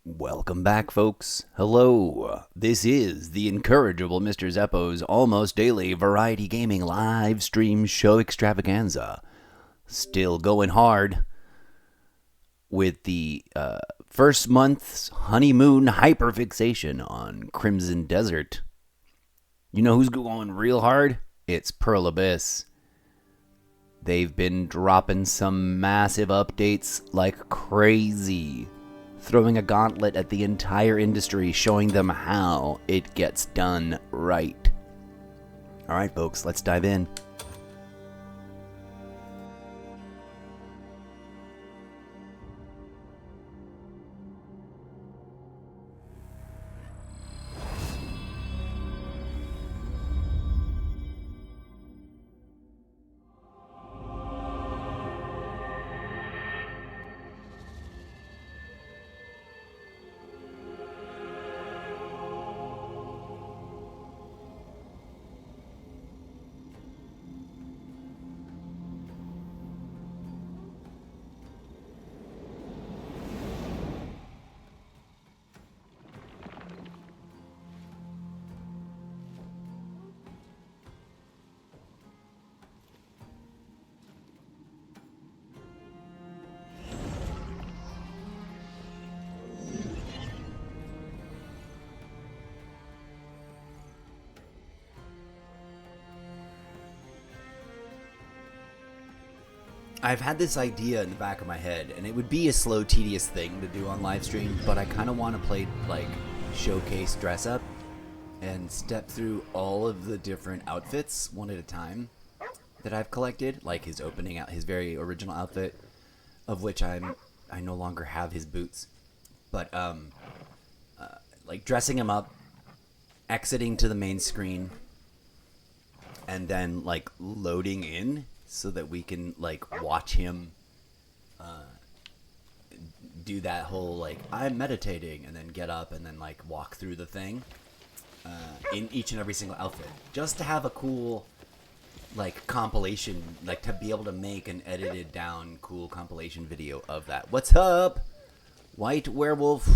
Welcome back, folks. Hello. This is the incorrigible Mr. Zeppo's almost daily variety gaming live stream show extravaganza. Still going hard with the first month's honeymoon hyperfixation on Crimson Desert. You know who's going real hard? It's Pearl Abyss. They've been dropping some massive updates like crazy, throwing a gauntlet at the entire industry, showing them how it gets done right. All right, folks, let's dive in. I've had this idea in the back of my head, and it would be a slow, tedious thing to do on live stream, but I kind of want to play, like, showcase dress up and step through all of the different outfits one at a time that I've collected, like his opening out, his very original outfit, of which I no longer have his boots, but like dressing him up, exiting to the main screen, and then like loading in so that we can like watch him do that whole like I'm meditating and then get up and then like walk through the thing in each and every single outfit, just to have a cool like compilation, like to be able to make an edited down cool compilation video of that. What's up, White Werewolf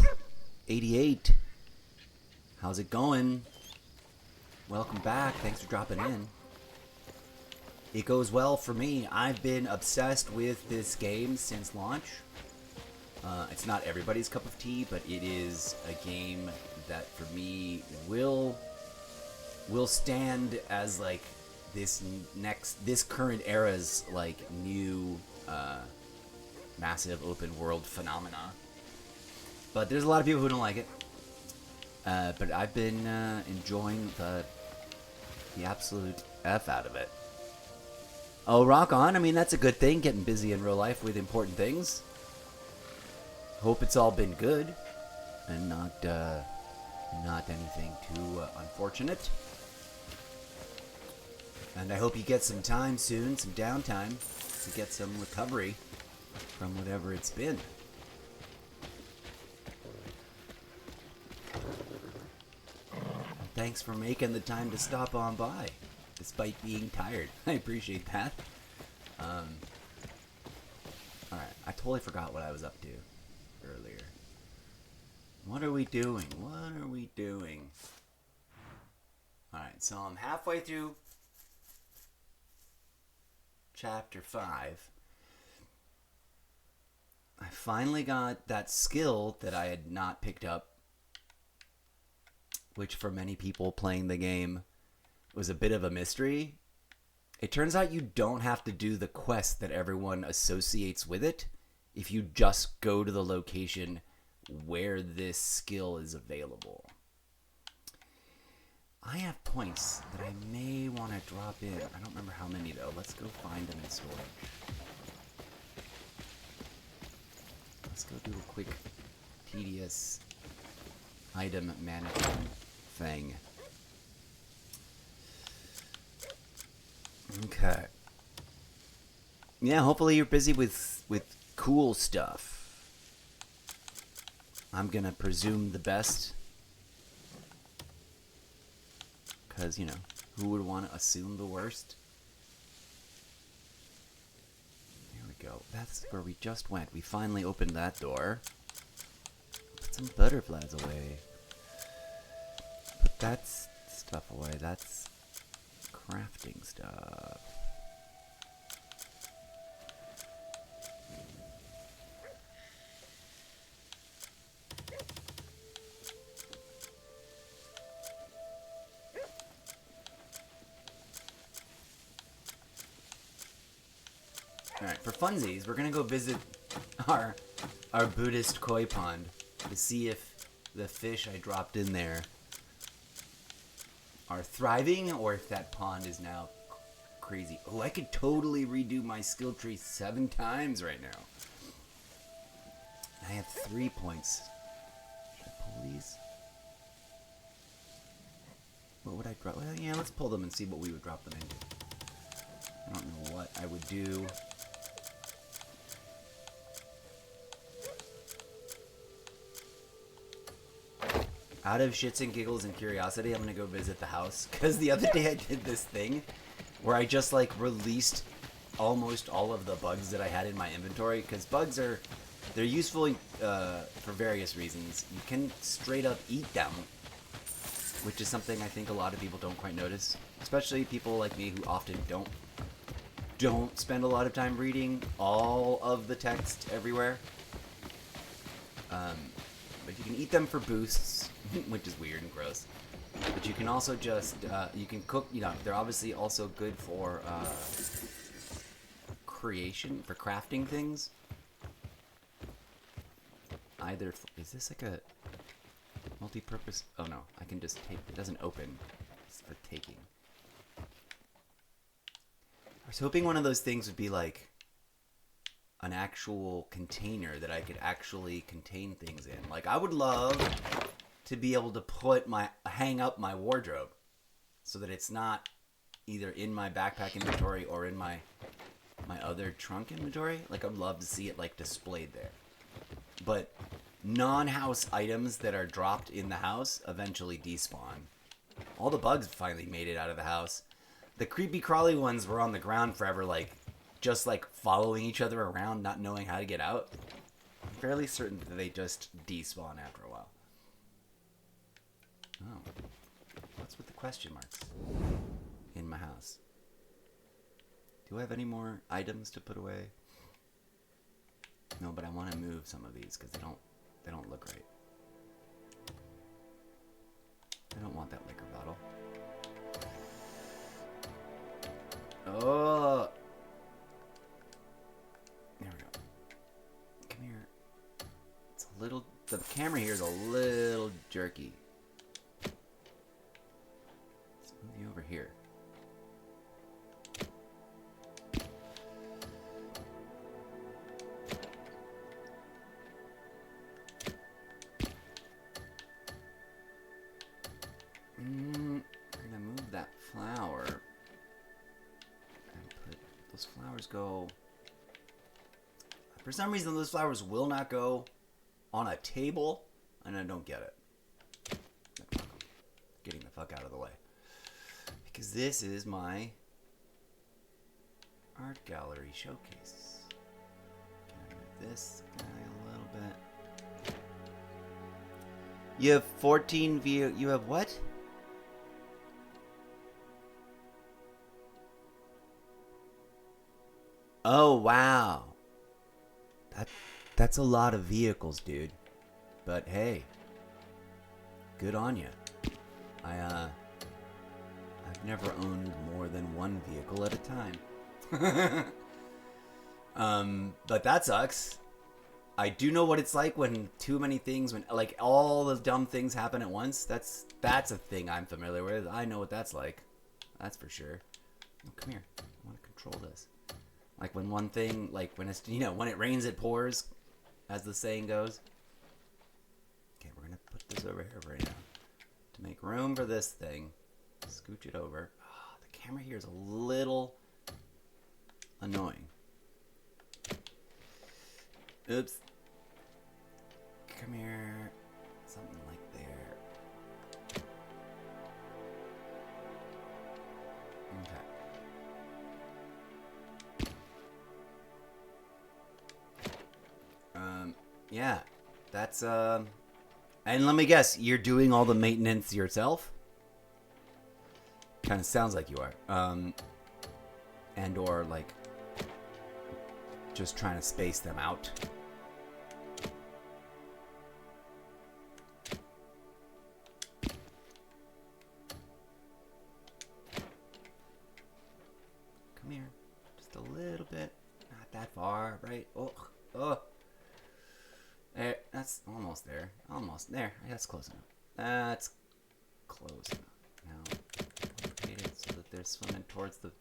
88? How's it going? Welcome back. Thanks for dropping in. It goes well for me. I've been obsessed with this game since launch. It's not everybody's cup of tea, but it is a game that for me will stand as like this current era's like new massive open world phenomena. But there's a lot of people who don't like it. But I've been enjoying the absolute F out of it. Oh, rock on. I mean, that's a good thing, getting busy in real life with important things. Hope it's all been good and not anything too unfortunate. And I hope you get some time soon, some downtime, to get some recovery from whatever it's been. And thanks for making the time to stop on by, despite being tired. I appreciate that. Alright, I totally forgot what I was up to earlier. What are we doing? Alright, so I'm halfway through chapter 5. I finally got that skill that I had not picked up, which for many people playing the game was a bit of a mystery. It turns out you don't have to do the quest that everyone associates with it if you just go to the location where this skill is available. I have points that I may want to drop in. I don't remember how many though. Let's go find them in storage. Let's go do a quick tedious item management thing. Okay. Yeah, hopefully you're busy with cool stuff. I'm gonna presume the best. Because, you know, who would want to assume the worst? There we go. That's where we just went. We finally opened that door. Put some butterflies away. Put that stuff away. That's crafting stuff. Alright, for funsies, we're gonna go visit our Buddhist koi pond to see if the fish I dropped in there are thriving or if that pond is now crazy. Oh, I could totally redo my skill tree 7 times right now. I have 3 points. Should I pull these? What would I drop? Well, yeah, let's pull them and see what we would drop them into. I don't know what I would do. Out of shits and giggles and curiosity, I'm gonna go visit the house. Because the other day I did this thing where I just like released almost all of the bugs that I had in my inventory. Because bugs they're useful for various reasons. You can straight up eat them, which is something I think a lot of people don't quite notice. Especially people like me who often don't spend a lot of time reading all of the text everywhere. But you can eat them for boosts, which is weird and gross. But you can also just, you can cook, you know, they're obviously also good for creation, for crafting things. Either, is this like a multi-purpose? Oh no, I can just take, it doesn't open. It's for taking. I was hoping one of those things would be like an actual container that I could actually contain things in. Like, I would love to be able to hang up my wardrobe so that it's not either in my backpack inventory or in my other trunk inventory. Like, I'd love to see it like displayed there. But non-house items that are dropped in the house eventually despawn. All the bugs finally made it out of the house. The creepy crawly ones were on the ground forever, like just like following each other around, not knowing how to get out. I'm fairly certain that they just despawn after a while. Oh, what's with the question marks in my house? Do I have any more items to put away? No, but I want to move some of these because they don't look right. I don't want that liquor bottle. Oh. There we go. Come here. It's a little... The camera here is a little jerky. Let's move you over here. We're gonna move that flower. And put... Those flowers go... For some reason, those flowers will not go on a table, and I don't get it. Getting the fuck out of the way. Because this is my art gallery showcase. Can I move this guy a little bit? You have 14 view. You have what? Oh, wow. That's a lot of vehicles, dude. But hey, good on you. I've never owned more than one vehicle at a time. But that sucks. I do know what it's like when too many things, when like all the dumb things happen at once. That's a thing I'm familiar with. I know what that's like. That's for sure. Oh, come here. I want to control this. Like when one thing, like when it's, you know, when it rains, it pours, as the saying goes. Okay, we're going to put this over here right now. To make room for this thing, scooch it over. Oh, the camera here is a little annoying. Oops. Come here. Something like there. Okay. Yeah, that's And let me guess, you're doing all the maintenance yourself? Kind of sounds like you are. And or like just trying to space them out. Come here. Just a little bit. Not that far, right? Oh. There, that's almost there. Almost there. That's close enough. That's close enough. Now, rotate it so that they're swimming towards the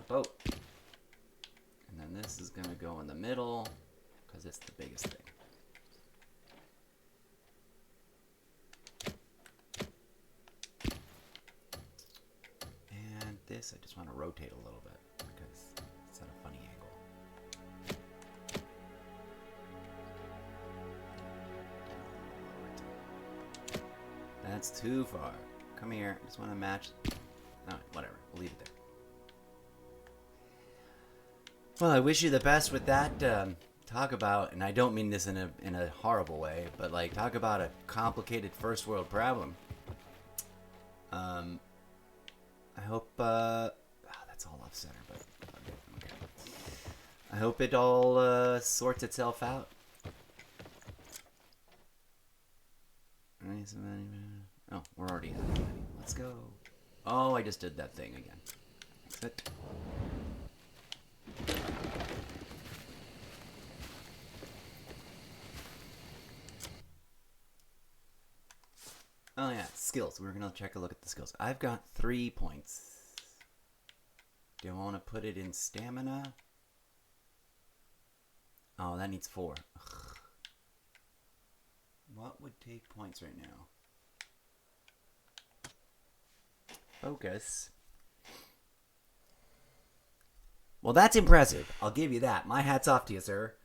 boat. And then this is going to go in the middle because it's the biggest thing. And this, I just want to rotate a little bit because it's at a funny angle. That's too far. Come here. I just want to match. No, whatever. We'll leave it there. Well, I wish you the best with that. Talk about, and I don't mean this in a horrible way, but like talk about a complicated first world problem. I hope. That's all off center, but okay. I hope it all sorts itself out. Oh, we're already at it. Let's go. Oh, I just did that thing again. Exit. Oh yeah, skills. We're gonna check a look at the skills. I've got 3 points. Do I want to put it in stamina? Oh, that needs 4. Ugh. What would take points right now? Focus. Well, that's impressive. I'll give you that. My hat's off to you, sir.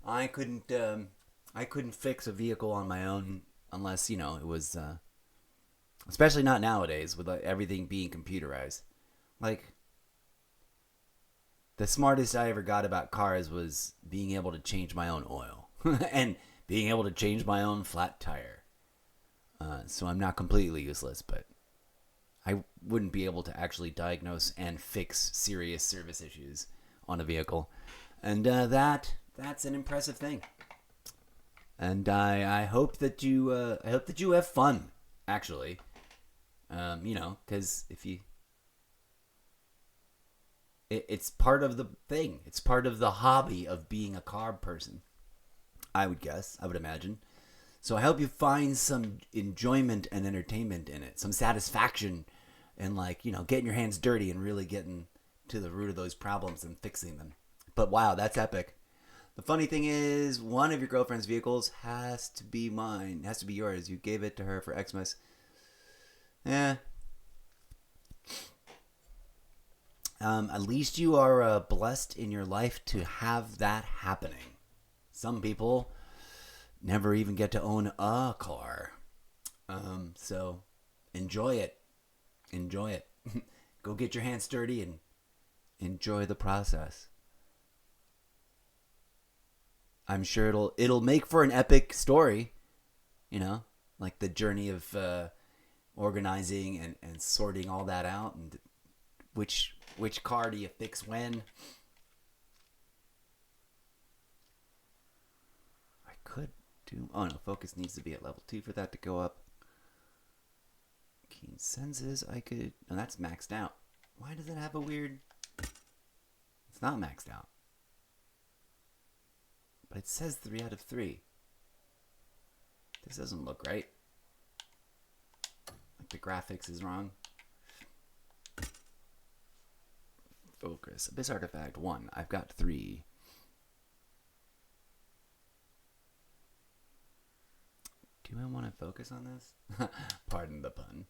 I couldn't fix a vehicle on my own unless, you know, it was, especially not nowadays with everything being computerized. Like, the smartest I ever got about cars was being able to change my own oil and being able to change my own flat tire. So I'm not completely useless, but I wouldn't be able to actually diagnose and fix serious service issues on a vehicle. And that's an impressive thing. And I hope that you have fun, actually. You know, because if you it's part of the thing. It's part of the hobby of being a car person. I would guess. I would imagine. So I hope you find some enjoyment and entertainment in it. Some satisfaction in, like, you know, getting your hands dirty and really getting to the root of those problems and fixing them. But wow, that's epic. The funny thing is, one of your girlfriend's vehicles has to be mine. Has to be yours. You gave it to her for Xmas. Yeah. At least you are blessed in your life to have that happening. Some people never even get to own a car. So enjoy it. Enjoy it. Go get your hands dirty and enjoy the process. I'm sure it'll make for an epic story, you know, like the journey of organizing and sorting all that out, and which car do you fix when. I could do. Oh no, focus needs to be at level 2 for that to go up. Keen senses. I could. No, that's maxed out. Why does it have a weird? It's not maxed out. But it says 3 out of 3. This doesn't look right. Like the graphics is wrong. Focus. Abyss Artifact 1. I've got 3. Do I want to focus on this? Pardon the pun.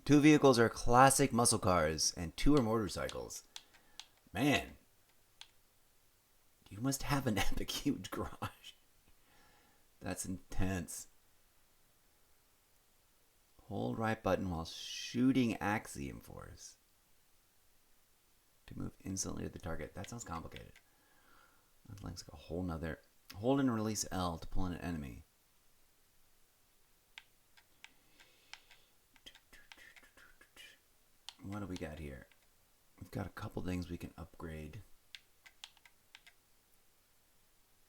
2 vehicles are classic muscle cars, and 2 are motorcycles. Man. You must have an epic huge garage. That's intense. Hold right button while shooting Axiom Force to move instantly to the target. That sounds complicated. That looks like a whole nother. Hold and release L to pull in an enemy. What do we got here? We've got a couple things we can upgrade.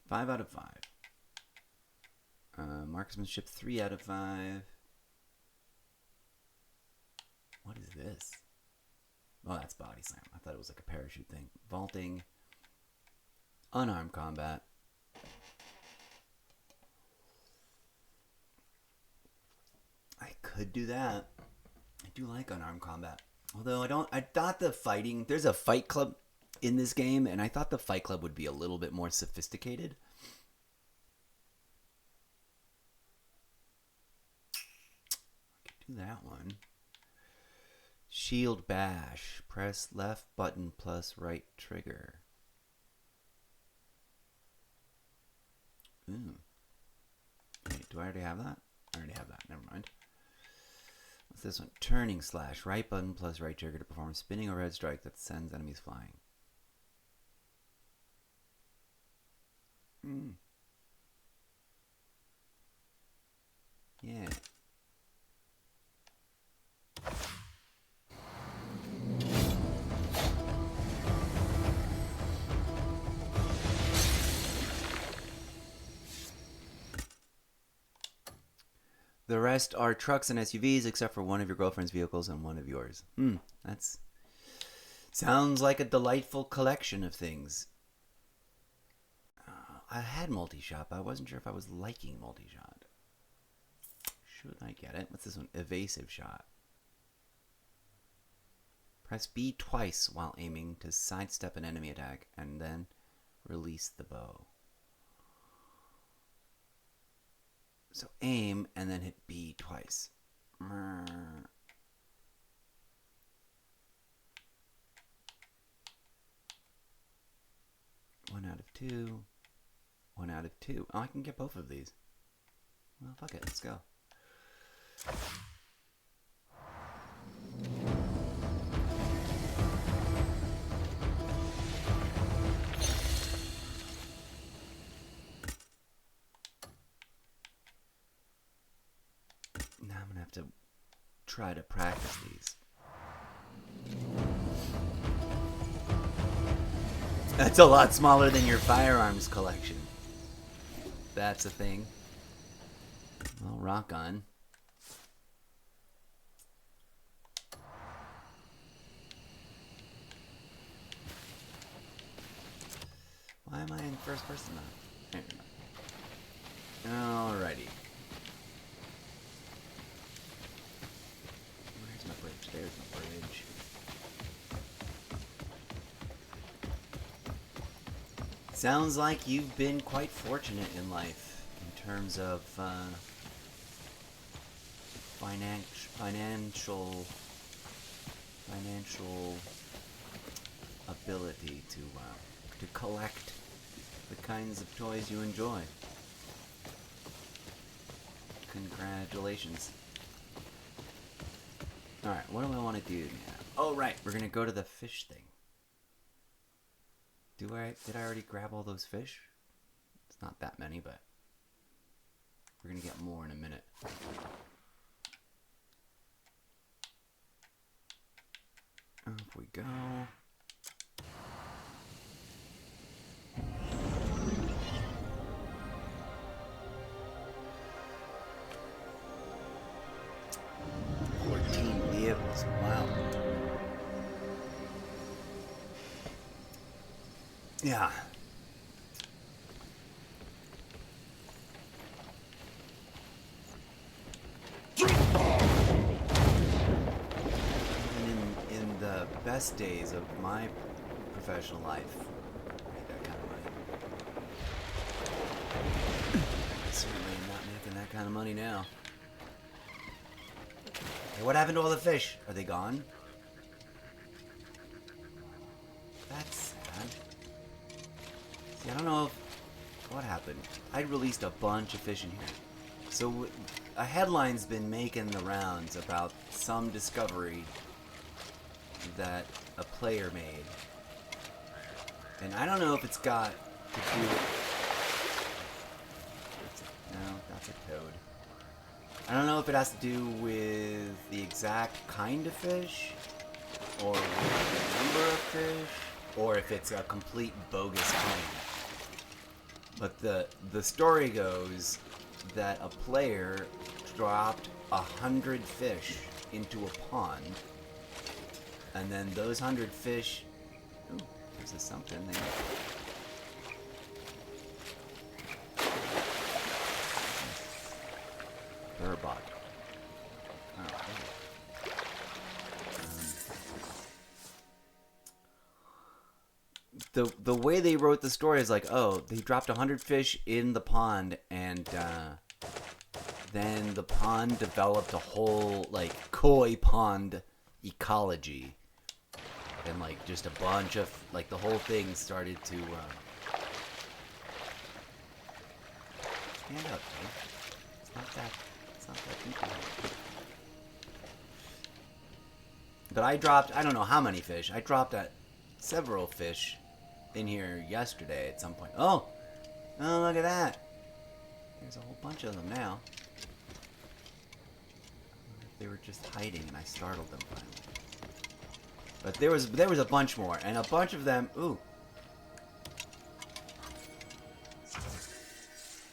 5 out of 5. Marksmanship 3 out of 5. What is this? Oh, that's body slam. I thought it was like a parachute thing. Vaulting. Unarmed combat. I could do that. I do like unarmed combat. Although I thought the fighting, there's a fight club in this game, and I thought the fight club would be a little bit more sophisticated. I could do that one. Shield bash. Press left button plus right trigger. Ooh. Wait, do I already have that? I already have that. Never mind. What's this one? Turning slash. Right button plus right trigger to perform a spinning or red strike that sends enemies flying. Yeah. The rest are trucks and SUVs, except for one of your girlfriend's vehicles and one of yours. That's... sounds like a delightful collection of things. I had multi-shot, but I wasn't sure if I was liking multi-shot. Should I get it? What's this one? Evasive shot. Press B twice while aiming to sidestep an enemy attack, and then release the bow. So aim, and then hit B twice. 1 out of 2. 1 out of 2. Oh, I can get both of these. Well, fuck it. Let's go. Now I'm going to have to try to practice these. That's a lot smaller than your firearms collection. That's a thing. Well, rock on. Why am I in first person now? Alrighty. Where's my bridge? There's my bridge. Sounds like you've been quite fortunate in life in terms of financial ability to collect the kinds of toys you enjoy. Congratulations. Alright, what do I want to do now? Oh, right, we're going to go to the fish thing. Did I already grab all those fish? It's not that many, but we're going to get more in a minute. Off we go. Wow. Yeah. In the best days of my professional life, I made that kind of money. Certainly not making that kind of money now. Hey, what happened to all the fish? Are they gone? That's sad. See, I don't know what happened. I released a bunch of fish in here. So a headline's been making the rounds about some discovery that a player made. And I don't know if it's got to do I don't know if it has to do with the exact kind of fish, or with the number of fish, or if it's a complete bogus claim. But the story goes that a player dropped 100 fish into a pond, and then those 100 fish... Ooh, there's a something there. Burbot. Oh, the way they wrote the story is like, oh, they dropped 100 fish in the pond, and then the pond developed a whole like koi pond ecology, and like just a bunch of like the whole thing started to stand up. Right? It's not that deep. But I dropped, I don't know how many fish. I dropped several fish in here yesterday at some point. Oh, look at that. There's a whole bunch of them now. They were just hiding and I startled them finally. But there was a bunch more, and a bunch of them, ooh.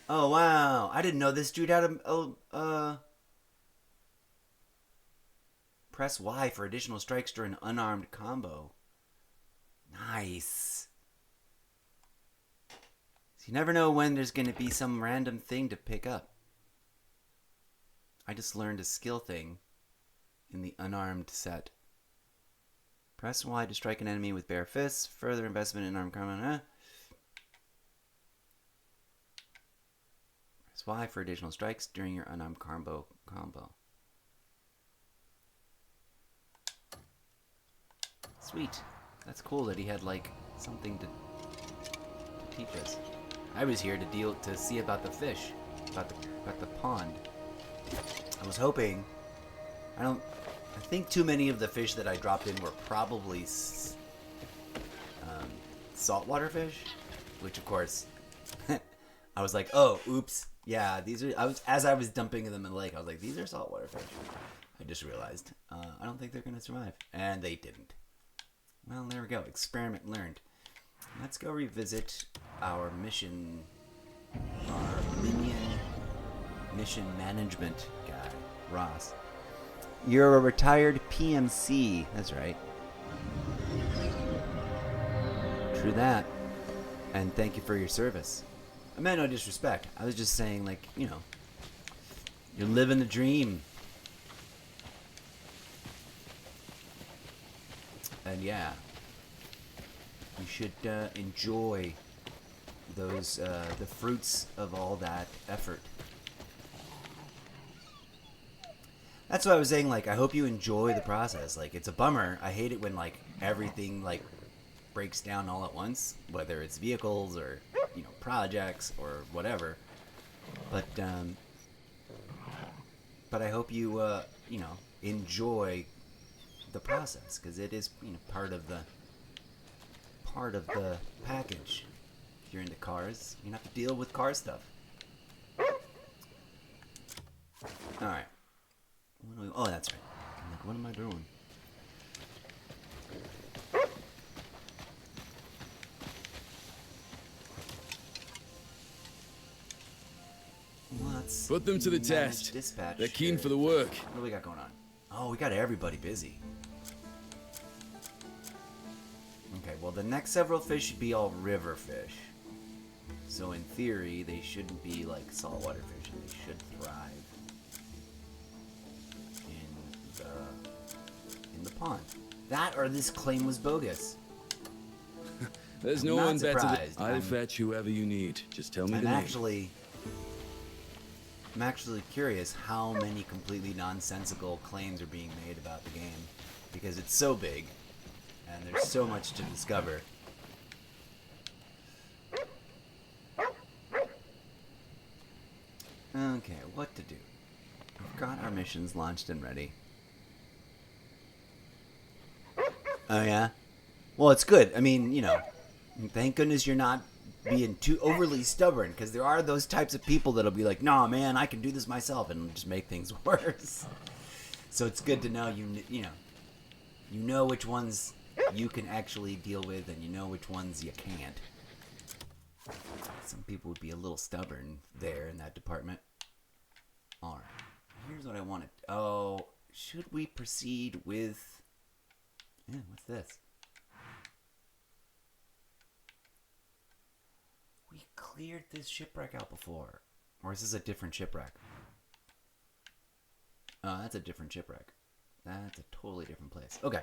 Oh wow, I didn't know this dude had a press Y for additional strikes during an unarmed combo. Nice. So you never know when there's going to be some random thing to pick up. I just learned a skill thing in the unarmed set. Press Y to strike an enemy with bare fists. Further investment in armed combat. Press Y for additional strikes during your unarmed combo. Sweet. That's cool that he had like something to teach us. I was here to see about the fish, about the pond. I was hoping. I think too many of the fish that I dropped in were probably saltwater fish, which of course I was like, oh, oops, yeah, these are. As I was dumping them in the lake, I was like, these are saltwater fish. I just realized I don't think they're gonna survive, and they didn't. Well, there we go. Experiment learned. Let's go revisit our mission, our minion mission management guy, Ross. You're a retired PMC. That's right. True that. And thank you for your service. I meant no disrespect. I was just saying, like, you know, you're living the dream. And yeah, you should enjoy those the fruits of all that effort. That's what I was saying. Like, I hope you enjoy the process. Like, it's a bummer. I hate it when like everything like breaks down all at once, whether it's vehicles or projects or whatever. But I hope you enjoy the process, because it is part of the package. If you're into cars, you have to deal with car stuff. All right. Oh, that's right. I'm like, what am I doing? Let's put them to the test. Dispatch. They're keen for the work. What do we got going on? Oh, we got everybody busy. Okay, well, the next several fish should be all river fish. So in theory, they shouldn't be like saltwater fish, and they should thrive in the pond. That or this claim was bogus. There's no one better than I'll fetch whoever you need. Just tell me the name. I'm actually curious how many completely nonsensical claims are being made about the game, because it's so big and there's so much to discover. Okay, what to do? We've got our missions launched and ready. Oh yeah? Well, it's good. I mean, thank goodness you're not being too overly stubborn, because there are those types of people that'll be like, "Nah, man, I can do this myself," and just make things worse. So it's good to know you know which ones you can actually deal with, and you know which ones you can't. Some people would be a little stubborn there in that department. All right, here's what I wanted. Oh, should we proceed with? Yeah, what's this? We cleared this shipwreck out before. Or is this a different shipwreck? Oh, that's a different shipwreck. That's a totally different place. Okay.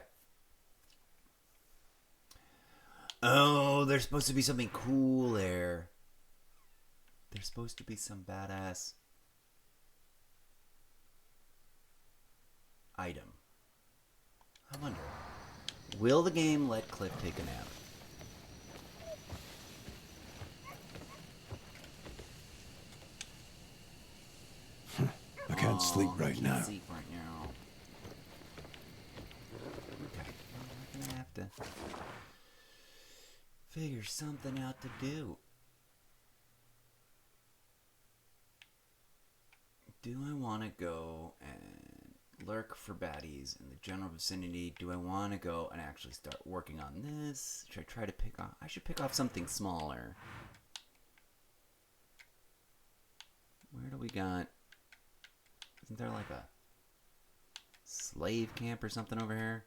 Oh, there's supposed to be something cool there. There's supposed to be some badass item. I wonder, will the game let Cliff take a nap? I can't sleep right now. Sleep right now. Okay, I'm gonna have to figure something out to do. Do I want to go and lurk for baddies in the general vicinity? Do I want to go and actually start working on this? Should I try to pick off? I should pick off something smaller. Where do we got? Isn't there like a slave camp or something over here?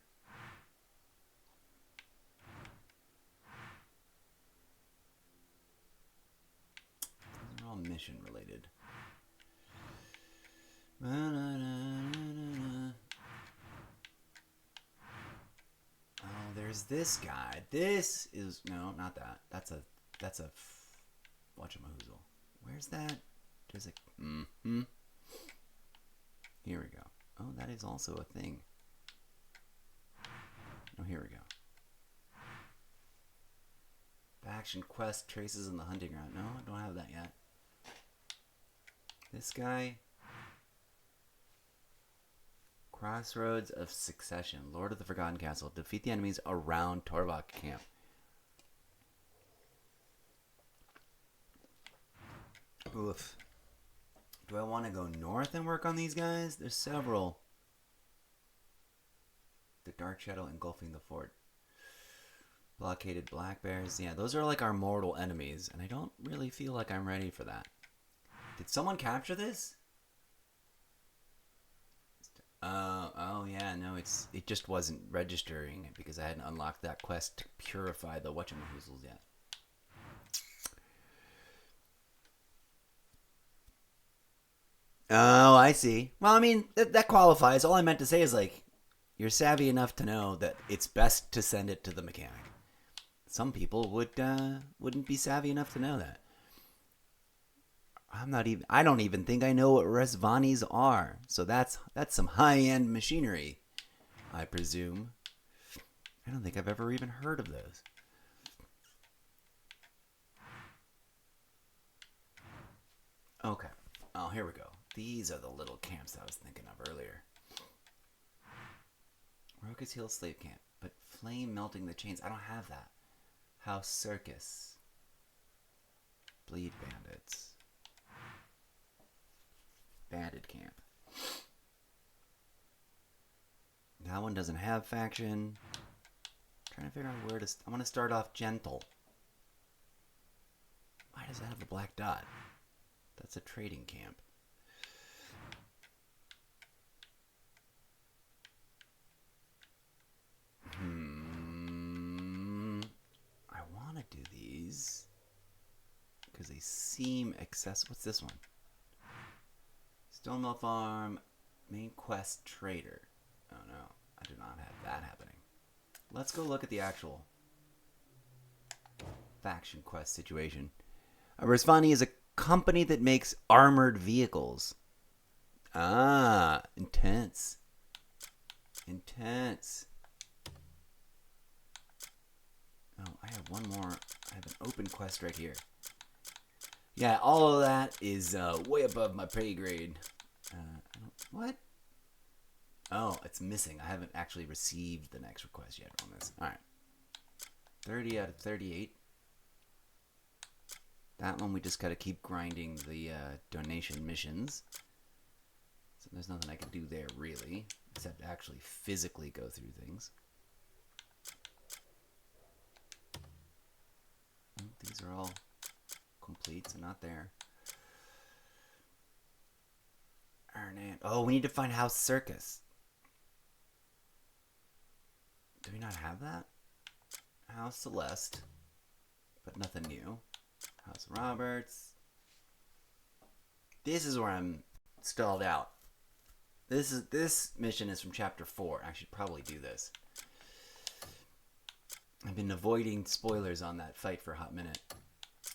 These are all mission related. Oh, there's this guy. This is no, not that. That's a whatchamahoozle. Where's that? There's a Here we go. Oh, that is also a thing. Oh, here we go. Faction quest traces in the hunting ground. No, I don't have that yet. This guy. Crossroads of Succession. Lord of the Forgotten Castle. Defeat the enemies around Torvak camp. Oof. Do I want to go north and work on these guys? There's several. The dark shadow engulfing the fort. Blockaded black bears. Yeah, those are like our mortal enemies, and I don't really feel like I'm ready for that. Did someone capture this? Oh yeah, no, it just wasn't registering because I hadn't unlocked that quest to purify the whatchamahoozles yet. Oh, I see. Well, I mean, that qualifies. All I meant to say is, like, you're savvy enough to know that it's best to send it to the mechanic. Some people wouldn't be savvy enough to know that. I don't even think I know what Resvanis are. So that's some high-end machinery, I presume. I don't think I've ever even heard of those. Okay. Oh, here we go. These are the little camps I was thinking of earlier. Rokus Hill Slave Camp. But flame melting the chains. I don't have that. House Circus. Bleed Bandits. Bandit Camp. That one doesn't have faction. I'm trying to figure out where to... I want to start off gentle. Why does that have a black dot? That's a trading camp. I want to do these because they seem accessible. What's this one? Stonemill Farm, main quest trader. Oh no, I do not have that happening. Let's go look at the actual faction quest situation. Resvani is a company that makes armored vehicles. Ah, intense. Intense. Oh, I have one more. I have an open quest right here. Yeah, all of that is way above my pay grade. What? Oh, it's missing. I haven't actually received the next request yet on this. All right. 30 out of 38. That one we just gotta keep grinding the donation missions. So there's nothing I can do there really, except actually physically go through things. Oh, these are all complete, so not there. Oh, we need to find House Circus. Do we not have that? House Celeste, but nothing new. House Roberts. This is where I'm stalled out. This mission is from chapter 4. I should probably do this. I've been avoiding spoilers on that fight for a hot minute,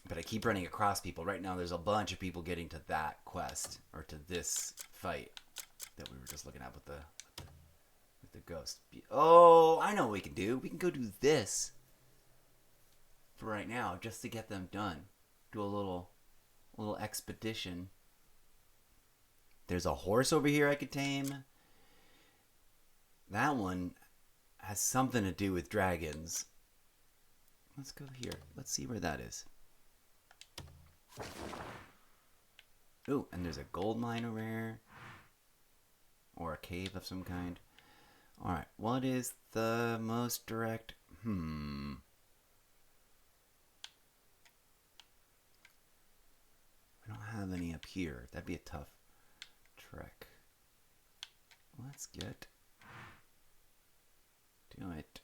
but I keep running across people. Right now there's a bunch of people getting to that quest, or to this fight that we were just looking at with the ghost. Oh, I know what we can do. We can go do this for right now, just to get them done. Do a little expedition. There's a horse over here I could tame. That one has something to do with dragons. Let's go here. Let's see where that is. Ooh, and there's a gold mine over here. Or a cave of some kind. Alright, what is the most direct... I don't have any up here. That'd be a tough trek. Let's get... do it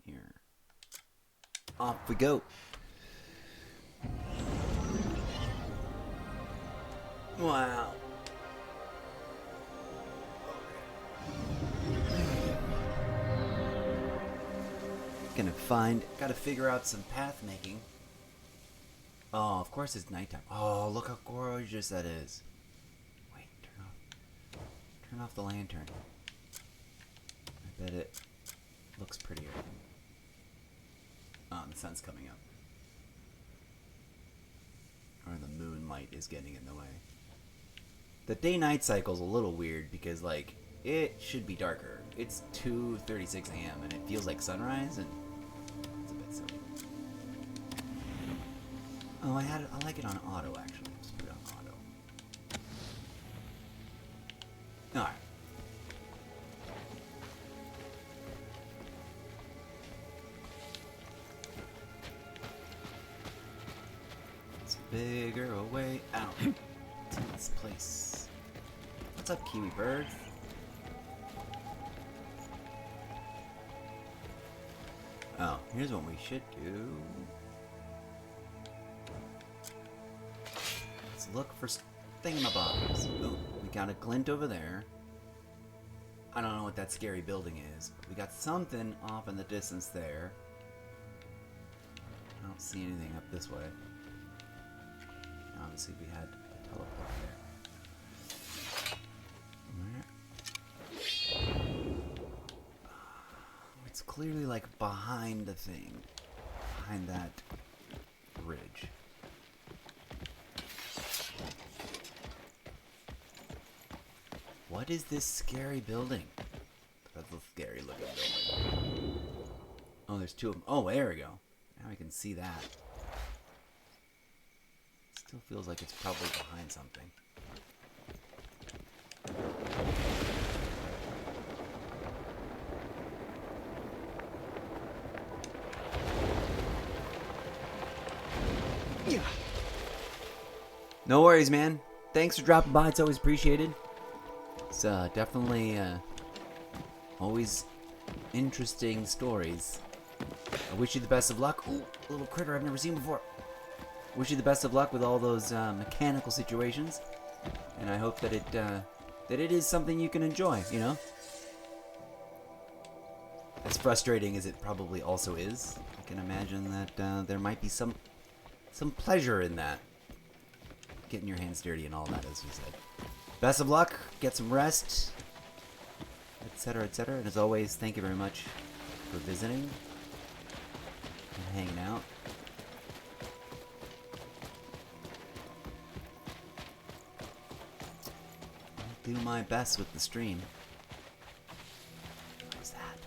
here. Off we go. Wow. Gotta figure out some path making. Oh, of course it's nighttime. Oh, look how gorgeous that is. Wait, turn off the lantern. I bet it looks prettier. Oh, the sun's coming up. Or the moonlight is getting in the way. The day-night cycle's a little weird because, like, it should be darker. It's 2:36 a.m. and it feels like sunrise, and it's a bit silly. Oh, I like it on auto, actually. Just put it on auto. Alright. Let's figure a way out to this place. What's up, Kiwi Bird? Oh, here's what we should do. Let's look for thingamabobs. Oh, we got a glint over there. I don't know what that scary building is, but we got something off in the distance there. I don't see anything up this way. Obviously, we had a teleport there. It's clearly like behind the thing. Behind that bridge. What is this scary building? That's a scary looking building. Oh, there's two of them. Oh, there we go. Now we can see that. Still feels like it's probably behind something. Yeah. No worries, man. Thanks for dropping by. It's always appreciated. It's definitely always interesting stories. I wish you the best of luck. Ooh, a little critter I've never seen before. Wish you the best of luck with all those mechanical situations, and I hope that it is something you can enjoy. You know, as frustrating as it probably also is, I can imagine that there might be some pleasure in that. Getting your hands dirty and all that, as you said. Best of luck. Get some rest, etc., etc. And as always, thank you very much for visiting and hanging out. Do my best with the stream. What is that?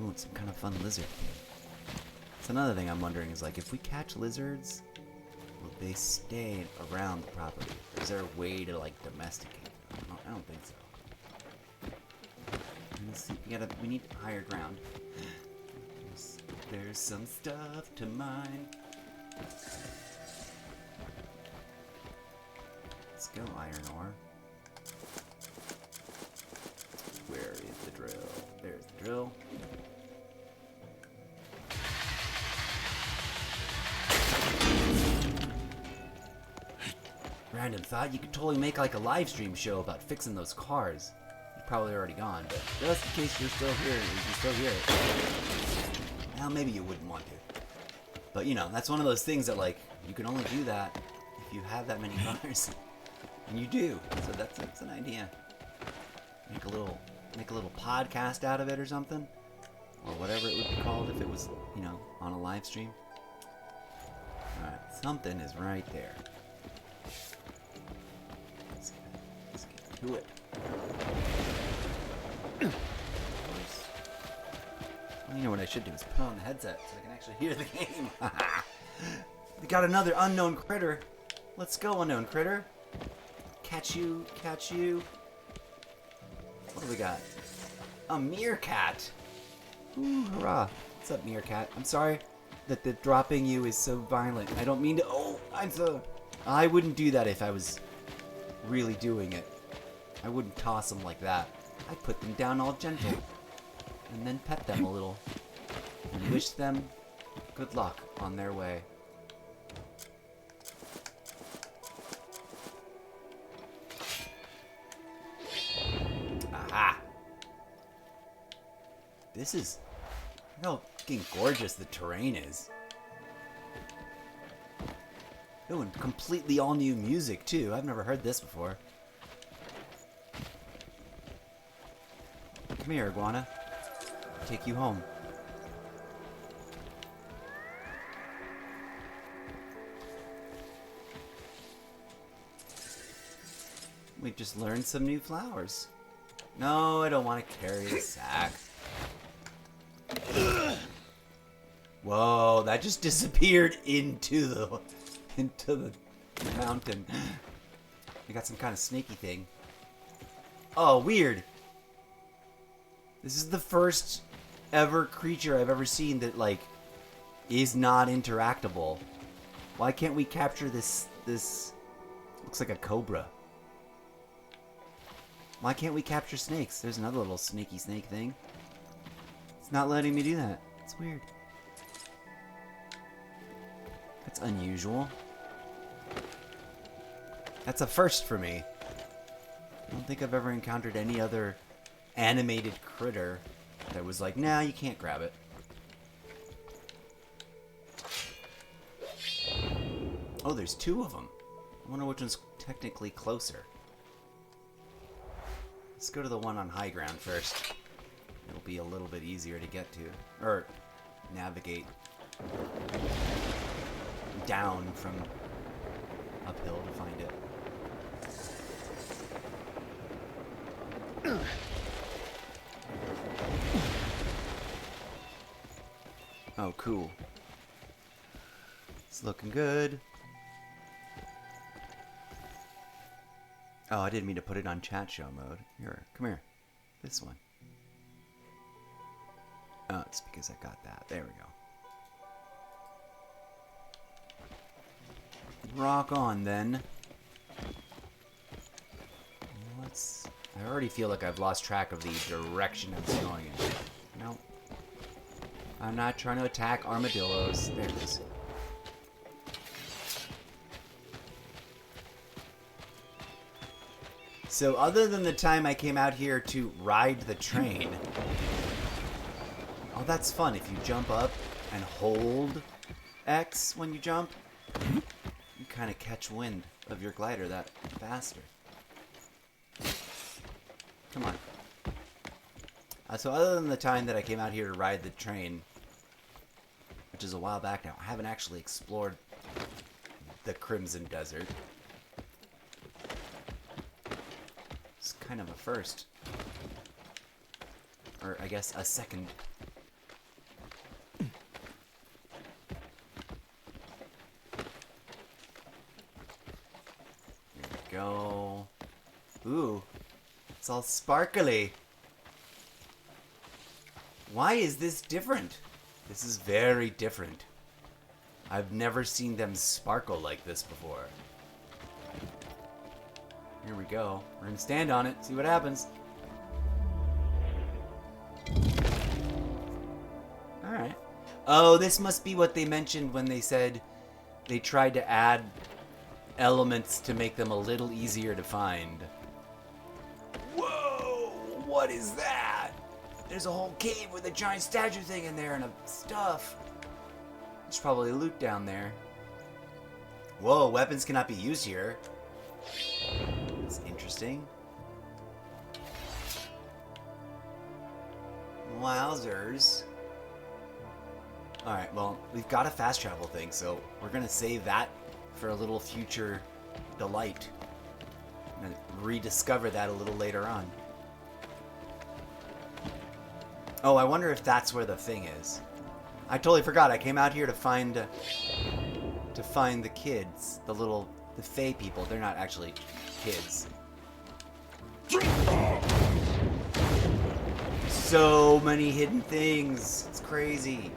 Ooh, it's some kind of fun lizard thing. It's another thing I'm wondering is, like, if we catch lizards, will they stay around the property? Is there a way to like domesticate them? I don't think so. Let's see. We need higher ground. There's some stuff to mine. Let's go, iron ore. Where is the drill? There's the drill. Random thought, you could totally make like a live stream show about fixing those cars. You're probably already gone, but just in case you're still here, you can still hear it. Now maybe you wouldn't want to. But you know, that's one of those things that like, you can only do that if you have that many cars. And you do. So that's an idea. Make a little podcast out of it or something. Or whatever it would be called if it was, you know, on a live stream. Alright, something is right there. Let's get to it. Well, you know what I should do is put on the headset so I can actually hear the game. We got another unknown critter. Let's go, unknown critter. Catch you, catch you. What do we got? A meerkat. Ooh, hurrah. What's up, meerkat? I'm sorry that the dropping you is so violent. I don't mean to. Oh, I wouldn't do that if I was really doing it. I wouldn't toss them like that. I'd put them down all gentle. And then pet them a little. And wish them good luck on their way. Aha! This is how fucking gorgeous the terrain is. Oh, and completely all new music too. I've never heard this before. Come here, iguana. I'll take you home. We just learned some new flowers. No, I don't want to carry a sack. Whoa, that just disappeared into the mountain. We got some kind of snaky thing. Oh, weird. This is the first ever creature I've ever seen that like is not interactable. Why can't we capture this looks like a cobra? Why can't we capture snakes? There's another little snaky snake thing. It's not letting me do that. It's weird. That's unusual. That's a first for me. I don't think I've ever encountered any other animated critter that was like, nah, you can't grab it. Oh, there's two of them. I wonder which one's technically closer. Let's go to the one on high ground first. It'll be a little bit easier to get to. Or navigate down from uphill to find it. Oh, cool. It's looking good. Oh, I didn't mean to put it on chat show mode. Here, come here. This one. Oh, it's because I got that. There we go. Rock on, then. I already feel like I've lost track of the direction I was going in. No. I'm not trying to attack armadillos. There it is. So other than the time I came out here to ride the train... Oh, that's fun. If you jump up and hold X when you jump, you kind of catch wind of your glider that faster. Come on. So other than the time that I came out here to ride the train, which is a while back now, I haven't actually explored the Crimson Desert. It's kind of a first. Or I guess a second. It's all sparkly. Why is this different? This is very different. I've never seen them sparkle like this before. Here we go. We're gonna stand on it, see what happens. Alright. Oh, this must be what they mentioned when they said they tried to add elements to make them a little easier to find. Whoa! What is that? There's a whole cave with a giant statue thing in there and stuff. There's probably loot down there. Whoa, weapons cannot be used here. That's interesting. Wowzers. Alright, well, we've got a fast travel thing, so we're gonna save that for a little future delight. I'm gonna rediscover that a little later on. Oh, I wonder if that's where the thing is. I totally forgot. I came out here to find the kids, the fae people. They're not actually kids. So many hidden things. It's crazy.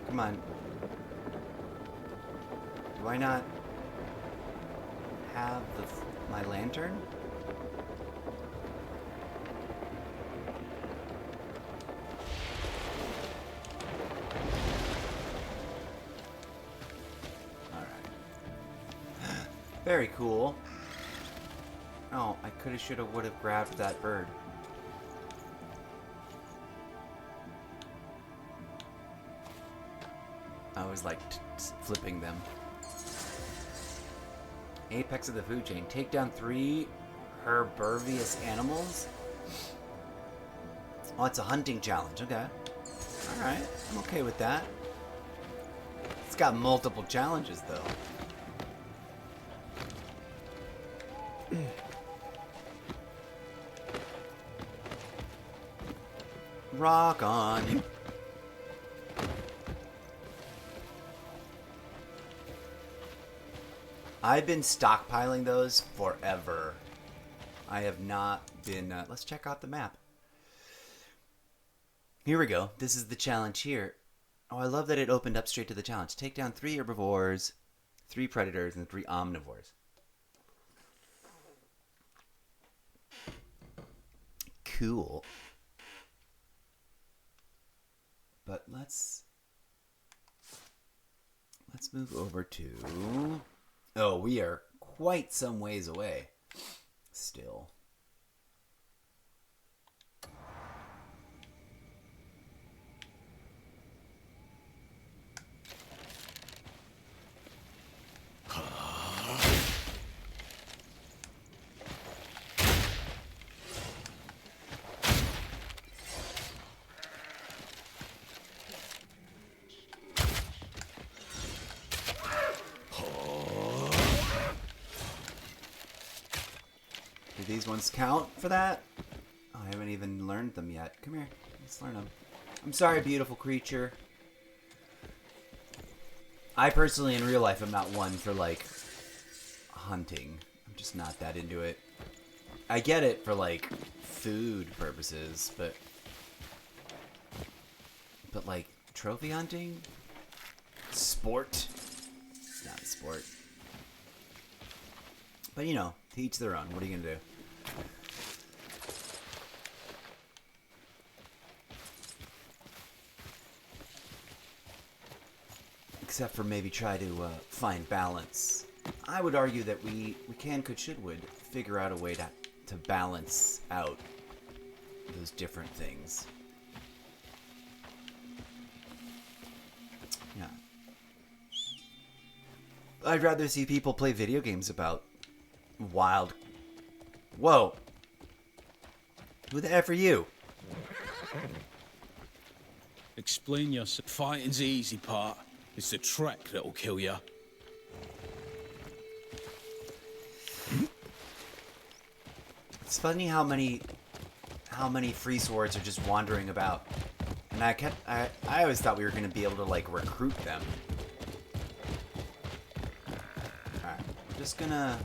Come on. Do I not have my lantern? Very cool. Oh, I coulda, shoulda, woulda grabbed that bird. I always liked flipping them. Apex of the food chain. Take down 3 herbivorous animals? Oh, it's a hunting challenge. Okay. Alright. I'm okay with that. It's got multiple challenges, though. Rock on. I've been stockpiling those forever. I have not been... let's check out the map. Here we go. This is the challenge here. Oh, I love that it opened up straight to the challenge. Take down 3 herbivores, 3 predators, and 3 omnivores. Cool. But let's move over to... Oh, we are quite some ways away still. These ones count for that? Oh, I haven't even learned them yet. Come here. Let's learn them. I'm sorry, beautiful creature. I personally, in real life, am not one for, like, hunting. I'm just not that into it. I get it for, like, food purposes, but like, trophy hunting? Sport? It's not a sport. But, you know, to each their own. What are you gonna do? Except for maybe try to find balance. I would argue that we can, could, should, would figure out a way to balance out those different things. Yeah. I'd rather see people play video games about wild... Whoa! Who the F are you? Explain yourself. Fighting's the easy part. It's the trek that'll kill you. It's funny how many free swords are just wandering about. And I always thought we were gonna be able to like recruit them. Alright. just gonna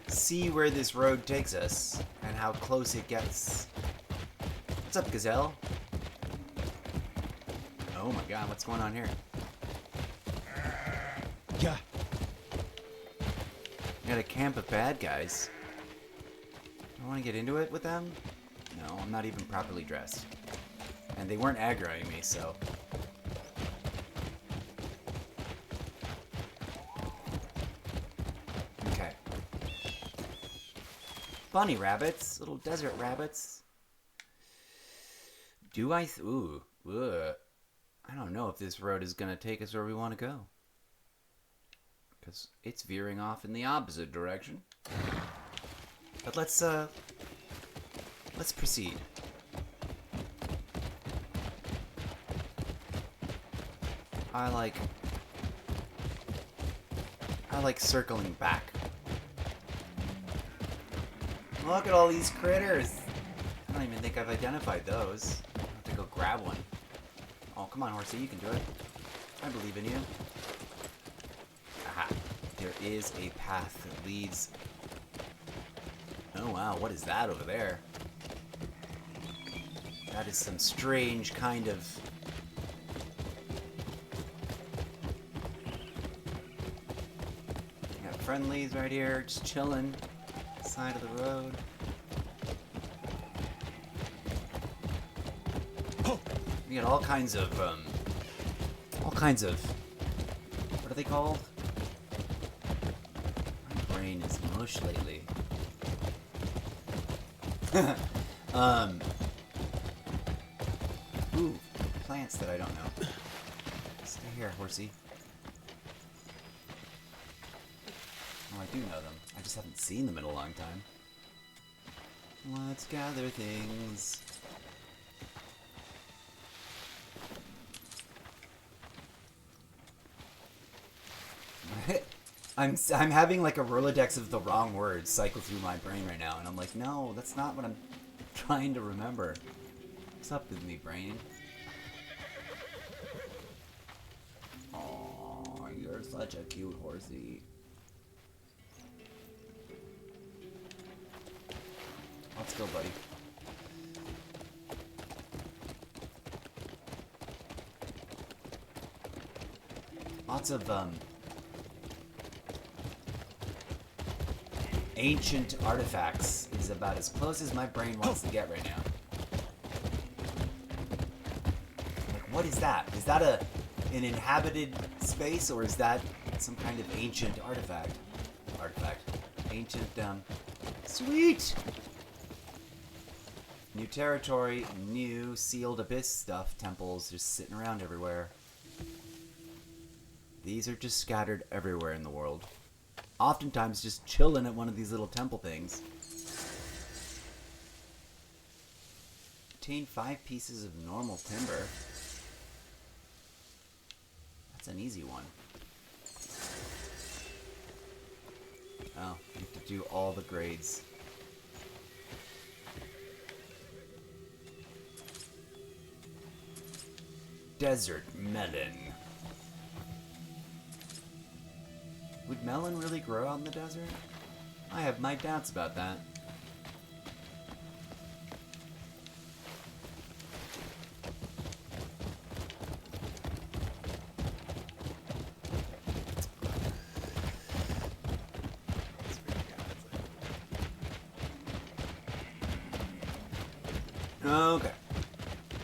see where this road takes us and how close it gets. What's up, Gazelle? Oh my god, what's going on here? Yeah. Got a camp of bad guys. I want to get into it with them? No, I'm not even properly dressed. And they weren't aggroing me, so... Okay. Bunny rabbits, little desert rabbits. Do I... Ooh. Ugh. I don't know if this road is going to take us where we want to go. Because it's veering off in the opposite direction. But let's proceed. I like circling back. Look at all these critters. I don't even think I've identified those. I'll have to go grab one. Oh, come on, horsey, you can do it. I believe in you. Aha. There is a path that leads... Oh wow, what is that over there? That is some strange kind of... Got friendlies right here, just chilling. Side of the road. We got all kinds of, what are they called? My brain is mush lately. Ooh, plants that I don't know. Stay here, horsey. Oh, I do know them. I just haven't seen them in a long time. Let's gather things. I'm having like a Rolodex of the wrong words cycle through my brain right now, and I'm like, no, that's not what I'm trying to remember. What's up with me, brain? Oh, you're such a cute horsey. Let's go, buddy. Lots of ancient artifacts is about as close as my brain wants to get right now. Like, what is that? Is that an inhabited space, or is that some kind of ancient artifact? Ancient, sweet! New territory, new sealed abyss stuff, temples just sitting around everywhere. These are just scattered everywhere in the world. Oftentimes just chilling at one of these little temple things. Obtain 5 pieces of normal timber. That's an easy one. Oh, you have to do all the grades. Desert melon. Would melon really grow out in the desert? I have my doubts about that. Okay.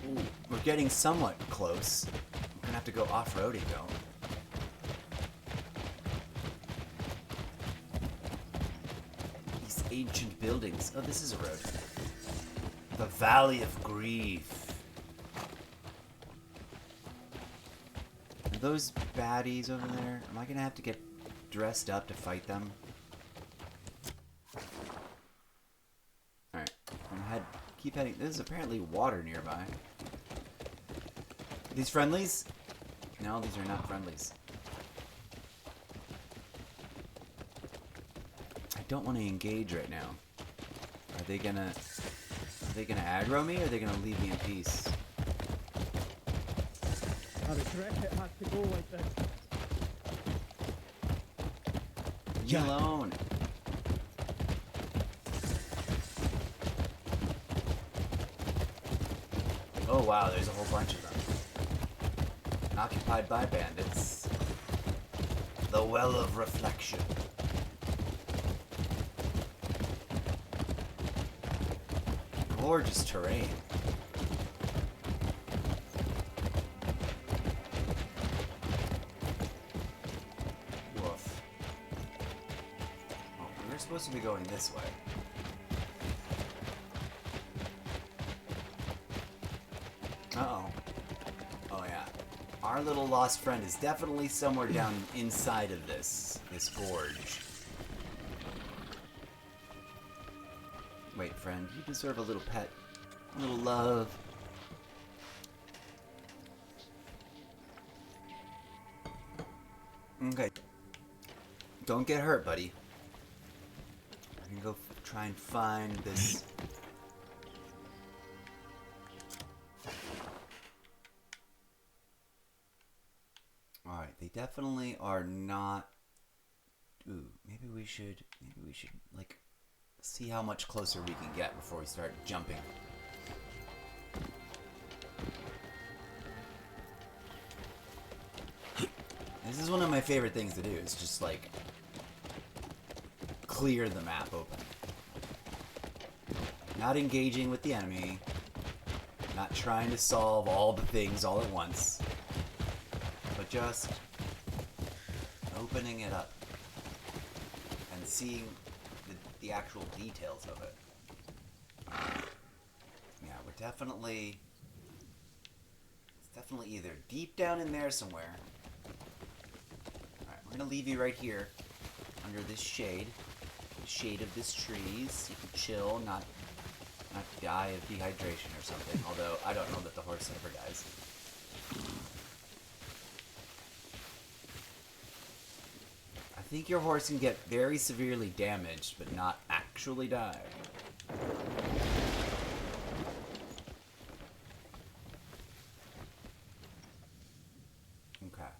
Ooh, we're getting somewhat close. I'm gonna have to go off-roading though. Ancient buildings. Oh, this is a road. The Valley of Grief. Are those baddies over there? Am I gonna have to get dressed up to fight them? Alright. Keep heading. There's apparently water nearby. These friendlies? No, these are not friendlies. I don't want to engage right now. Are they gonna aggro me, or are they gonna leave me in peace? I regret it has to go like this. Leave me alone. Oh wow, there's a whole bunch of them. Occupied by bandits. The Well of Reflection. Gorgeous terrain. Woof. Oh, we were supposed to be going this way. Uh-oh. Oh yeah. Our little lost friend is definitely somewhere down inside of this gorge. Wait, friend, you deserve a little pet. A little love. Okay. Don't get hurt, buddy. I can go try and find this. Alright, they definitely are not. Ooh, maybe we should, like, see how much closer we can get before we start jumping. This is one of my favorite things to do, is just, like, clear the map open. Not engaging with the enemy. Not trying to solve all the things all at once. But just opening it up. And seeing the actual details of it. Yeah, we're definitely... It's definitely either deep down in there somewhere. Alright, we're gonna leave you right here. Under this shade. The shade of this trees. You can chill, not die of dehydration or something. Although, I don't know that the horse ever dies. I think your horse can get very severely damaged, but not actually die. Okay.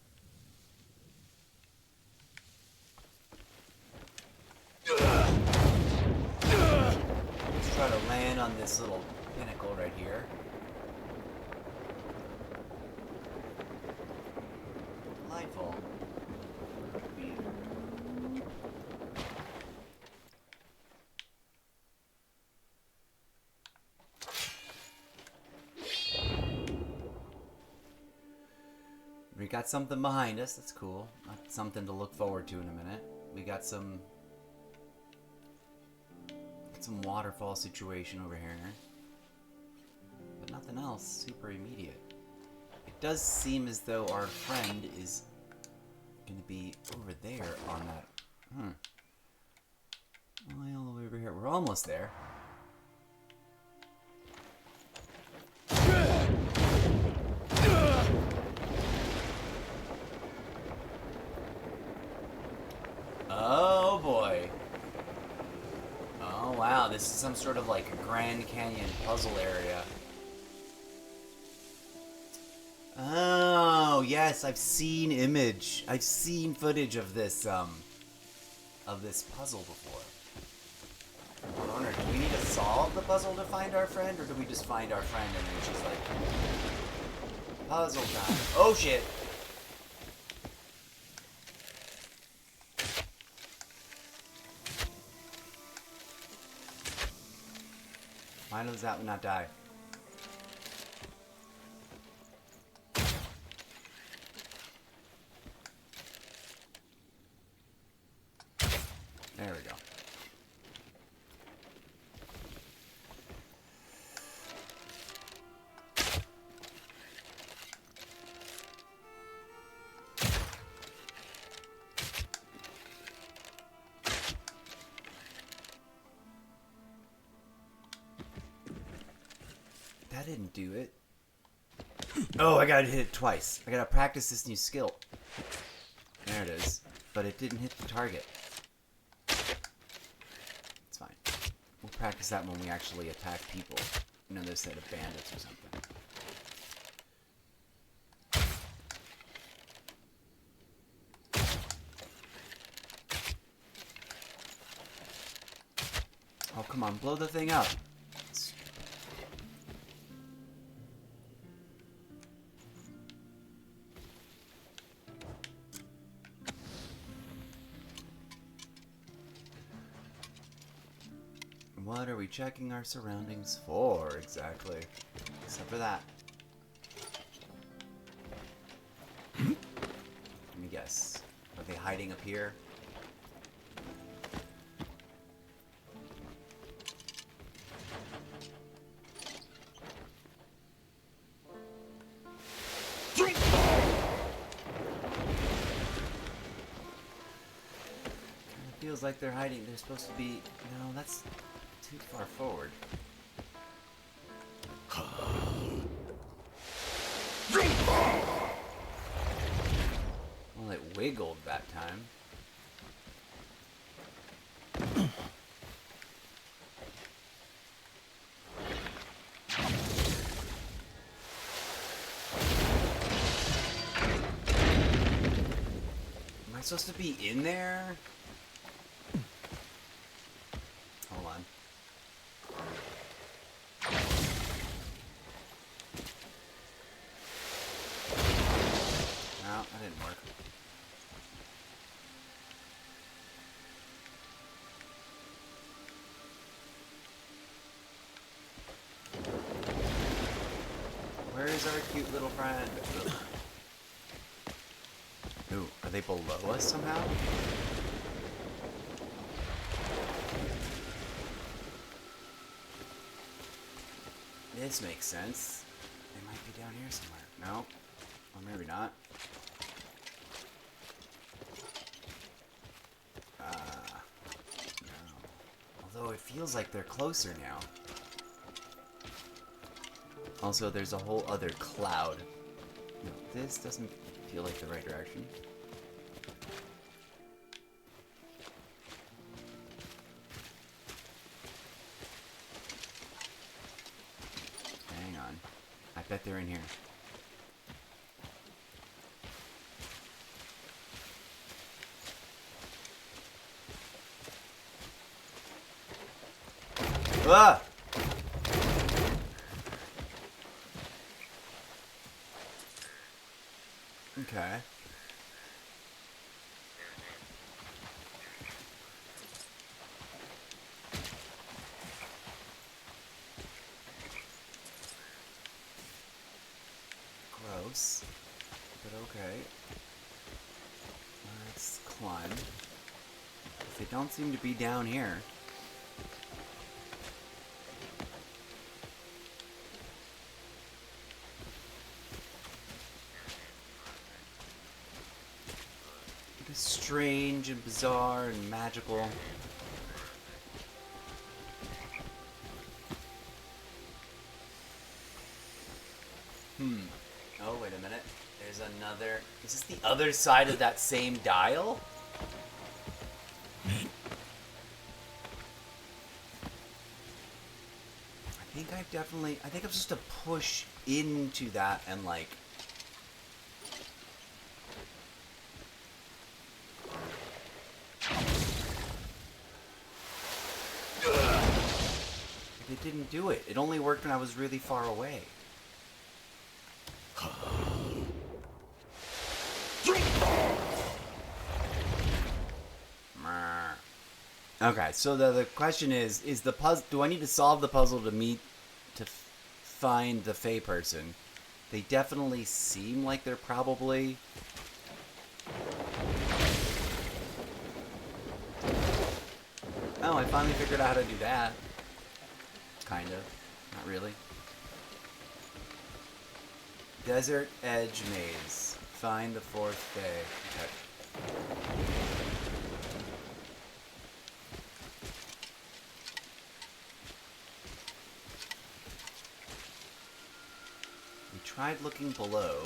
Let's try to land on this little pinnacle right here. Delightful. We got something behind us, that's cool. That's something to look forward to in a minute. We got some waterfall situation over here. But nothing else super immediate. It does seem as though our friend is gonna be over there on that. All the way over here. We're almost there. Oh boy. Oh wow, this is some sort of like Grand Canyon puzzle area. Oh yes, I've seen footage of this puzzle before. I wonder, do we need to solve the puzzle to find our friend, or do we just find our friend and then she's like, puzzle time? Oh shit! Why does that not die? There we go. That didn't do it. Oh, I gotta hit it twice. I gotta practice this new skill. There it is. But it didn't hit the target. It's fine. We'll practice that when we actually attack people. Another set of bandits or something. come on, blow the thing up. What are we checking our surroundings for, exactly? Except for that. Let me guess. Are they hiding up here? Feels like they're hiding. They're supposed to be... No, that's too far forward. Well, it wiggled that time. Am I supposed to be in there? Hold on. No, that didn't work. Where is our cute little friend? Ooh, are they below us somehow? This makes sense. They might be down here somewhere. No. Or maybe not. No. Although it feels like they're closer now. Also, there's a whole other cloud. No, this doesn't feel like the right direction. Hang on. I bet they're in here. Ah! Okay. Gross. But okay. Let's climb. They don't seem to be down here. It is strange and bizarre and magical. Oh, wait a minute. There's another... Is this the other side of that same dial? I think I'm supposed to push into that and, like... It didn't do it. It only worked when I was really far away. Okay, so the question is the puzzle, do I need to solve the puzzle to find the Fey person? They definitely seem like they're probably... Oh, I finally figured out how to do that. Kind of. Not really. Desert Edge Maze. Find the fourth Fey. Okay. We tried looking below.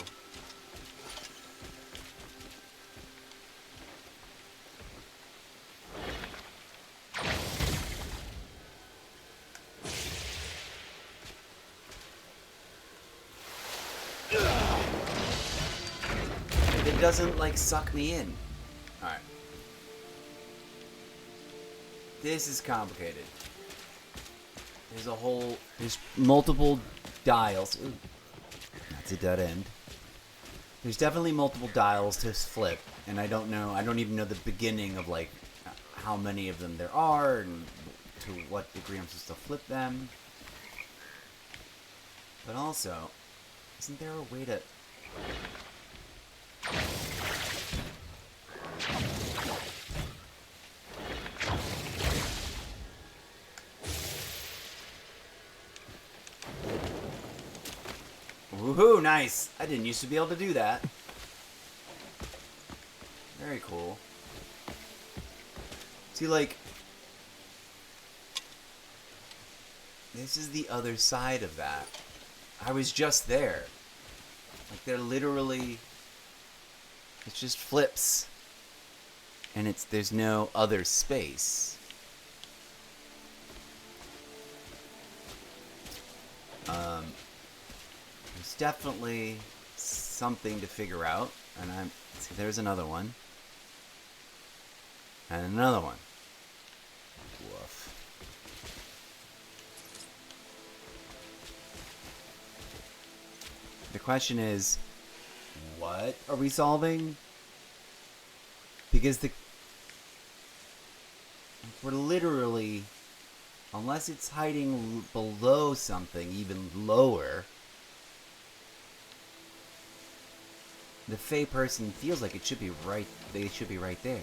It doesn't, like, suck me in. Alright. This is complicated. there's multiple dials. Ooh, that's a dead end. There's definitely multiple dials to flip, and I don't even know the beginning of, like, how many of them there are, and to what degree I'm supposed to flip them. But also, isn't there a way to... Woohoo, nice! I didn't used to be able to do that. Very cool. See, like... This is the other side of that. I was just there. Like, they're literally... It's just flips. And there's no other space. There's definitely something to figure out. And see, there's another one. And another one. Woof. The question is, what are we solving? Because we're literally, unless it's hiding below something even lower, the Fey person feels like it should be right. They should be right there.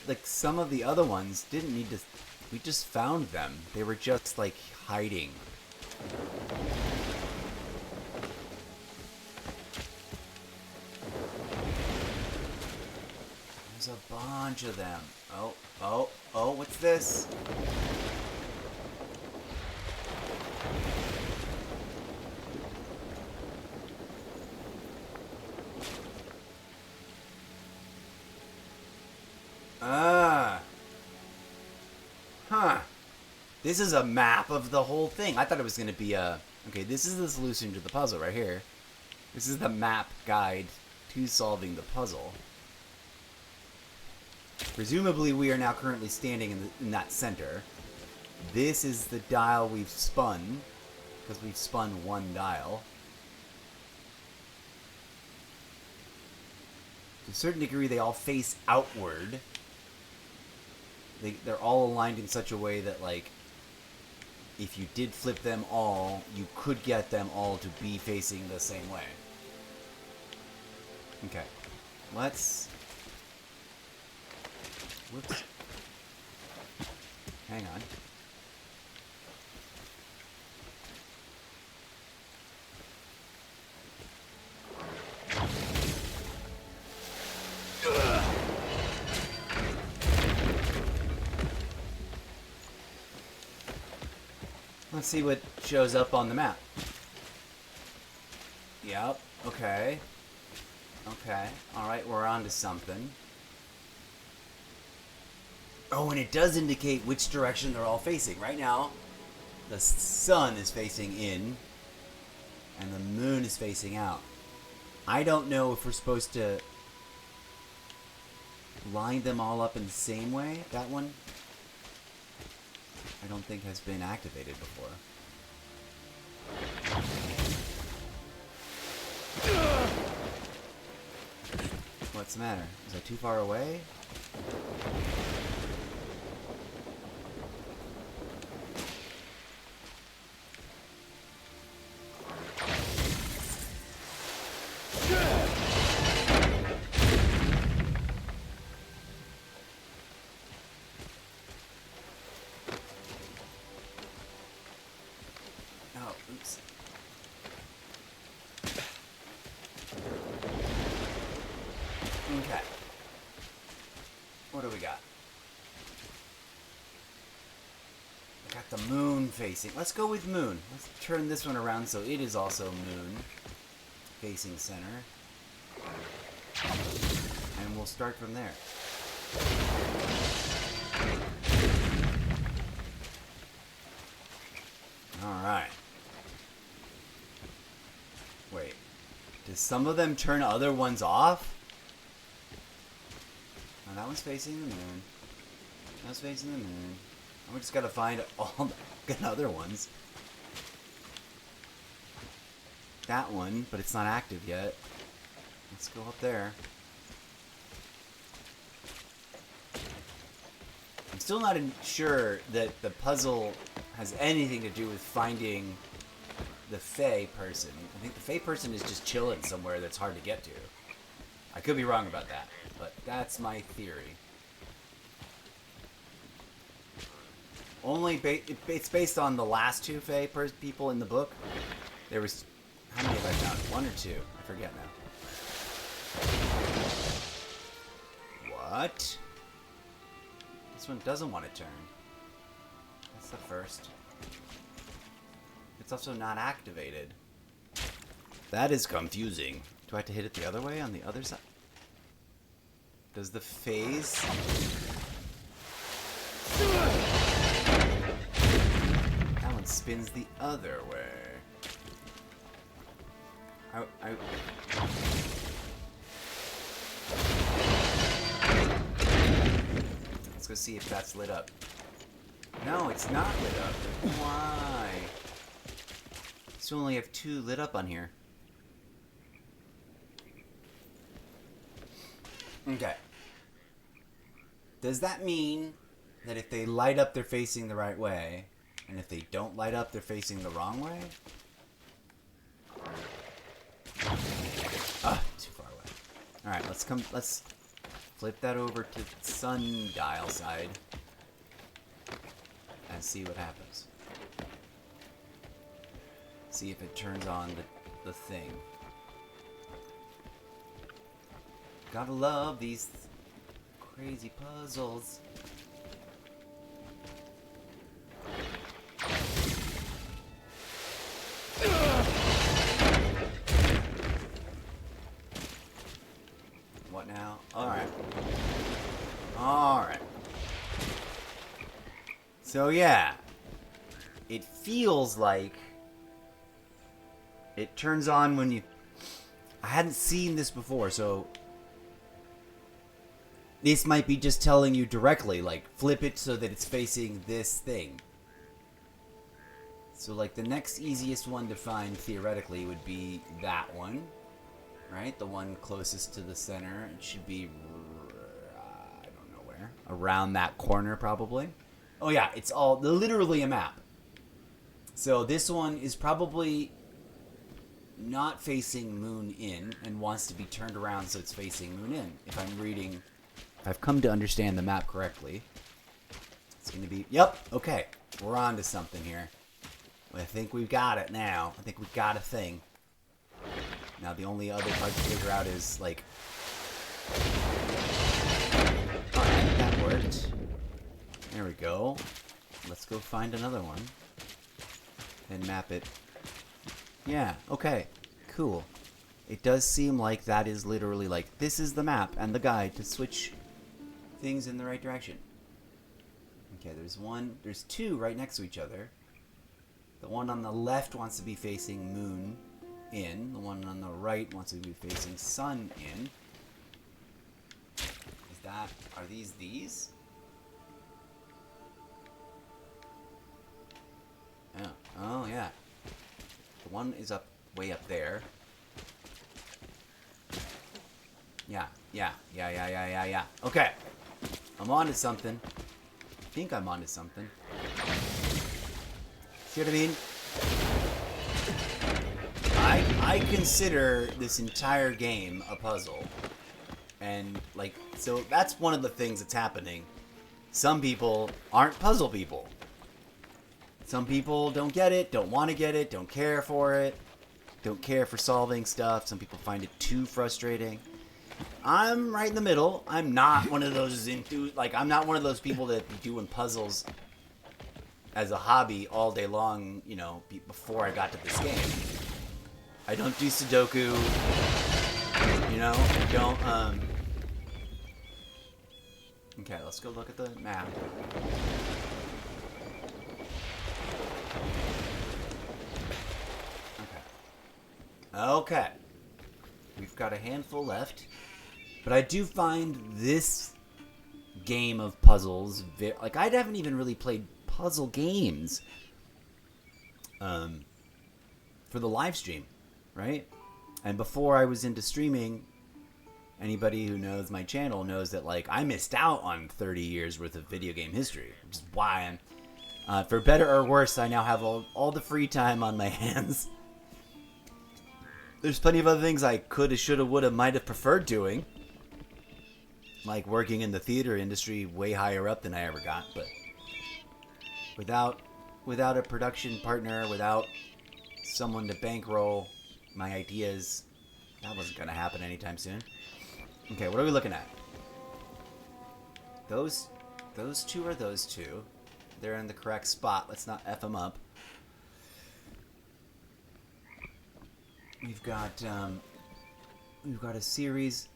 Like, some of the other ones didn't need to... We just found them. They were just, like, hiding. There's a bunch of them. Oh, what's this? This is a map of the whole thing. I thought it was going to be a... Okay, this is the solution to the puzzle right here. This is the map guide to solving the puzzle. Presumably, we are now currently standing in that center. This is the dial we've spun, because we've spun one dial. To a certain degree, they all face outward. They're all aligned in such a way that, like, if you did flip them all, you could get them all to be facing the same way. Okay. Let's... Whoops. Hang on. Let's see what shows up on the map. Yep. Okay. Okay. Alright, we're on to something. Oh, and it does indicate which direction they're all facing. Right now, the sun is facing in, and the moon is facing out. I don't know if we're supposed to line them all up in the same way. That one, I don't think has been activated before. What's the matter? Is that too far away? Okay. What do we got? I got the moon facing. Let's go with moon. Let's turn this one around so it is also moon facing center. And we'll start from there. Alright. Wait. Does some of them turn other ones off? Oh, that one's facing the moon. That one's facing the moon. And we just gotta find all the other ones. That one, but it's not active yet. Let's go up there. I'm still not sure that the puzzle has anything to do with finding the Fae person. I think the Fae person is just chilling somewhere that's hard to get to. I could be wrong about that, but that's my theory. It's based on the last two Fae people in the book. There was, how many have I found? One or two? I forget now. What? This one doesn't want to turn. That's the first. It's also not activated. That is confusing. Do I have to hit it the other way on the other side? Does the phase... That one spins the other way. Let's go see if that's lit up. No, it's not lit up. Why? So we only have 2 lit up on here. Okay. Does that mean that if they light up, they're facing the right way, and if they don't light up, they're facing the wrong way? Ah, too far away. Alright, let's flip that over to sundial side and see what happens. See if it turns on the thing. Gotta love these crazy puzzles. What now? Alright. Alright. So yeah. It feels like it turns on when you... I hadn't seen this before, so... This might be just telling you directly, like, flip it so that it's facing this thing. So, like, the next easiest one to find, theoretically, would be that one. Right? The one closest to the center. It should be... I don't know where. Around that corner, probably. Oh, yeah. It's all... literally a map. So, this one is probably not facing moon in and wants to be turned around so it's facing moon in. If I'm reading... If I've come to understand the map correctly, it's going to be... Yep, okay. We're on to something here. I think we've got it now. I think we've got a thing. Now the only other part to figure out is, like... Alright, that worked. There we go. Let's go find another one. And map it. Yeah, okay. Cool. It does seem like that is literally like, this is the map and the guide to switch things in the right direction. Okay, there's 2 right next to each other. The one on the left wants to be facing moon in. The one on the right wants to be facing sun in. Are these? Oh, oh yeah. The one is way up there. Yeah. Okay. I'm on to something. I think I'm on to something. See what I mean? I consider this entire game a puzzle. And, like, so that's one of the things that's happening. Some people aren't puzzle people. Some people don't get it, don't want to get it, don't care for it, don't care for solving stuff. Some people find it too frustrating. I'm right in the middle. I'm not one of those I'm not one of those people that be doing puzzles as a hobby all day long, you know, before I got to this game. I don't do Sudoku, you know, I don't, Okay, let's go look at the map. Okay. We've got a handful left. But I do find this game of puzzles. Like, I haven't even really played puzzle games for the live stream, right? And before I was into streaming, anybody who knows my channel knows that, like, I missed out on 30 years worth of video game history, which is why I'm, for better or worse, I now have all the free time on my hands. There's plenty of other things I coulda, shoulda, woulda, might have preferred doing. Like working in the theater industry way higher up than I ever got, but without a production partner, without someone to bankroll my ideas, that wasn't gonna happen anytime soon. Okay, what are we looking at? Those two are those two. They're in the correct spot. Let's not F them up. We've got a series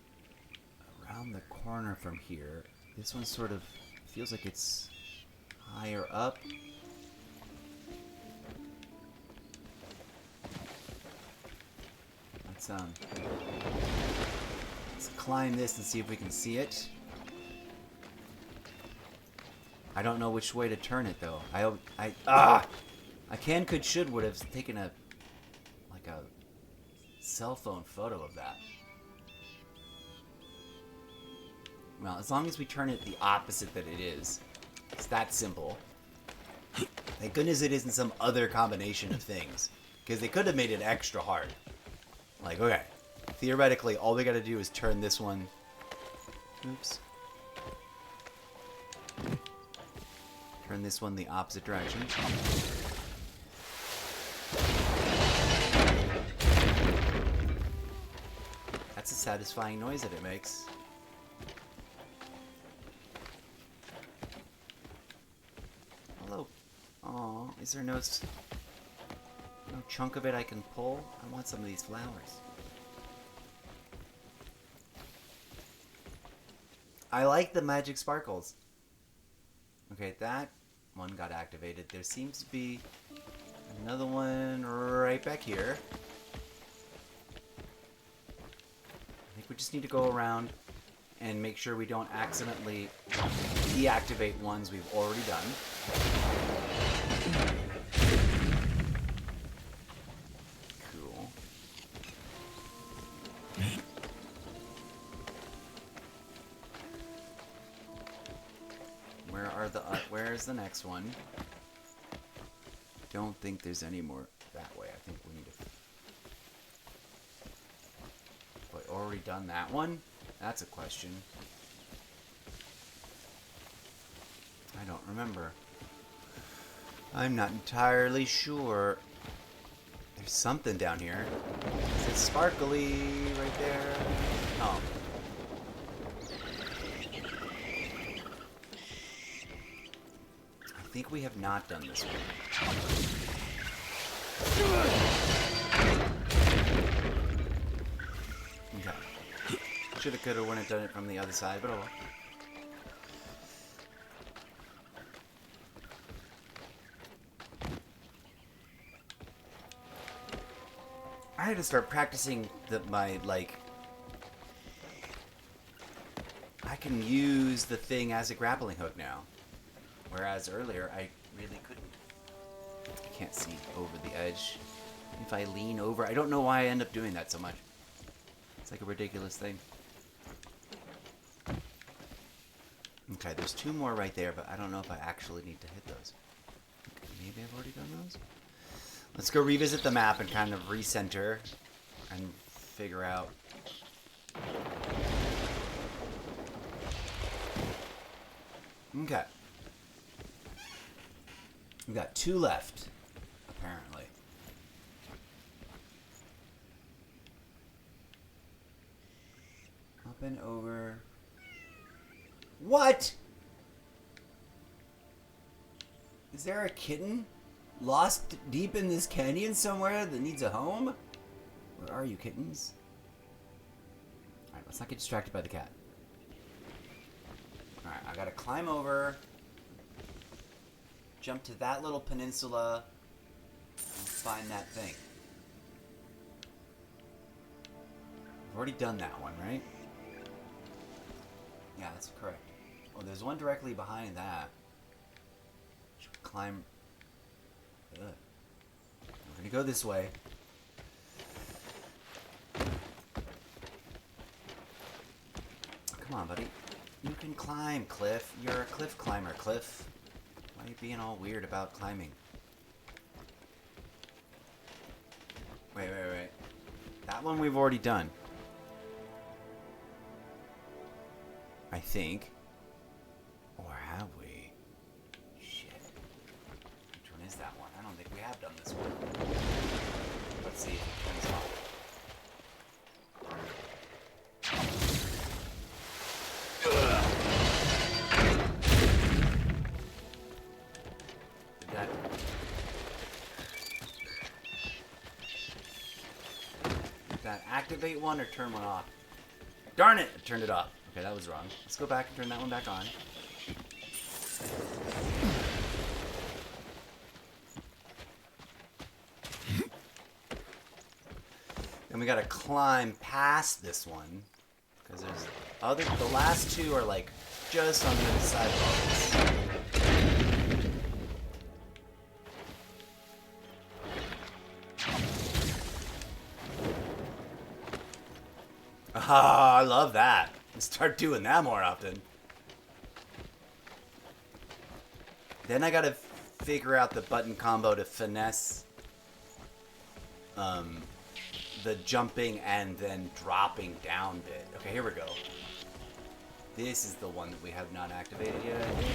around the corner from here. This one sort of feels like it's higher up. Let's climb this and see if we can see it. I don't know which way to turn it though. I could, should, would have taken a cell phone photo of that. Well, as long as we turn it the opposite that it is. It's that simple. Thank goodness it isn't some other combination of things. Because they could have made it extra hard. Like, okay. Theoretically, all we gotta do is turn this one... Oops. Turn this one the opposite direction. That's a satisfying noise that it makes. Hello. Aw, is there no chunk of it I can pull? I want some of these flowers. I like the magic sparkles. Okay, that one got activated. There seems to be another one right back here. I think we just need to go around and make sure we don't accidentally deactivate ones we've already done. Cool. Where's the next one? Don't think there's any more that way. I think we need to... But already done that one? That's a question. I don't remember. I'm not entirely sure. There's something down here. Is it sparkly right there? Oh. I think we have not done this one. Okay. Shoulda, coulda, wouldn't have done it from the other side, but oh well. I had to start practicing I can use the thing as a grappling hook now. Whereas earlier, I really couldn't. I can't see over the edge. If I lean over, I don't know why I end up doing that so much. It's like a ridiculous thing. Okay, there's two more right there, but I don't know if I actually need to hit those. Okay, maybe I've already done those? Let's go revisit the map and kind of recenter and figure out. Okay. We've got two left, apparently. Up and over. What? Is there a kitten lost deep in this canyon somewhere that needs a home? Where are you, kittens? Alright, let's not get distracted by the cat. Alright, I gotta climb over, jump to that little peninsula, and find that thing. I've already done that one, right? Yeah, that's correct. Oh, there's one directly behind that. Should climb. Ugh. We're gonna go this way. Come on, buddy. You can climb, Cliff. You're a cliff climber, Cliff. Why are you being all weird about climbing? Wait. That one we've already done. I think. Or have we? Shit. Which one is that one? I don't think we have done this one. Let's see if it turns off. Did that activate one or turn one off? Darn it! I turned it off. Okay, that was wrong. Let's go back and turn that one back on. And we gotta climb past this one. Because there's the last two are like just on the other side of all this. Ah, I love that. Let's start doing that more often. Then I gotta figure out the button combo to finesse the jumping and then dropping down bit. Okay, here we go. This is the one that we have not activated yet, I think.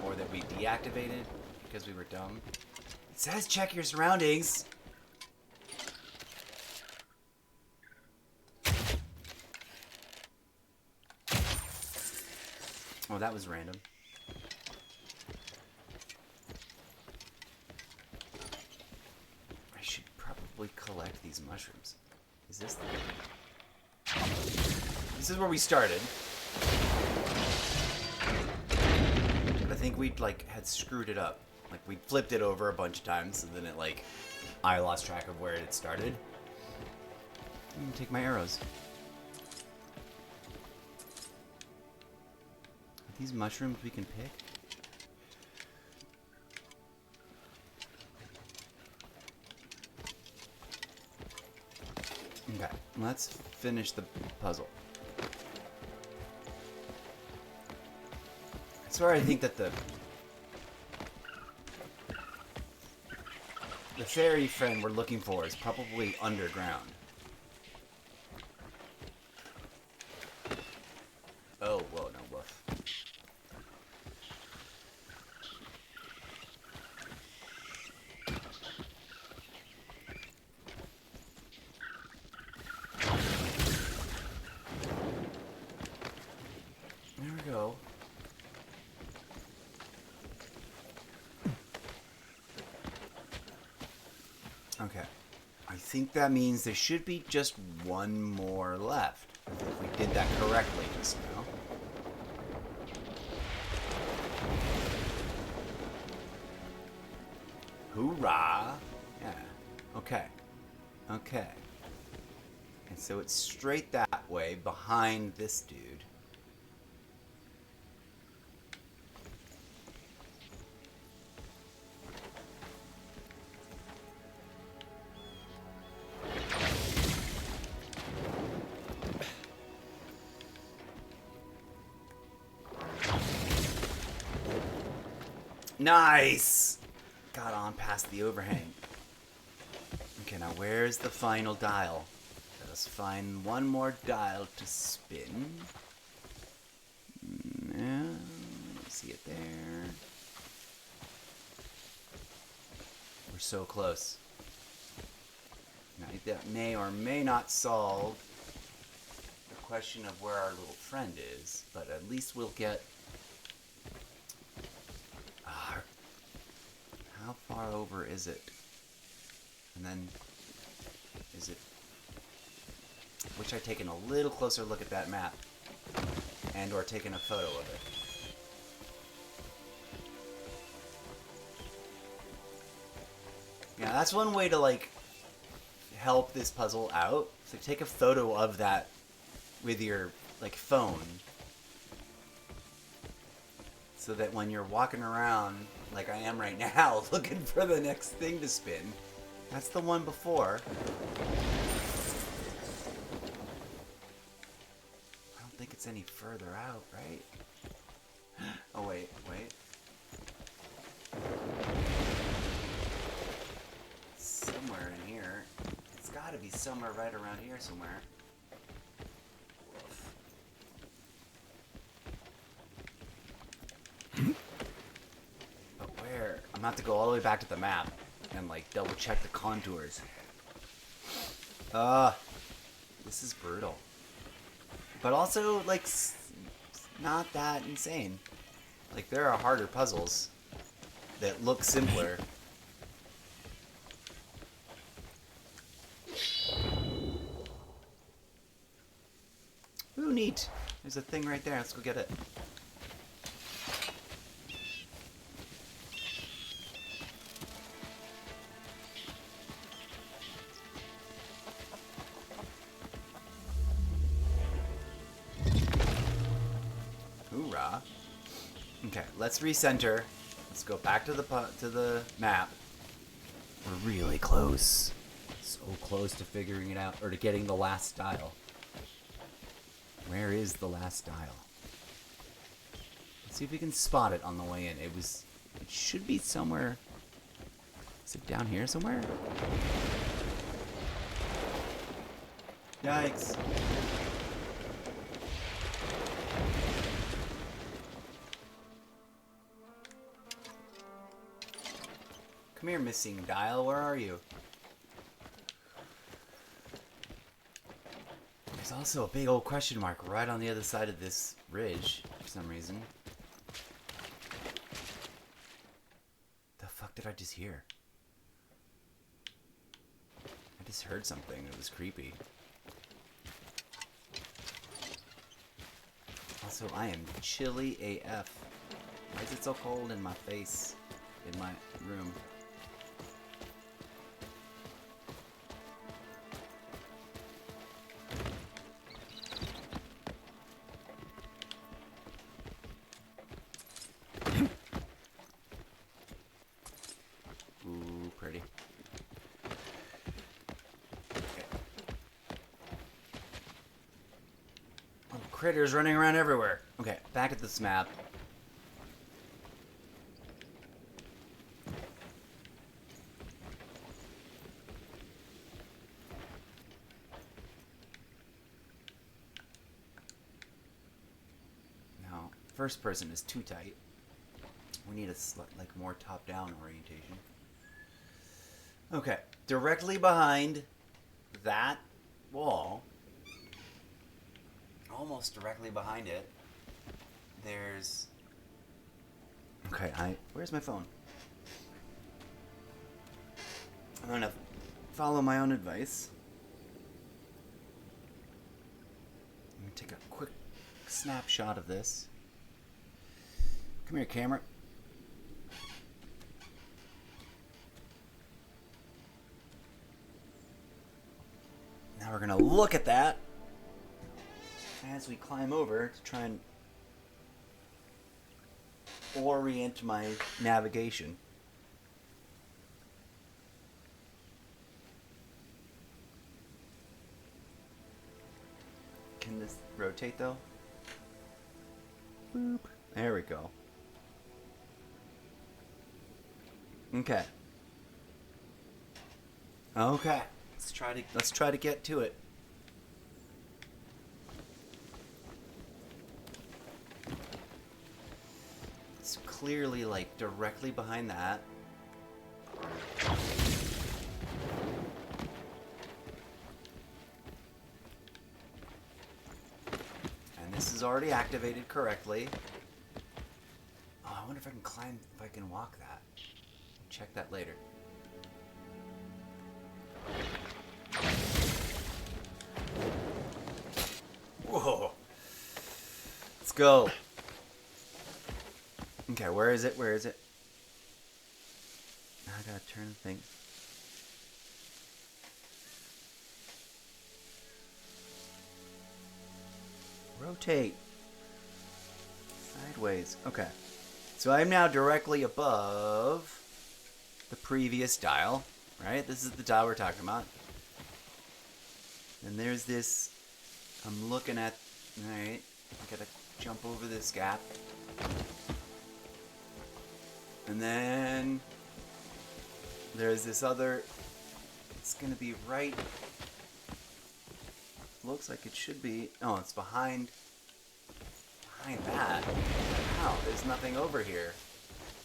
Or that we deactivated because we were dumb. It says check your surroundings. Oh, that was random. I should probably collect these mushrooms. Is this the one? This is where we started. But I think we'd had screwed it up. Like we flipped it over a bunch of times and then I lost track of where it had started. I'm gonna take my arrows. These mushrooms we can pick? Okay, let's finish the puzzle. I swear I think that the fairy friend we're looking for is probably underground. Oh, whoa, no, woof. There we go. Okay. I think that means there should be just one more left. If we did that correctly just now. Hoorah! Yeah. Okay. Okay. And so it's straight that way behind this dude. Nice! Got on past the overhang. Okay, now where's the final dial? Let us find one more dial to spin. Yeah, see it there. We're so close. Now, that may or may not solve the question of where our little friend is, but at least we'll get... How far over is it? And then, is it... Wish I'd taken a little closer look at that map. And or taken a photo of it. Yeah, that's one way to, help this puzzle out. So take a photo of that with your like phone, so that when you're walking around like I am right now, looking for the next thing to spin, that's the one before. I don't think it's any further out, right? Oh, wait. Somewhere in here. It's gotta be somewhere right around here somewhere. But where? I'm gonna have to go all the way back to the map and like double check the contours. This is brutal. But also, like, not that insane. Like, there are harder puzzles that look simpler. Ooh, neat. There's a thing right there. Let's go get it. Hoorah. Okay, let's recenter. Let's go back to the map. We're really close. So close to figuring it out, or to getting the last style. Where is the last style? Let's see if we can spot it on the way in. It should be somewhere. Is it down here somewhere? Yikes. Come here, missing dial. Where are you? There's also a big old question mark right on the other side of this ridge for some reason. The fuck did I just hear? I just heard something. It was creepy. Also, I am chilly AF. Why is it so cold in my face? In my room? Ooh, pretty. Okay. Oh, critters running around everywhere. Okay, back at this map. Now, first person is too tight. We need a like more top-down orientation. Okay, directly behind that wall, almost directly behind it, there's... Okay, where's my phone? I'm gonna follow my own advice. Let me take a quick snapshot of this. Come here, camera. Now we're gonna look at that as we climb over to try and orient my navigation. Can this rotate though? Boop. There we go. Okay. Okay. Let's try to get to it. It's clearly like directly behind that. And this is already activated correctly. Oh, I wonder if I can climb, if I can walk that. Check that later. Whoa. Let's go. Okay, where is it? Where is it? Now I gotta turn the thing. Rotate. Sideways. Okay. So I'm now directly above the previous dial, right? This is the dial we're talking about. And there's this, I'm looking at, alright, I gotta jump over this gap. And then there's this other, it's gonna be right, looks like it should be, oh, it's behind that. Wow, there's nothing over here.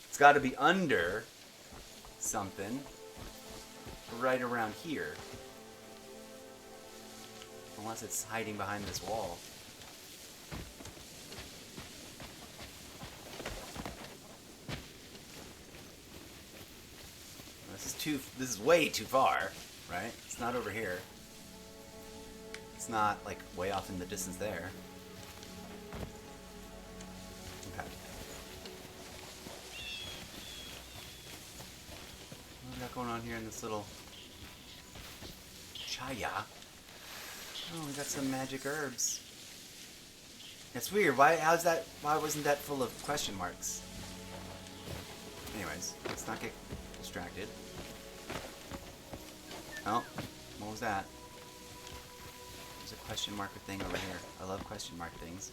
It's gotta be under something right around here. Unless it's hiding behind this wall. This is way too far, right? It's not over here. It's not like way off in the distance there. Okay. What do we got going on here in this little chaya? Oh, we got some magic herbs. It's weird. Why wasn't that full of question marks? Anyways, let's not get distracted. Oh, what was that? There's a question marker thing over here. I love question mark things.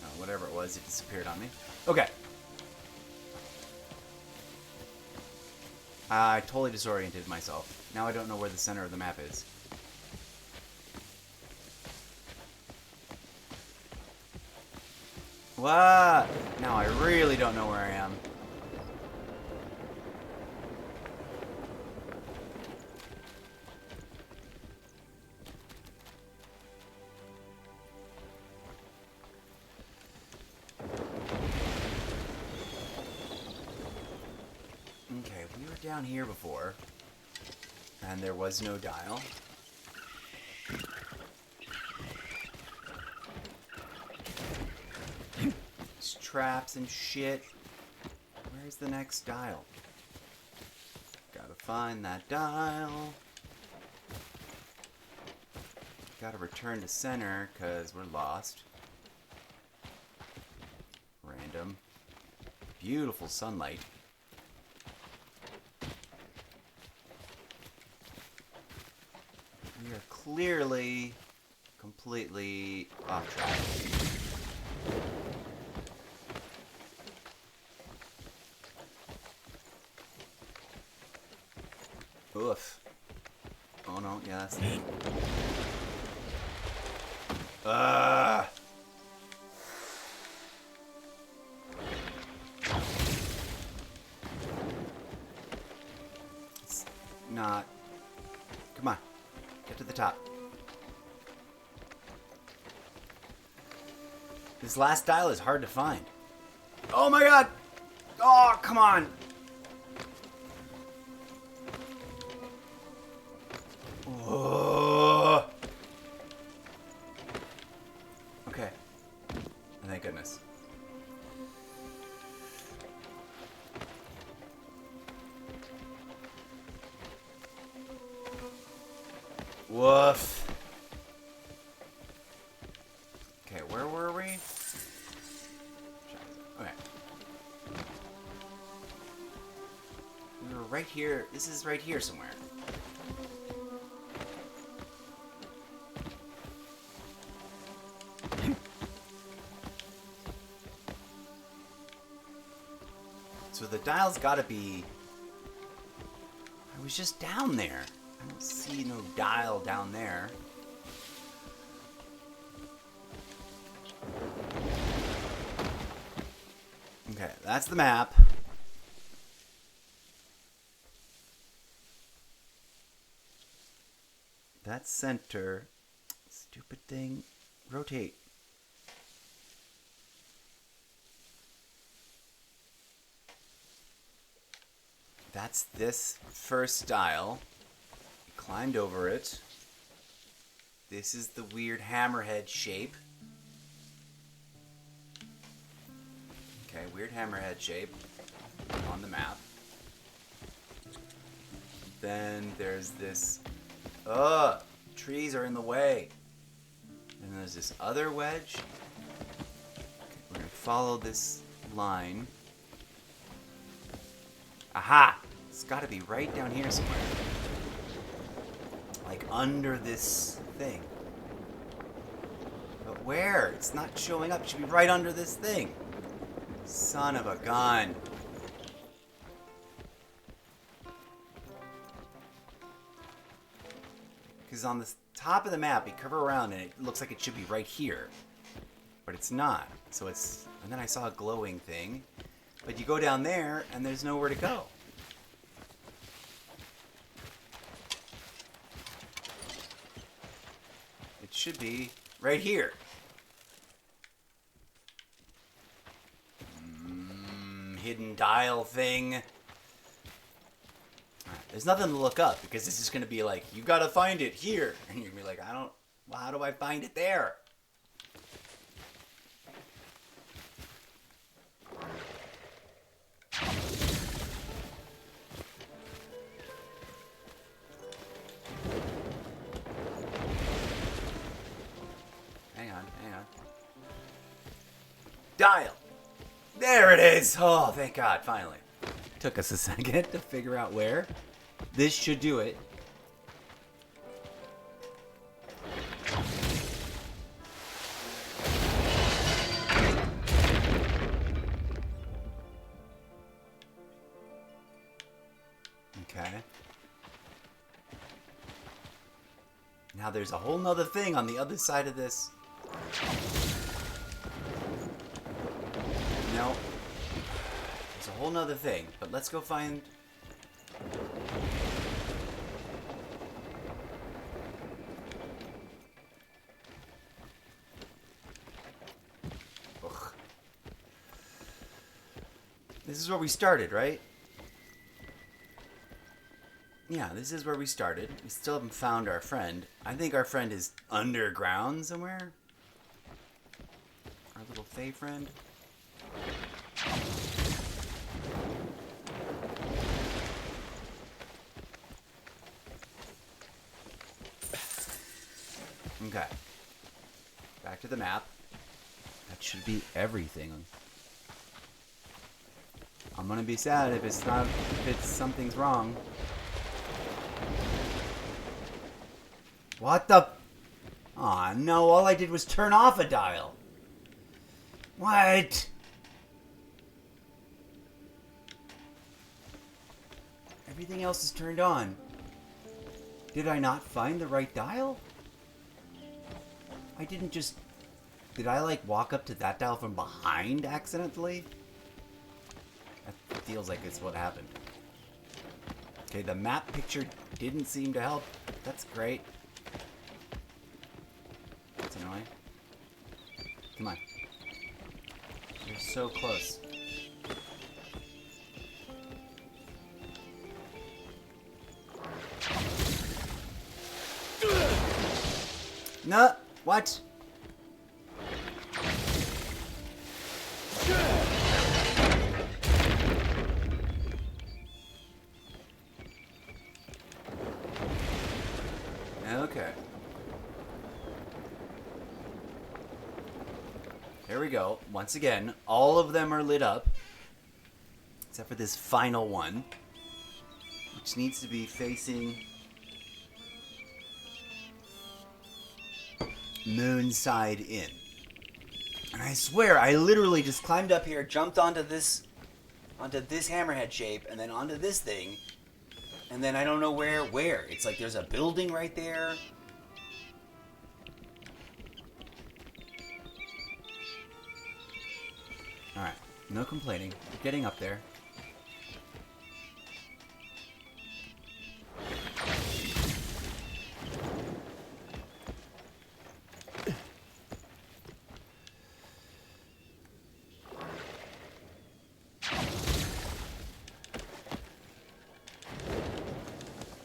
Oh, whatever it was, it disappeared on me. Okay. I totally disoriented myself. Now I don't know where the center of the map is. What? Now I really don't know where I am. Okay, we were down here before, and there was no dial. Traps and shit. Where's the next dial? Gotta find that dial. Gotta return to center because we're lost. Random. Beautiful sunlight. We are clearly completely off track. Oof. Oh no, yeah, that's it. It's not. Come on. Get to the top. This last dial is hard to find. Oh my god! Oh, come on! Oh. Okay. Thank goodness. Woof. Okay, where were we? Okay. We were right here. This is right here somewhere. So the dial's gotta be... I was just down there. I don't see no dial down there. Okay, that's the map. That's center. Stupid thing. Rotate. That's this first dial. We climbed over it. This is the weird hammerhead shape. Okay, weird hammerhead shape on the map. Then there's this... trees are in the way. And there's this other wedge. We're going to follow this line. Aha! It's got to be right down here somewhere. Like under this thing. But where? It's not showing up. It should be right under this thing. Son of a gun. Because on the top of the map, you curve around and it looks like it should be right here. But it's not. So it's... And then I saw a glowing thing. But you go down there and there's nowhere to go. It should be right here. Hidden dial thing. Right, there's nothing to look up because this is going to be like, you got to find it here. And you're going to be like, well, how do I find it there? Hang on. Dial. There it is! Oh, thank God, finally. Took us a second to figure out where. This should do it. Okay. Now there's a whole nother thing on the other side of this. No. There's a whole nother thing, but let's go find... Ugh. This is where we started, right? Yeah, this is where we started. We still haven't found our friend. I think our friend is underground somewhere. Our little Fae friend. Okay. Back to the map. That should be everything. I'm gonna be sad if it's not, if something's wrong. What the? Aw, no, all I did was turn off a dial. What? Everything else is turned on. Did I not find the right dial? I didn't just... Did I, like, walk up to that dial from behind accidentally? That feels like it's what happened. Okay, the map picture didn't seem to help. That's great. That's annoying. Come on. You're so close. No! What? Okay. Here we go. Once again, all of them are lit up. Except for this final one. Which needs to be facing... moon side in. And I swear, I literally just climbed up here, jumped onto this hammerhead shape, and then onto this thing, and then I don't know where. It's like there's a building right there. Alright, no complaining. We're getting up there.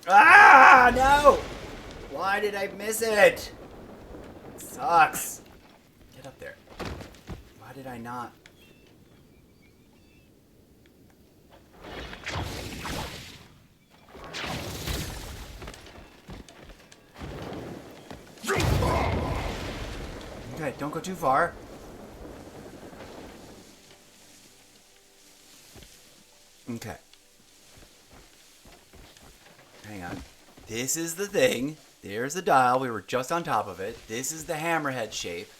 Ah, no! Why did I miss it? It sucks. Get up there. Why did I not? Okay, don't go too far. Okay. Hang on. This is the thing. There's the dial. We were just on top of it. This is the hammerhead shape.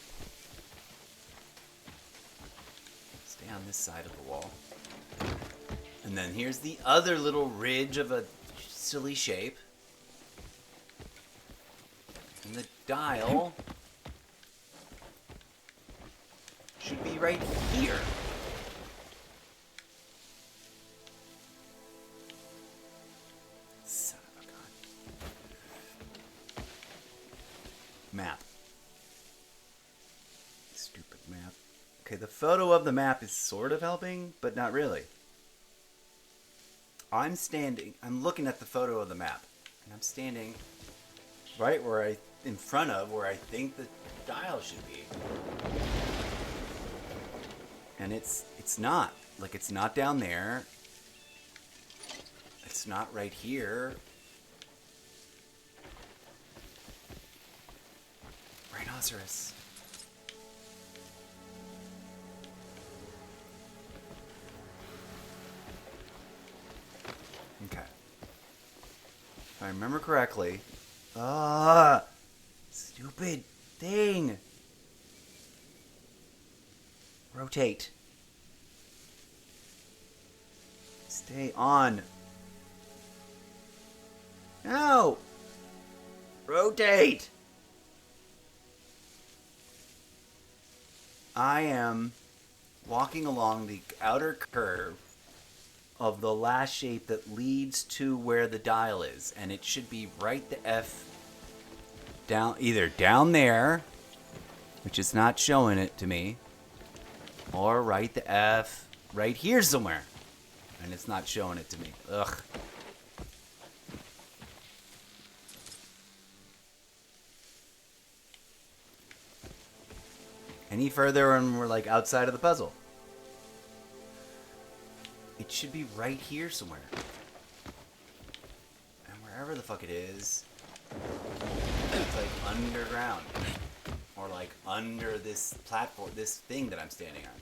Stay on this side of the wall. And then here's the other little ridge of a silly shape. And the dial should be right here. Son of a gun. Map. Stupid map. Okay, the photo of the map is sort of helping, but not really. I'm looking at the photo of the map, and I'm standing right in front of where I think the dial should be. And it's not. Like, it's not down there. It's not right here. Rhinoceros. Okay. If I remember correctly. Stupid thing. Rotate. Stay on. No. Rotate. I am walking along the outer curve of the last shape that leads to where the dial is, and it should be right the F down, either down there, which is not showing it to me, or right the F right here somewhere, and it's not showing it to me. Ugh. Any further and we're like outside of the puzzle. It should be right here somewhere. And wherever the fuck it is, it's like underground. Or like under this platform, this thing that I'm standing on.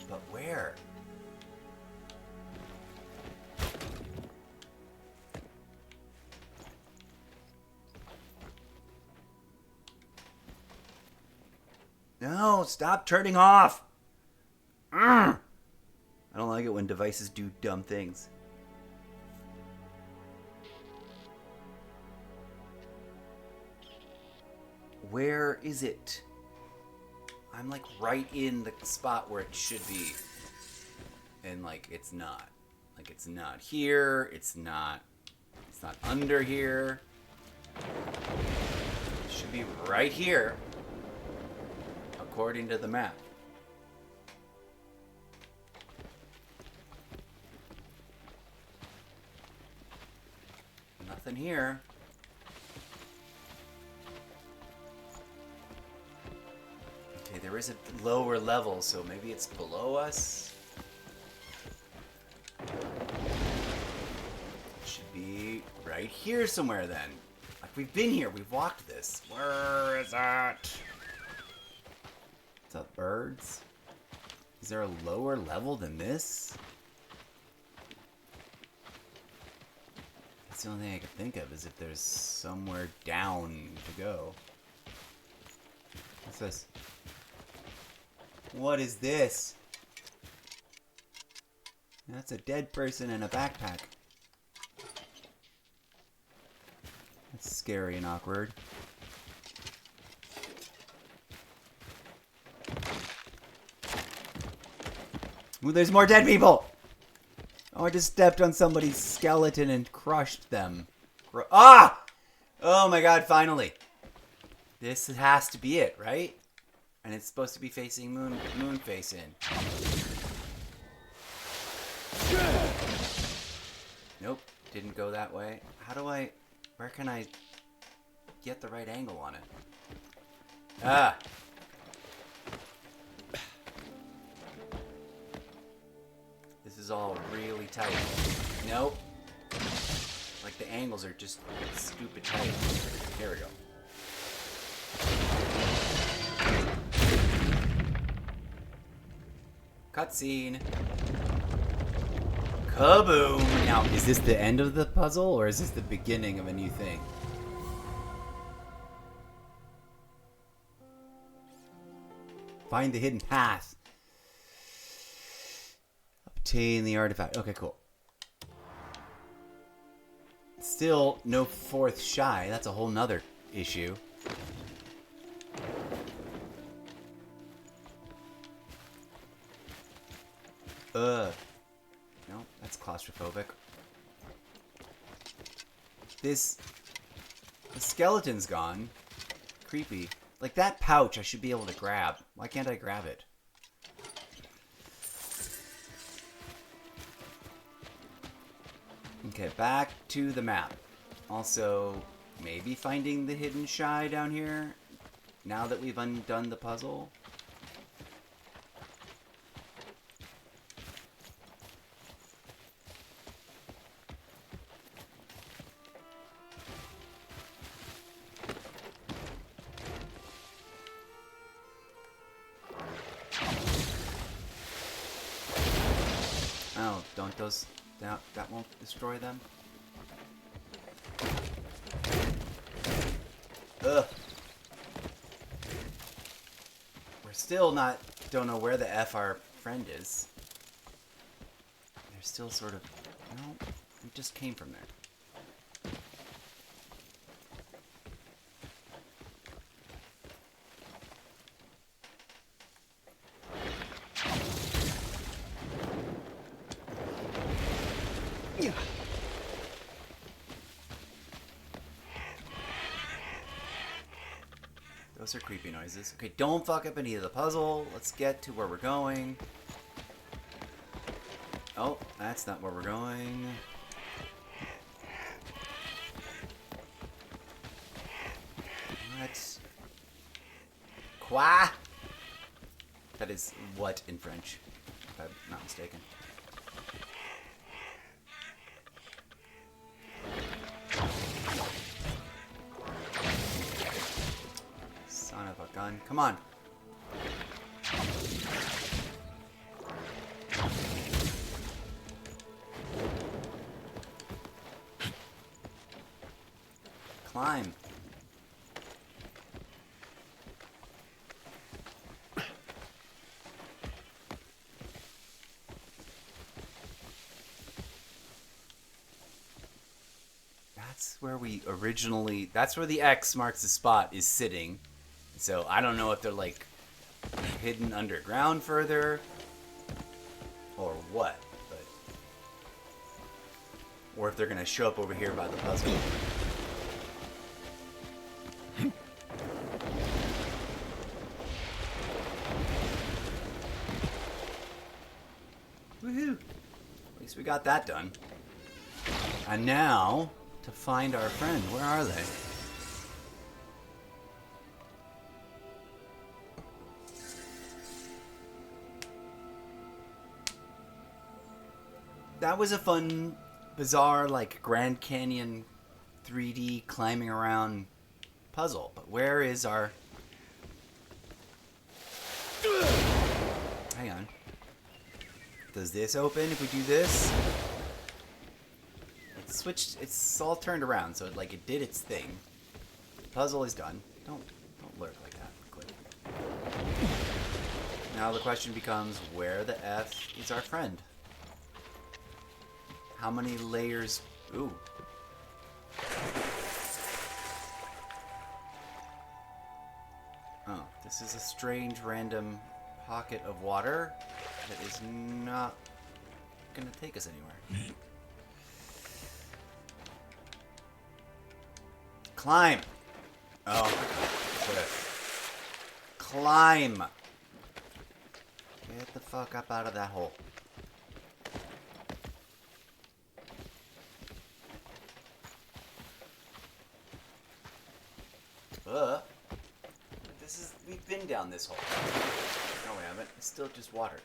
But where? No, stop turning off. I don't like it when devices do dumb things. Where is it? I'm like right in the spot where it should be. And like it's not. Like it's not here, it's not under here. It should be right here. According to the map. Nothing here. Okay, there is a lower level, so maybe it's below us. It should be right here somewhere then. Like we've been here, we've walked this. Where is it? What's up, birds? Is there a lower level than this? That's the only thing I can think of, is if there's somewhere down to go. What's this? What is this? That's a dead person in a backpack. That's scary and awkward. Ooh, there's more dead people! Oh, I just stepped on somebody's skeleton and crushed them. Ah! Oh my god, finally. This has to be it, right? And it's supposed to be facing moon face in. Nope, didn't go that way. Where can I get the right angle on it? Ah! This is all really tight. Nope. Like, the angles are just stupid tight. Here we go. Cutscene. Kaboom! Now, is this the end of the puzzle, or is this the beginning of a new thing? Find the hidden path. Obtain the artifact. Okay, cool. Still, no fourth shy. That's a whole nother issue. No, that's claustrophobic. The skeleton's gone. Creepy. Like, that pouch I should be able to grab. Why can't I grab it? Okay, back to the map. Also, maybe finding the hidden shy down here, now that we've undone the puzzle. Oh, don't those... That won't destroy them? Ugh. We're still not... Don't know where the F our friend is. They're still sort of... No, we just came from there. Those are creepy noises. Okay, don't fuck up any of the puzzle. Let's get to where we're going. Oh, that's not where we're going. What? Quoi? That is what in French, if I'm not mistaken. Son of a gun. Come on. Climb. That's where we originally... That's where the X marks the spot is sitting. So I don't know if they're like hidden underground further or what, but... Or if they're gonna show up over here by the puzzle. Woohoo! At least we got that done. And now, to find our friend. Where are they? That was a fun, bizarre, like, Grand Canyon 3D climbing around puzzle. But where is our... Hang on. Does this open if we do this? It's switched. It's all turned around, so it did its thing. The puzzle is done. Don't lurk like that. Click. Now the question becomes, where the F is our friend? How many layers? Ooh. Oh, this is a strange random pocket of water that is not gonna take us anywhere. Climb! Oh, climb! Get the fuck up out of that hole. We've been down this hole. No, we haven't. It's still just water.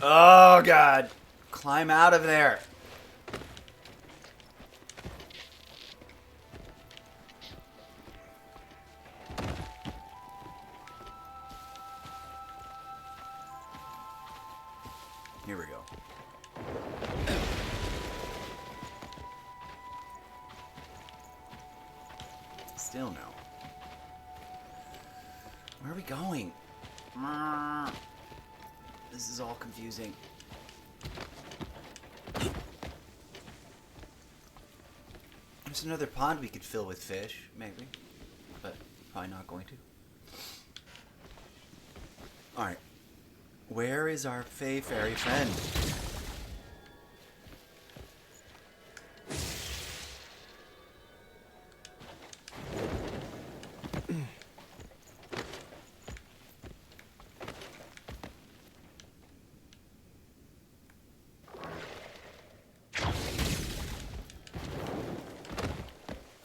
Oh, God. Climb out of there. Here we go. Still no. Where are we going? This is all confusing. There's another pond we could fill with fish, maybe. But probably not going to. Alright. Where is our Fey Fairy friend?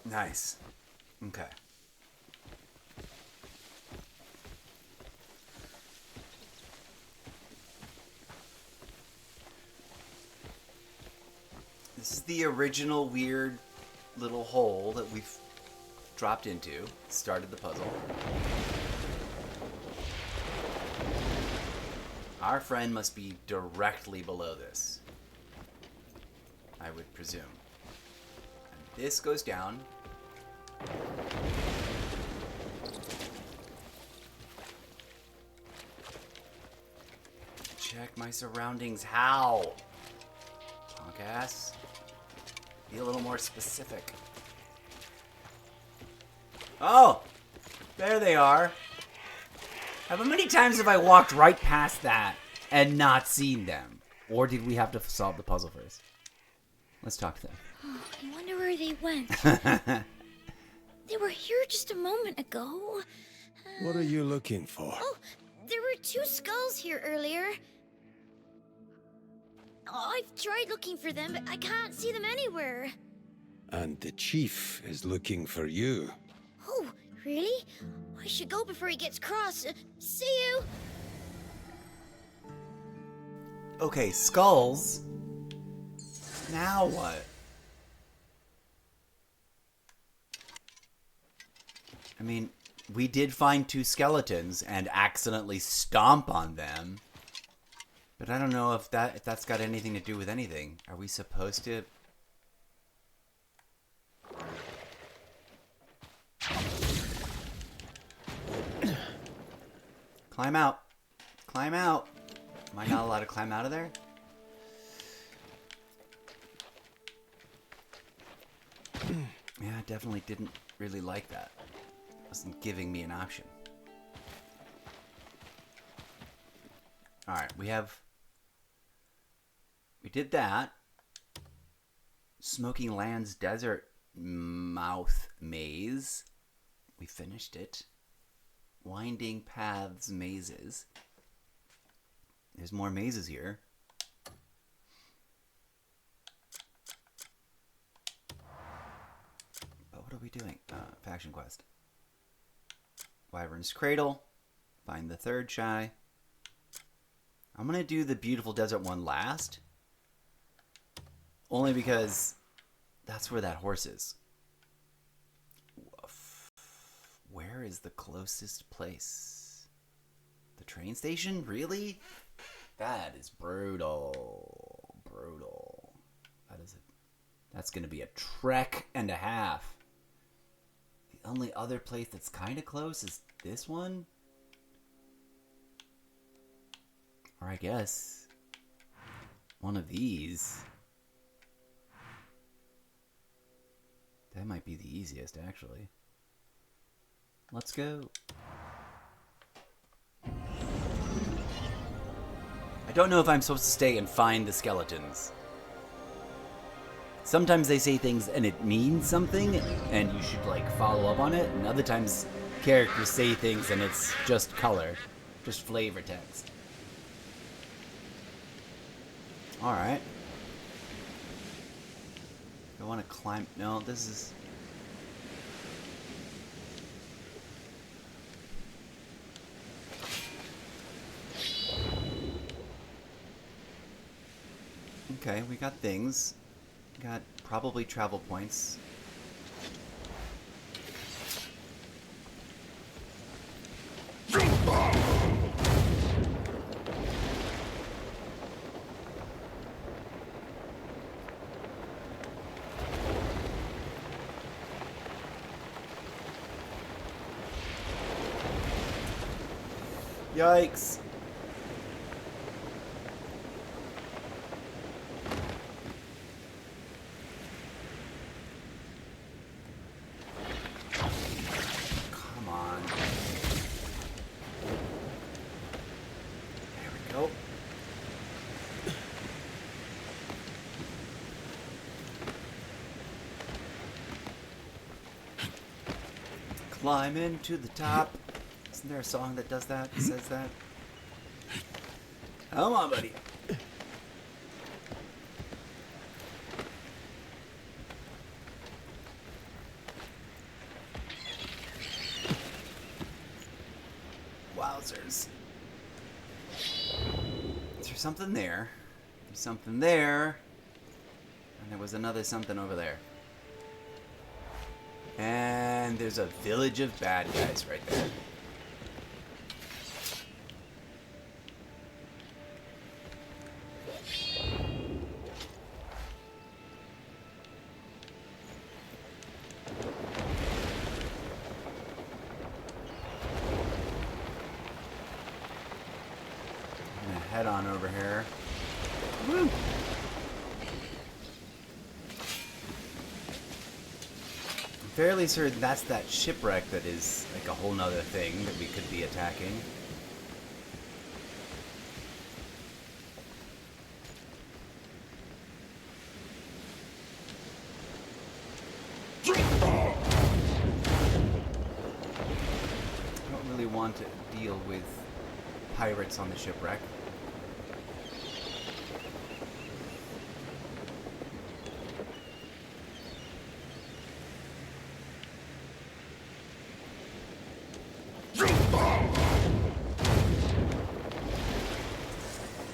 Nice. Okay. This is the original weird little hole that we've dropped into, started the puzzle. Our friend must be directly below this, I would presume. And this goes down. Check my surroundings. How? Podcast. Be a little more specific. Oh! There they are. How many times have I walked right past that and not seen them? Or did we have to solve the puzzle first? Let's talk to them. Oh, I wonder where they went. They were here just a moment ago. What are you looking for? Oh, there were 2 skulls here earlier. Oh, I've tried looking for them, but I can't see them anywhere. And the chief is looking for you. Oh, really? I should go before he gets cross. See you. Okay, skulls. Now what? I mean, we did find 2 skeletons and accidentally stomp on them. But I don't know if that's got anything to do with anything. Are we supposed to? Climb out. Climb out. Am I not allowed to climb out of there? Yeah, I definitely didn't really like that. Wasn't giving me an option. Alright, we did that. Smoking Lands Desert Mouth Maze. We finished it. Winding Paths Mazes. There's more mazes here. But what are we doing? Faction quest. Wyvern's Cradle. Find the 3rd shy. I'm going to do the Beautiful Desert one last. Only because that's where that horse is. Woof. Where is the closest place? The train station? Really? That is brutal. Brutal. That's going to be a trek and a half. The only other place that's kind of close is this one. Or I guess one of these. That might be the easiest, actually. Let's go. I don't know if I'm supposed to stay and find the skeletons. Sometimes they say things and it means something, and you should, like, follow up on it. And other times, characters say things and it's just color. Just flavor text. Alright. I want to climb. No, this is. Okay, we got things. Got probably travel points. Yikes. Come on. There we go. Climbing to the top. Isn't there a song that does that? Says that? Come on, buddy. Wowzers. Is there something there? There's something there. And there was another something over there. And there's a village of bad guys right there. I'm gonna head on over here. Woo! I'm fairly certain that's that shipwreck that is like a whole nother thing that we could be attacking. I don't really want to deal with pirates on the shipwreck.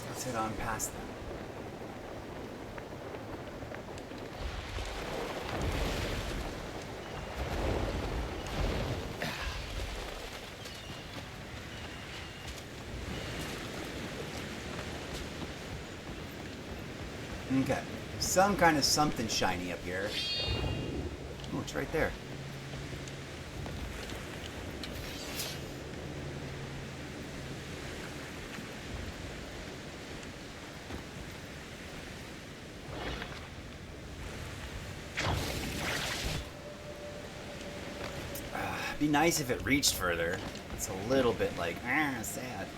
Let's head on past them. Okay, some kind of something shiny up here. Oh, it's right there. Be nice if it reached further. It's a little bit like, sad.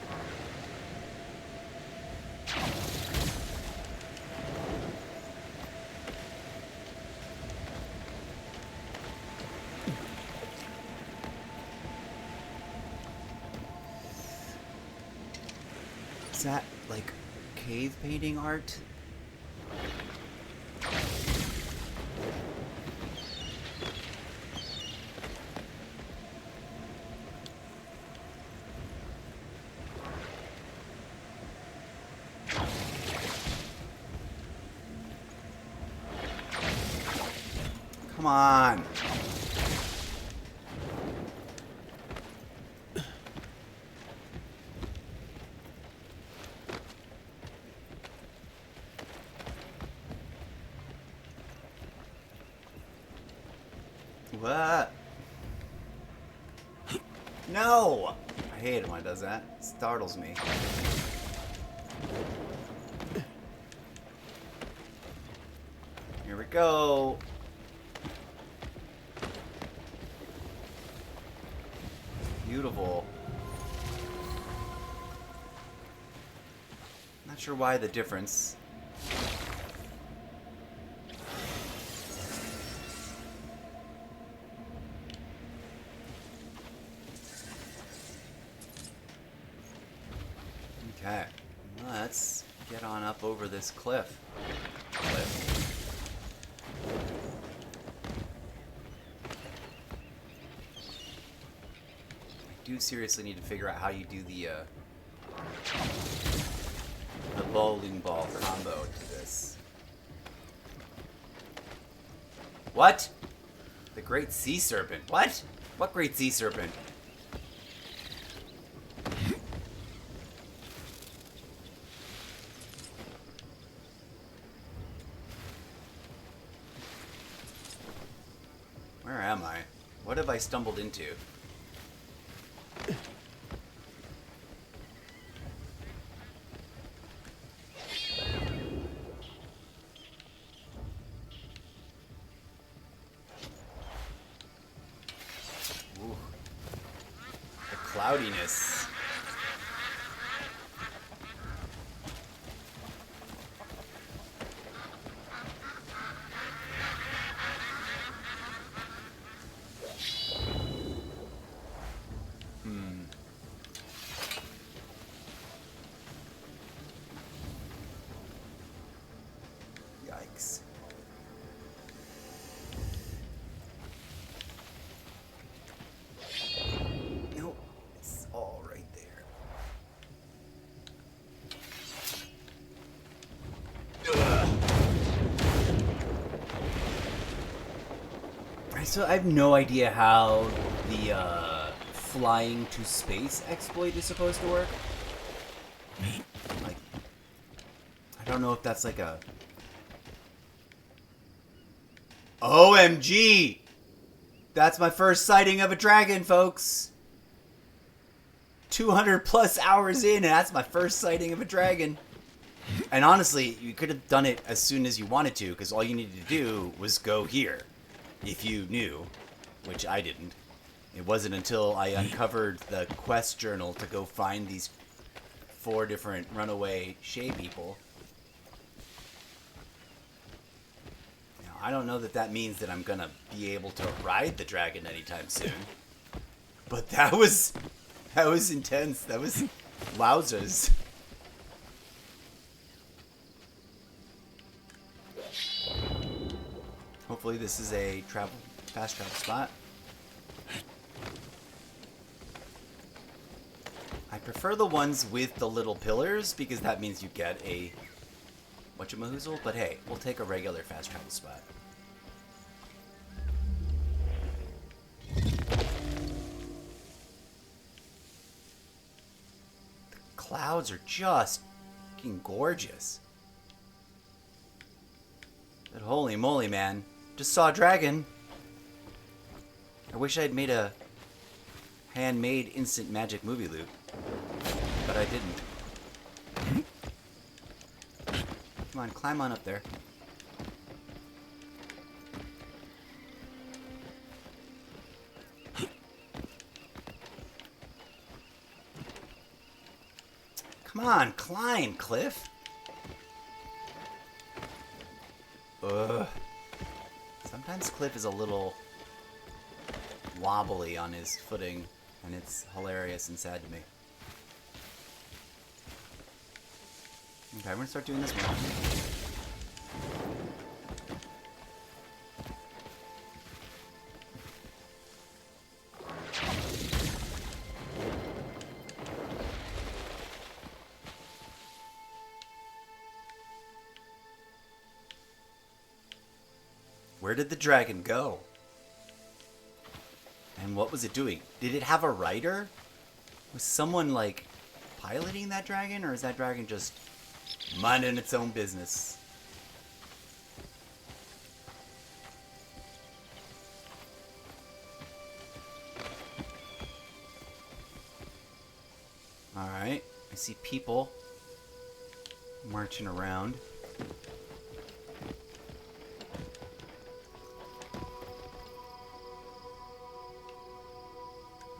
Is that like cave painting art? Come on. What? No! I hate it when it does that. It startles me. Here we go. Beautiful. Not sure why the difference. Okay, let's get on up over this cliff. I do seriously need to figure out how you do the bowling ball combo to this. What? The Great Sea Serpent. What? What Great Sea Serpent? Where am I? What have I stumbled into? Ooh. The cloudiness. Yikes. Nope, it's all right there. So I have no idea how the flying to space exploit is supposed to work. Like, I don't know if that's like a... OMG! That's my first sighting of a dragon, folks. 200 plus hours in, and that's my first sighting of a dragon. And honestly, you could have done it as soon as you wanted to, because all you needed to do was go here. If you knew, which I didn't. It wasn't until I uncovered the quest journal to go find these 4 different runaway Shay people. Now, I don't know that means that I'm gonna be able to ride the dragon anytime soon. But that was intense. That was wowzers. Hopefully this is a fast travel spot. I prefer the ones with the little pillars because that means you get a whatchamahoozle, but hey, we'll take a regular fast travel spot. The clouds are just fucking gorgeous. But holy moly, man. Just saw a dragon. I wish I'd made a handmade instant magic movie loop. But I didn't. Come on, climb on up there. Come on, climb, Cliff. Ugh. Sometimes Cliff is a little wobbly on his footing, and it's hilarious and sad to me. Okay, I'm gonna start doing this one. Where did the dragon go? And what was it doing? Did it have a rider? Was someone, like, piloting that dragon? Or is that dragon just minding its own business? Alright. I see people marching around.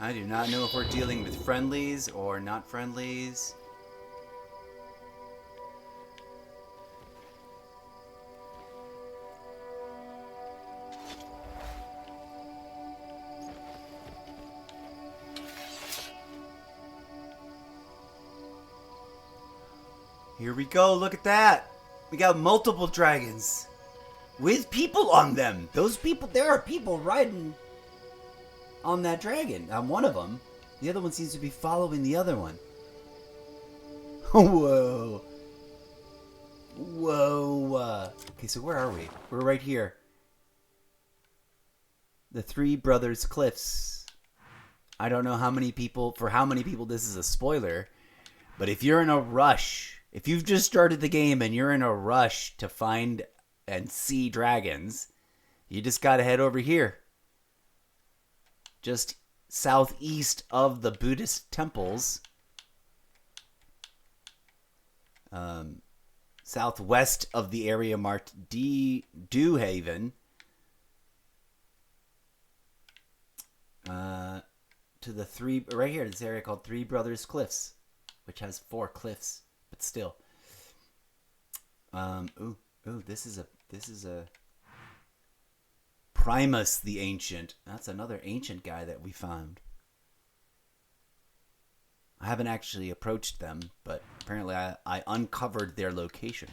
I do not know if we're dealing with friendlies or not friendlies. Here we go, look at that! We got multiple dragons with people on them. Those people, there are people riding on that dragon, on one of them. The other one seems to be following the other one. Whoa. Whoa. Okay, so where are we? We're right here. The Three Brothers Cliffs. I don't know how many people this is a spoiler, but if you're in a rush, if you've just started the game and you're in a rush to find and see dragons, you just gotta head over here. Just southeast of the Buddhist temples. Southwest of the area marked Dewhaven. To the three, right here, this area called Three Brothers Cliffs, which has 4 cliffs, but still. This is a Primus the Ancient. That's another ancient guy that we found. I haven't actually approached them, but apparently I uncovered their location.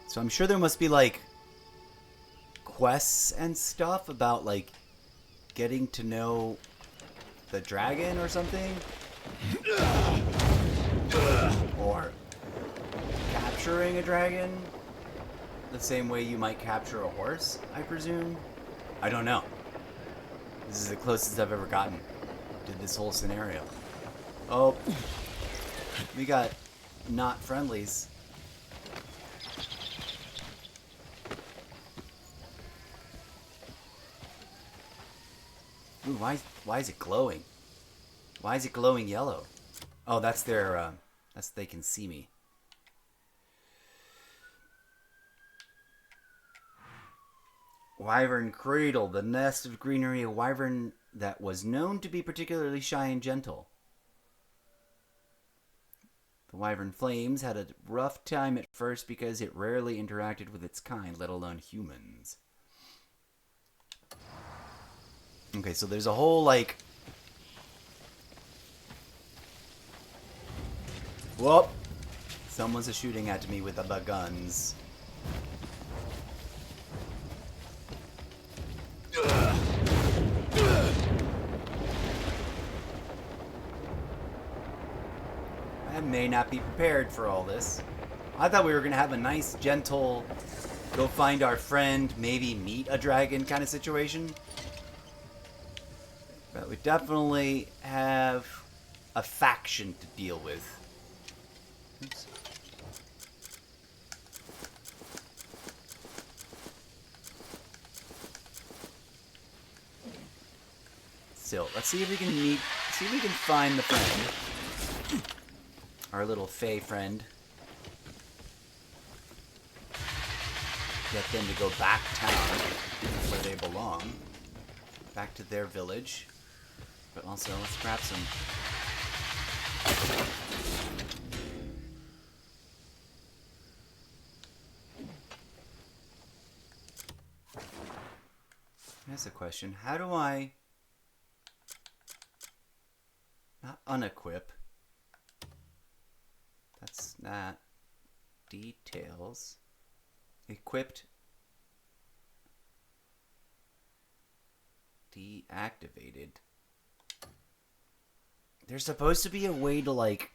So I'm sure there must be like quests and stuff about like getting to know the dragon or something. Or capturing a dragon the same way you might capture a horse, I presume. I don't know. This is the closest I've ever gotten to this whole scenario. Oh, we got not friendlies. Ooh, why is it glowing? Why is it glowing yellow? Oh, that's their, they can see me. Wyvern Cradle, the nest of greenery, a wyvern that was known to be particularly shy and gentle. The wyvern Flames had a rough time at first because it rarely interacted with its kind, let alone humans. Okay, so there's a whole, like... Whoop! Someone's shooting at me with the guns. I may not be prepared for all this. I thought we were going to have a nice, gentle, go find our friend, maybe meet a dragon kind of situation. But we definitely have a faction to deal with. Oops. Still, let's see if we can find the friend. Our little Fey friend. Get them to go back town where they belong. Back to their village. But also, let's grab some... Here's a question. How do I... not unequip. That's not... details. Equipped. Deactivated. There's supposed to be a way to, like,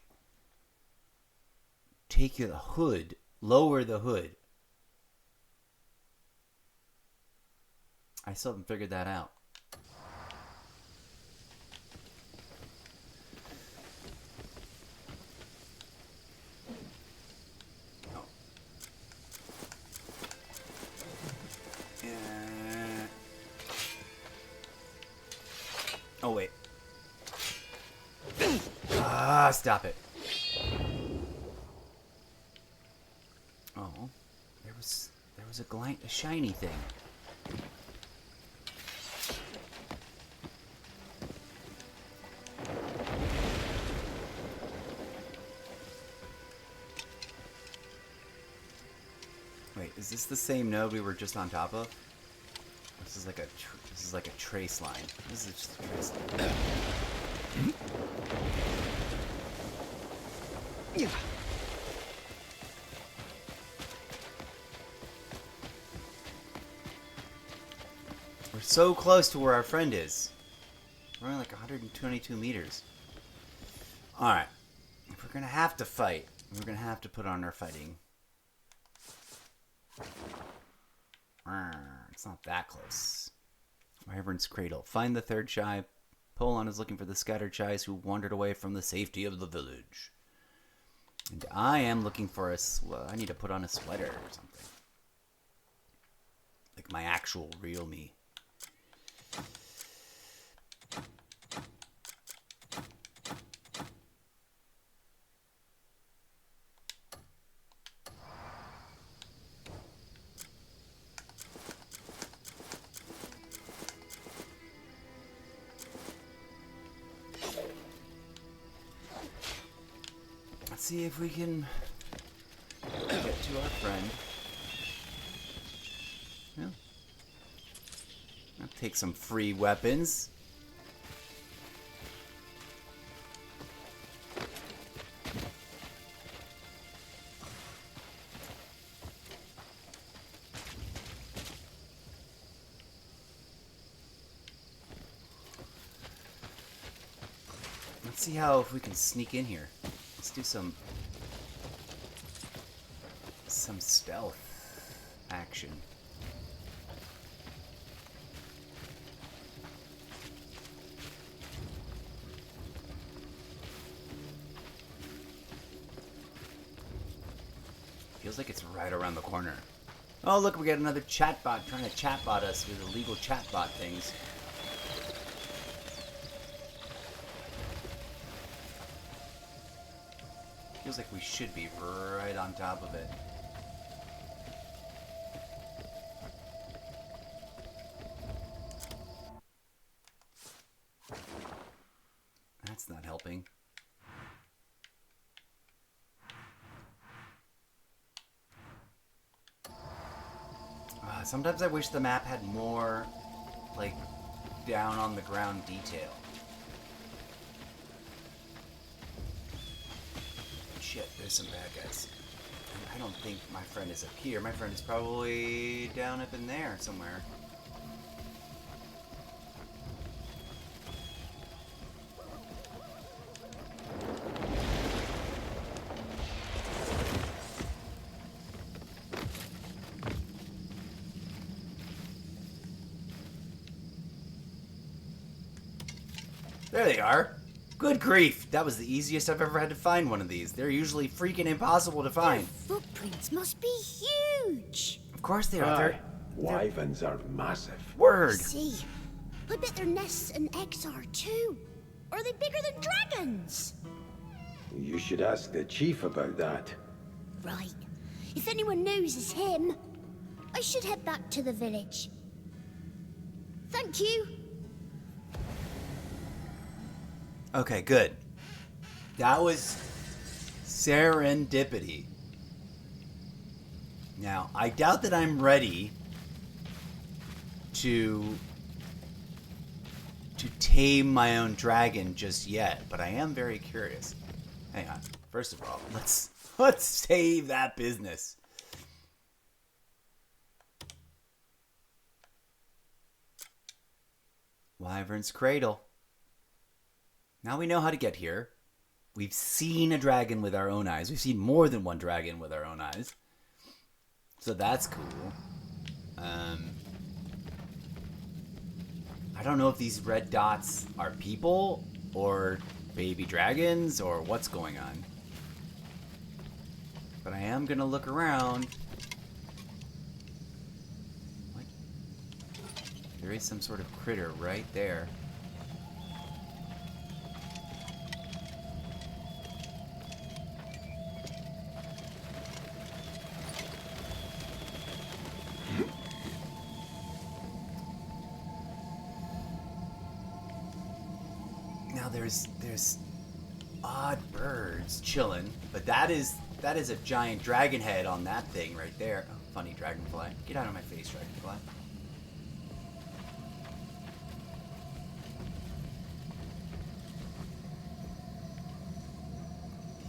take the hood, lower the hood. I still haven't figured that out. Oh. Oh, wait. Stop it. Oh, there was a shiny thing. Wait, is this the same node we were just on top of? This is like a trace line. This is just a trace line. Yeah. We're so close to where our friend is. We're only like 122 meters. Alright. If we're gonna have to fight, We're gonna have to put on our fighting. It's not that close. Wyvern's Cradle. Find the third Shai. Polon is looking for the scattered Shais who wandered away from the safety of the village. And I am looking for I need to put on a sweater or something. Like my actual real me. Let's see if we can get to our friend. Yeah. I'll take some free weapons. Let's see if we can sneak in here. Let's do some stealth action. Feels like it's right around the corner. Oh, look, we got another chatbot trying to chatbot us with illegal chatbot things. Feels like we should be right on top of it. That's not helping. Sometimes I wish the map had more, like, down on the ground detail. Shit, there's some bad guys. I don't think my friend is up here. My friend is probably down up in there somewhere. There they are. Good grief, that was the easiest I've ever had to find one of these. They're usually freaking impossible to find. Their footprints must be huge. Of course they are. Wyverns are massive. Word. See, I bet their nests and eggs are too. Are they bigger than dragons? You should ask the chief about that. Right. If anyone knows it's him, I should head back to the village. Thank you. Okay, good. That was serendipity. Now, I doubt that I'm ready to tame my own dragon just yet, but I am very curious. Hang on. First of all, let's save that business. Wyvern's Cradle. Now we know how to get here. We've seen a dragon with our own eyes. We've seen more than one dragon with our own eyes. So that's cool. I don't know if these red dots are people or baby dragons or what's going on. But I am going to look around. What? There is some sort of critter right there. There's odd birds chilling, but that is a giant dragon head on that thing right there. Oh, funny dragonfly. Get out of my face, dragonfly.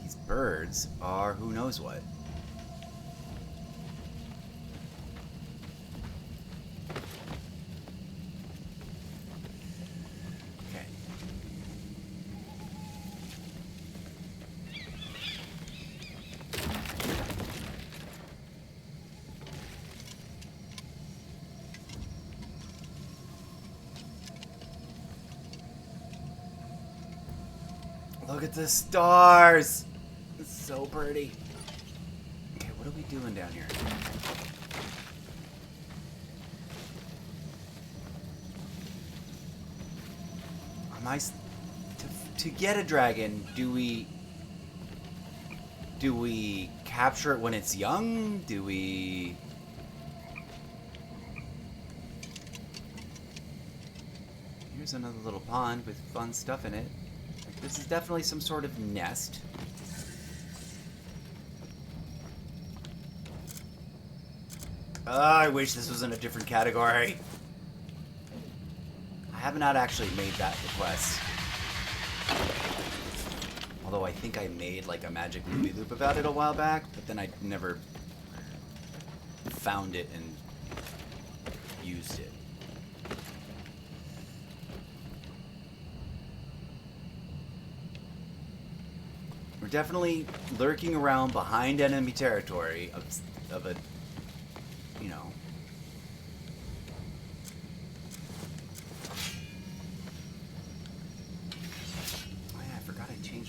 These birds are who knows what. Look at the stars. It's so pretty. Okay, what are we doing down here? To get a dragon, do we capture it when it's young? Do we... Here's another little pond with fun stuff in it. Like, this is definitely some sort of nest. I wish this was in a different category. I have not actually made that request. Although I think I made like a Magic Movie Loop about it a while back, but then I never found it and used it. We're definitely lurking around behind enemy territory of a, you know.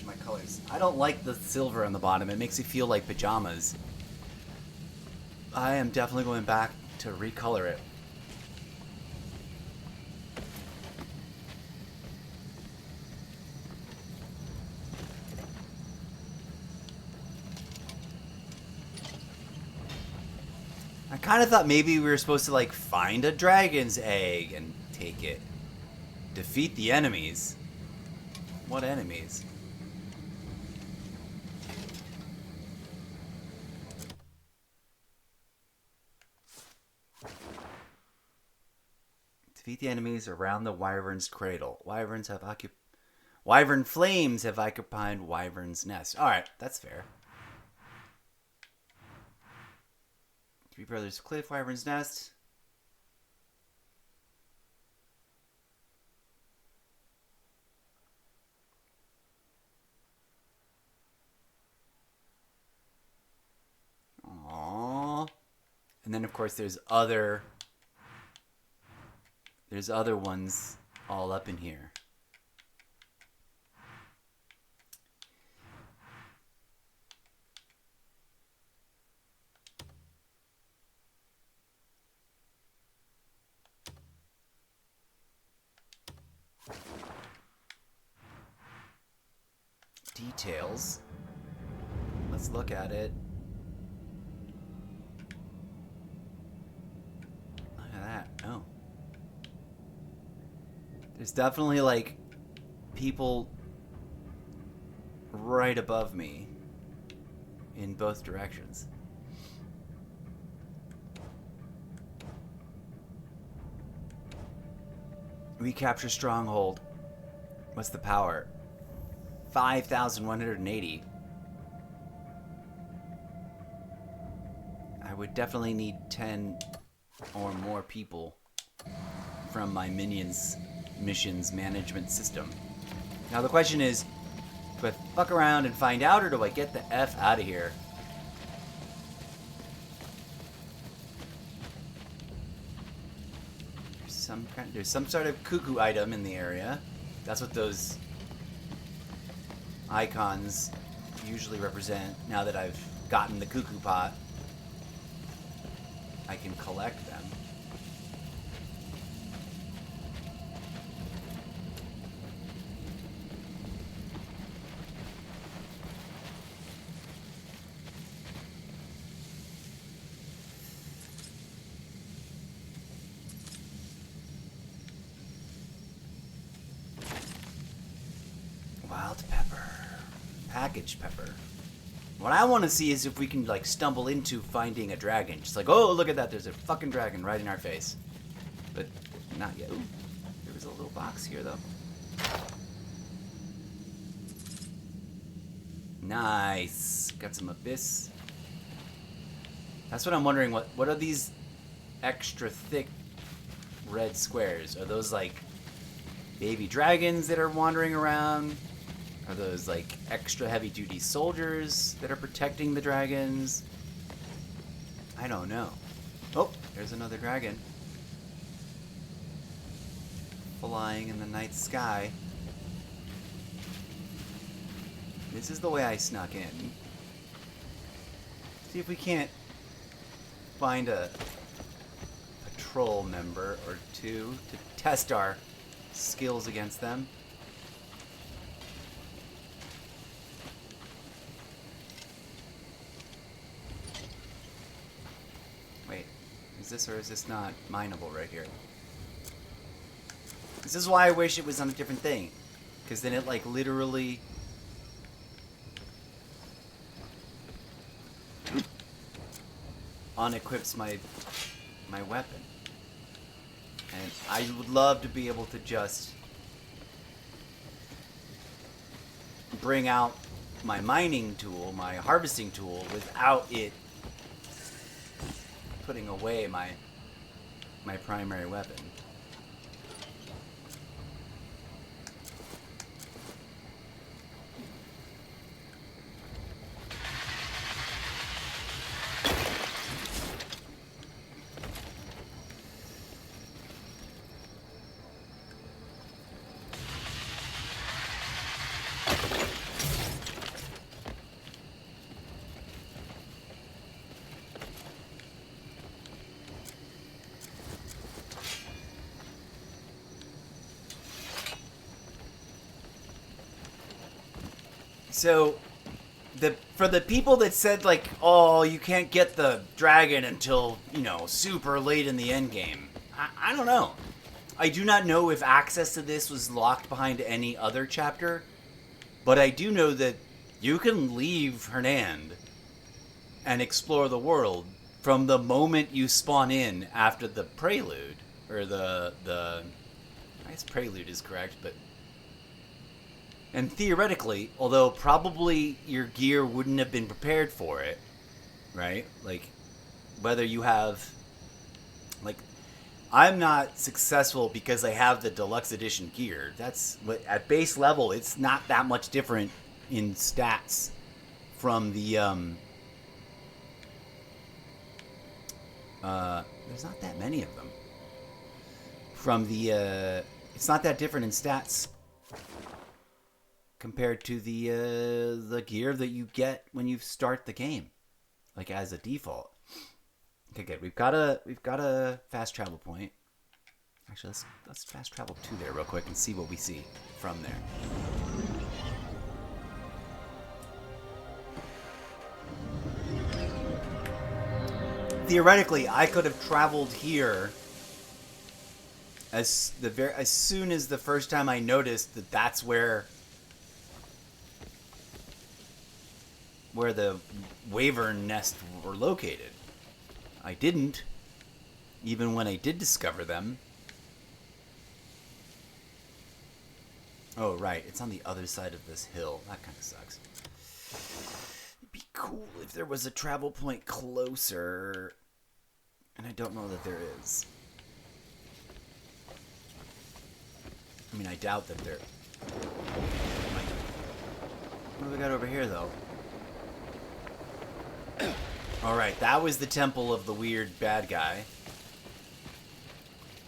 My colors. I don't like the silver on the bottom. It makes me feel like pajamas. I am definitely going back to recolor it. I kind of thought maybe we were supposed to like find a dragon's egg and take it. Defeat the enemies. What enemies? Defeat the enemies around the Wyvern's cradle. Wyvern flames have occupied Wyvern's nest. Alright, that's fair. Three Brothers Cliff, Wyvern's nest. Aww. And then of course there's other ones all up in here. Details. Let's look at it. Look at that. Oh. There's definitely, like, people right above me in both directions. Recapture stronghold. What's the power? 5,180. I would definitely need 10 or more people from my missions management system. Now the question is, do I fuck around and find out, or do I get the F out of here? There's some sort of cuckoo item in the area. That's what those icons usually represent. Now that I've gotten the cuckoo pot, I can collect them. Wild pepper. Packaged pepper. What I want to see is if we can, like, stumble into finding a dragon. Just like, oh, look at that, there's a fucking dragon right in our face. But not yet. Ooh, there was a little box here, though. Nice. Got some abyss. That's what I'm wondering. What are these extra thick red squares? Are those, like, baby dragons that are wandering around? Are those, like, extra heavy-duty soldiers that are protecting the dragons? I don't know. Oh, there's another dragon. Flying in the night sky. This is the way I snuck in. See if we can't find a patrol member or two to test our skills against them. Wait, is this or is this not mineable right here? This is why I wish it was on a different thing. Because then it, like, literally... unequips my weapon. And I would love to be able to just bring out my mining tool, my harvesting tool, without it putting away my primary weapon. So, for the people that said, like, oh, you can't get the dragon until, you know, super late in the end game, I don't know. I do not know if access to this was locked behind any other chapter, but I do know that you can leave Hernand and explore the world from the moment you spawn in after the prelude, or I guess prelude is correct, but... And theoretically, although probably your gear wouldn't have been prepared for it, right? Like, whether you have... Like, I'm not successful because I have the deluxe edition gear. That's... At base level, it's not that much different in stats from the... there's not that many of them. From the... It's not that different in stats compared to the gear that you get when you start the game, like as a default. Okay, good. We've got a fast travel point. Actually, let's fast travel to there real quick and see what we see from there. Theoretically, I could have traveled here as soon as the first time I noticed that that's where the Wyvern nests were located. I didn't, even when I did discover them. Oh, right, it's on the other side of this hill. That kind of sucks. It'd be cool if there was a travel point closer, and I don't know that there is. I mean, I doubt that there... What do we got over here, though? Alright, that was the temple of the weird bad guy.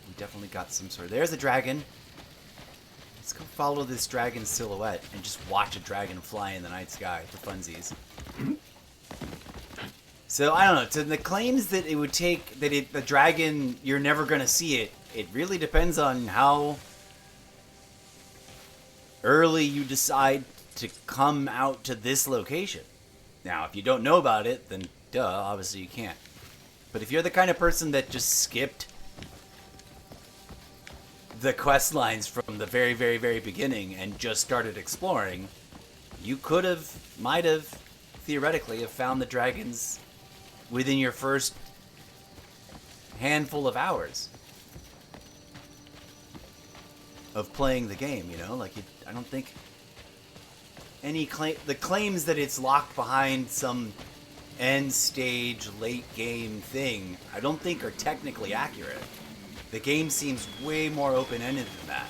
We definitely got some sort of... There's a dragon. Let's go follow this dragon silhouette and just watch a dragon fly in the night sky for funsies. So, I don't know. To the claims that it would take... That the dragon, you're never going to see it. It really depends on how early you decide to come out to this location. Now, if you don't know about it, then duh, obviously you can't. But if you're the kind of person that just skipped the quest lines from the very, very, very beginning and just started exploring, you might have, theoretically, have found the dragons within your first handful of hours of playing the game, you know? Like, I don't think... the claims that it's locked behind some end stage late game thing, I don't think are technically accurate. The game seems way more open-ended than that.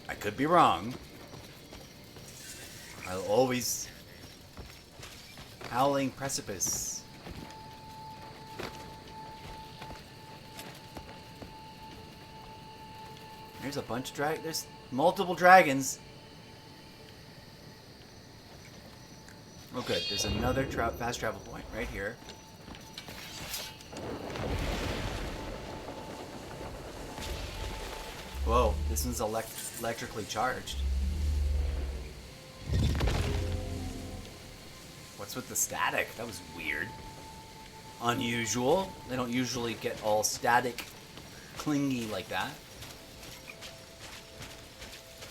I could be wrong. I'll always... Howling Precipice. There's a bunch of there's multiple dragons. Oh, good. There's another fast travel point right here. Whoa, this one's electrically charged. What's with the static? That was weird. Unusual. They don't usually get all static, clingy like that.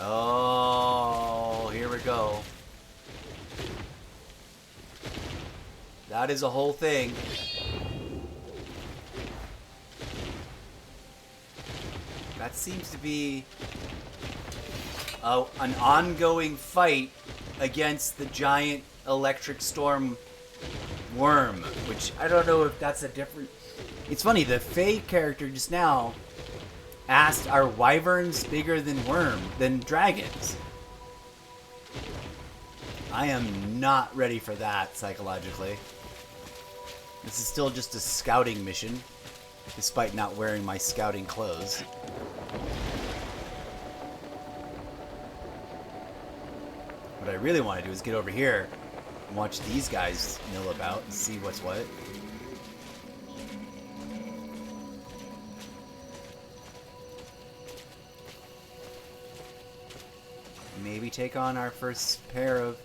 Oh, here we go. That is a whole thing. That seems to be an ongoing fight against the giant electric storm worm, which I don't know if that's a different... It's funny, the Faye character just now asked, are wyverns bigger than dragons? I am not ready for that psychologically. This is still just a scouting mission, despite not wearing my scouting clothes. What I really want to do is get over here and watch these guys mill about and see what's what. Maybe take on our first pair of...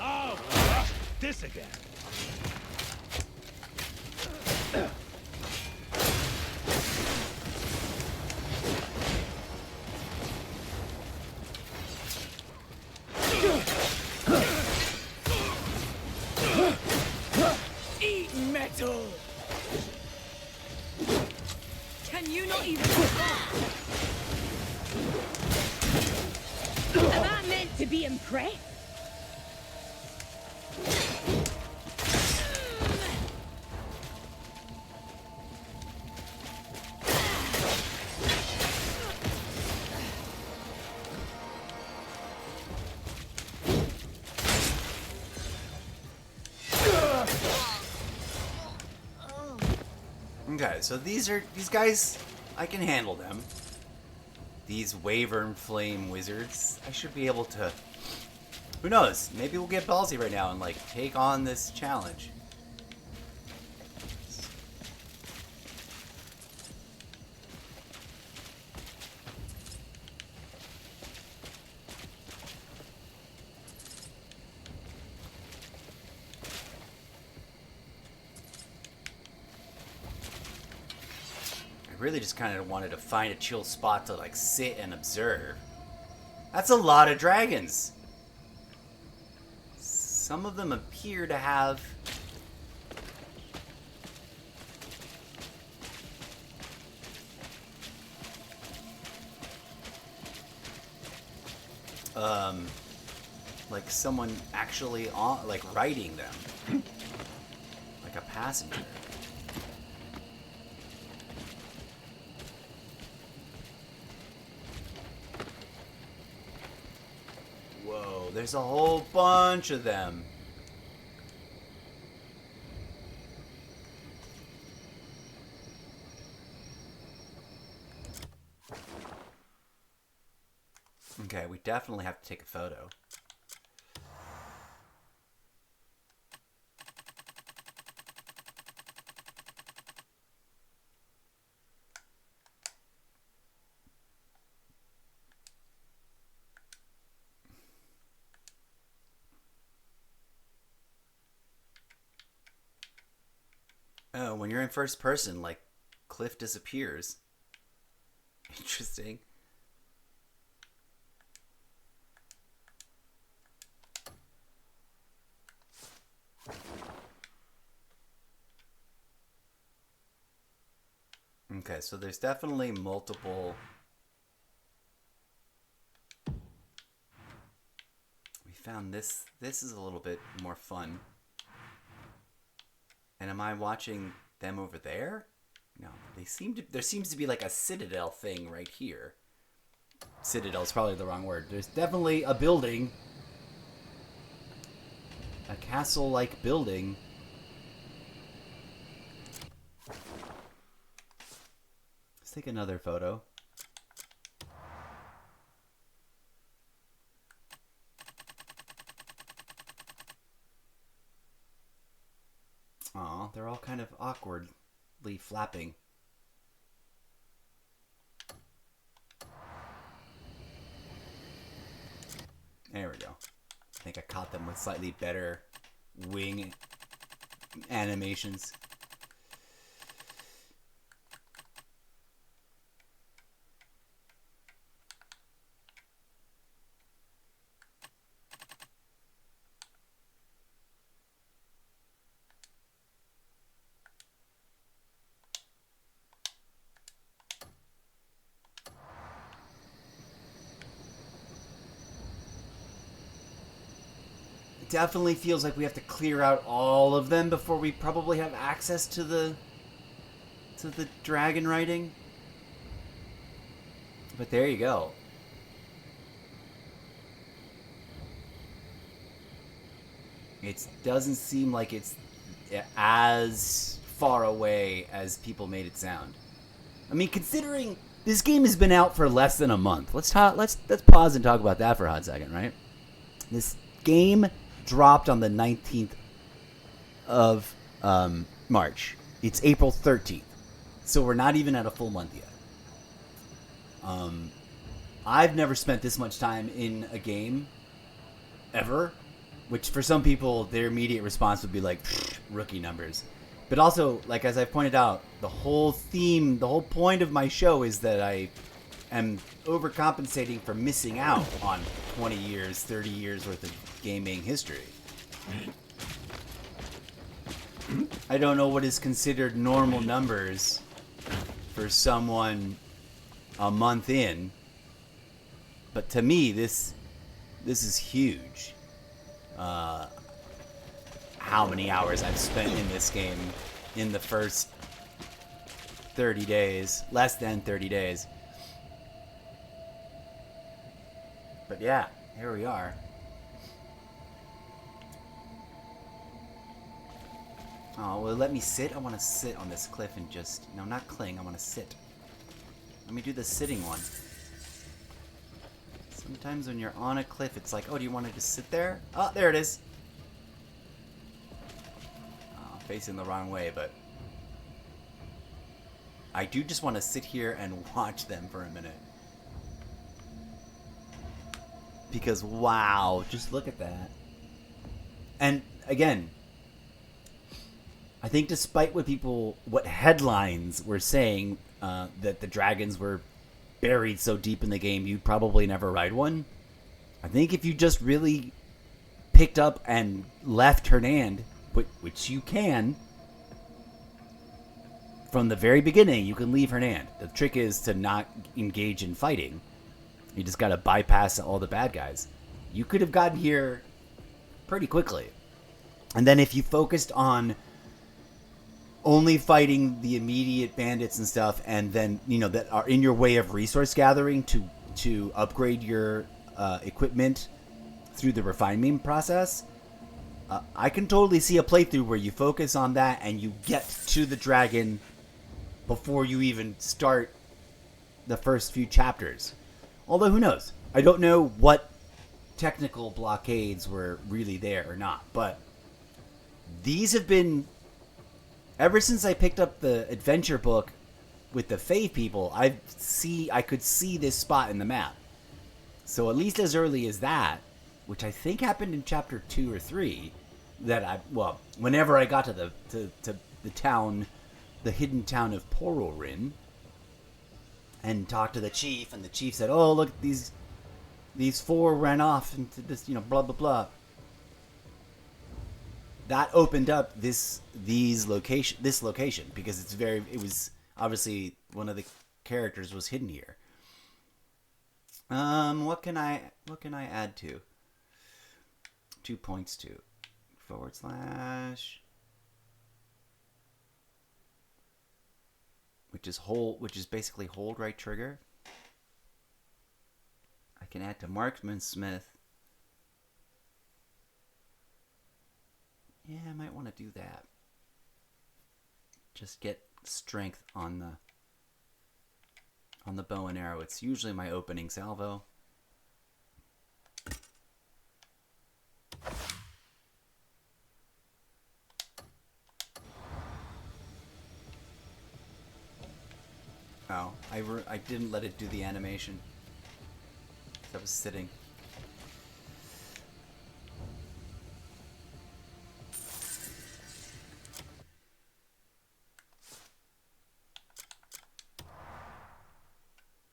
Oh, this again. Eat metal! Can you not even... Am I meant to be impressed? Okay, so these guys, I can handle them. These Wyvern Flame Wizards, I should be able to... Who knows? Maybe we'll get ballsy right now and, like, take on this challenge. I really just kind of wanted to find a chill spot to, like, sit and observe. That's a lot of dragons. Some of them appear to have... like someone actually on, like, riding them. Like a passenger. Whoa, there's a whole bunch of them. Okay, we definitely have to take a photo. Oh, when you're in first person, like, Cliff disappears. Interesting. Okay, so there's definitely multiple... We found this. This is a little bit more fun. And am I watching them over there? No, they seem to... There seems to be like a citadel thing right here. Citadel is probably the wrong word. There's definitely a building. A castle-like building. Let's take another photo. Aw, they're all kind of awkwardly flapping. There we go. I think I caught them with slightly better wing animations. Definitely feels like we have to clear out all of them before we probably have access to the dragon riding. But there you go. It doesn't seem like it's as far away as people made it sound. I mean, considering this game has been out for less than a month. Let's pause and talk about that for a hot second, right? This game dropped on the 19th of March. It's April 13th. So we're not even at a full month yet. I've never spent this much time in a game ever, which for some people, their immediate response would be like, rookie numbers. But also, like as I pointed out, the whole point of my show is that I am overcompensating for missing out on 20 years, 30 years worth of gaming history. I don't know what is considered normal numbers for someone a month in, but to me, this is huge. How many hours I've spent in this game in the first 30 days, less than 30 days. But yeah, here we are. Oh, will it let me sit? I want to sit on this cliff and just... No, not cling. I want to sit. Let me do the sitting one. Sometimes when you're on a cliff, it's like, oh, do you want to just sit there? Oh, there it is. Oh, facing the wrong way, but... I do just want to sit here and watch them for a minute. Because, wow, just look at that. And, again... I think despite what headlines were saying, that the dragons were buried so deep in the game, you'd probably never ride one. I think if you just really picked up and left Hernand, which you can, from the very beginning, you can leave Hernand. The trick is to not engage in fighting. You just got to bypass all the bad guys. You could have gotten here pretty quickly. And then if you focused on only fighting the immediate bandits and stuff, and then, that are in your way of resource gathering to upgrade your equipment through the refinement process, I can totally see a playthrough where you focus on that and you get to the dragon before you even start the first few chapters. Although, who knows? I don't know what technical blockades were really there or not, but these have been... Ever since I picked up the adventure book with the Fae people, I could see this spot in the map. So at least as early as that, which I think happened in chapter 2 or 3, whenever I got to the town, the hidden town of Pororin, and talked to the chief, and the chief said, "Oh, look, these 4 ran off into this, blah blah blah." That opened up this location because it was obviously one of the characters was hidden here. What can I add to? 2 points to / which is basically hold right trigger. I can add to marksmith. Yeah, I might want to do that. Just get strength on the bow and arrow. It's usually my opening salvo. Oh, I didn't let it do the animation. I was sitting.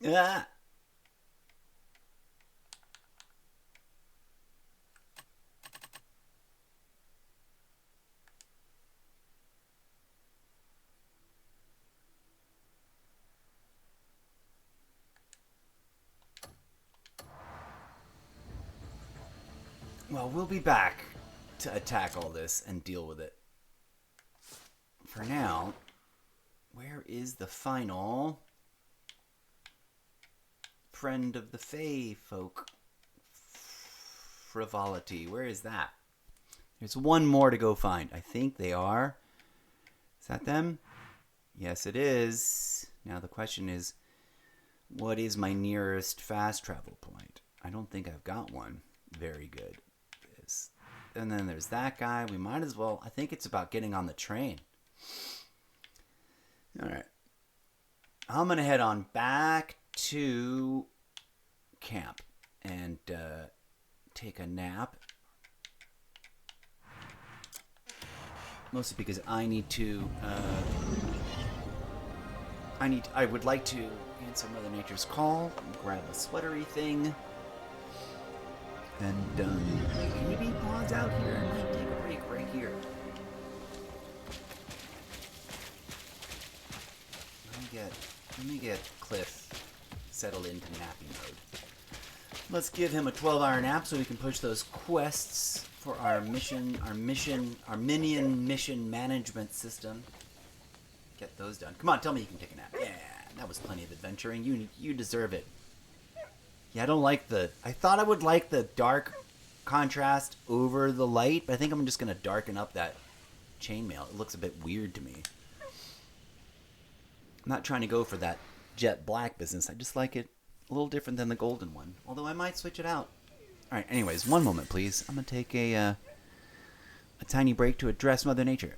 Ah! Well, we'll be back to attack all this and deal with it. For now, where is the final friend of the Fae folk? Frivolity. Where is that? There's one more to go find. I think they are. Is that them? Yes, it is. Now the question is, what is my nearest fast travel point? I don't think I've got one. Very good. And then there's that guy. We might as well. I think it's about getting on the train. All right. I'm going to head on back to camp and take a nap. Mostly because I need to. I would like to answer Mother Nature's call and grab a sweatery thing. And maybe pause out here. I might take a break right here. Let me get Cliff settled into napping mode. Let's give him a 12-hour nap so we can push those quests for our minion mission management system. Get those done. Come on, tell me you can take a nap. Yeah, that was plenty of adventuring. You deserve it. Yeah, I thought I would like the dark contrast over the light, but I think I'm just going to darken up that chainmail. It looks a bit weird to me. I'm not trying to go for that jet black business. I just like it a little different than the golden one. Although I might switch it out. Alright, anyways, one moment please. I'm going to take a tiny break to address Mother Nature.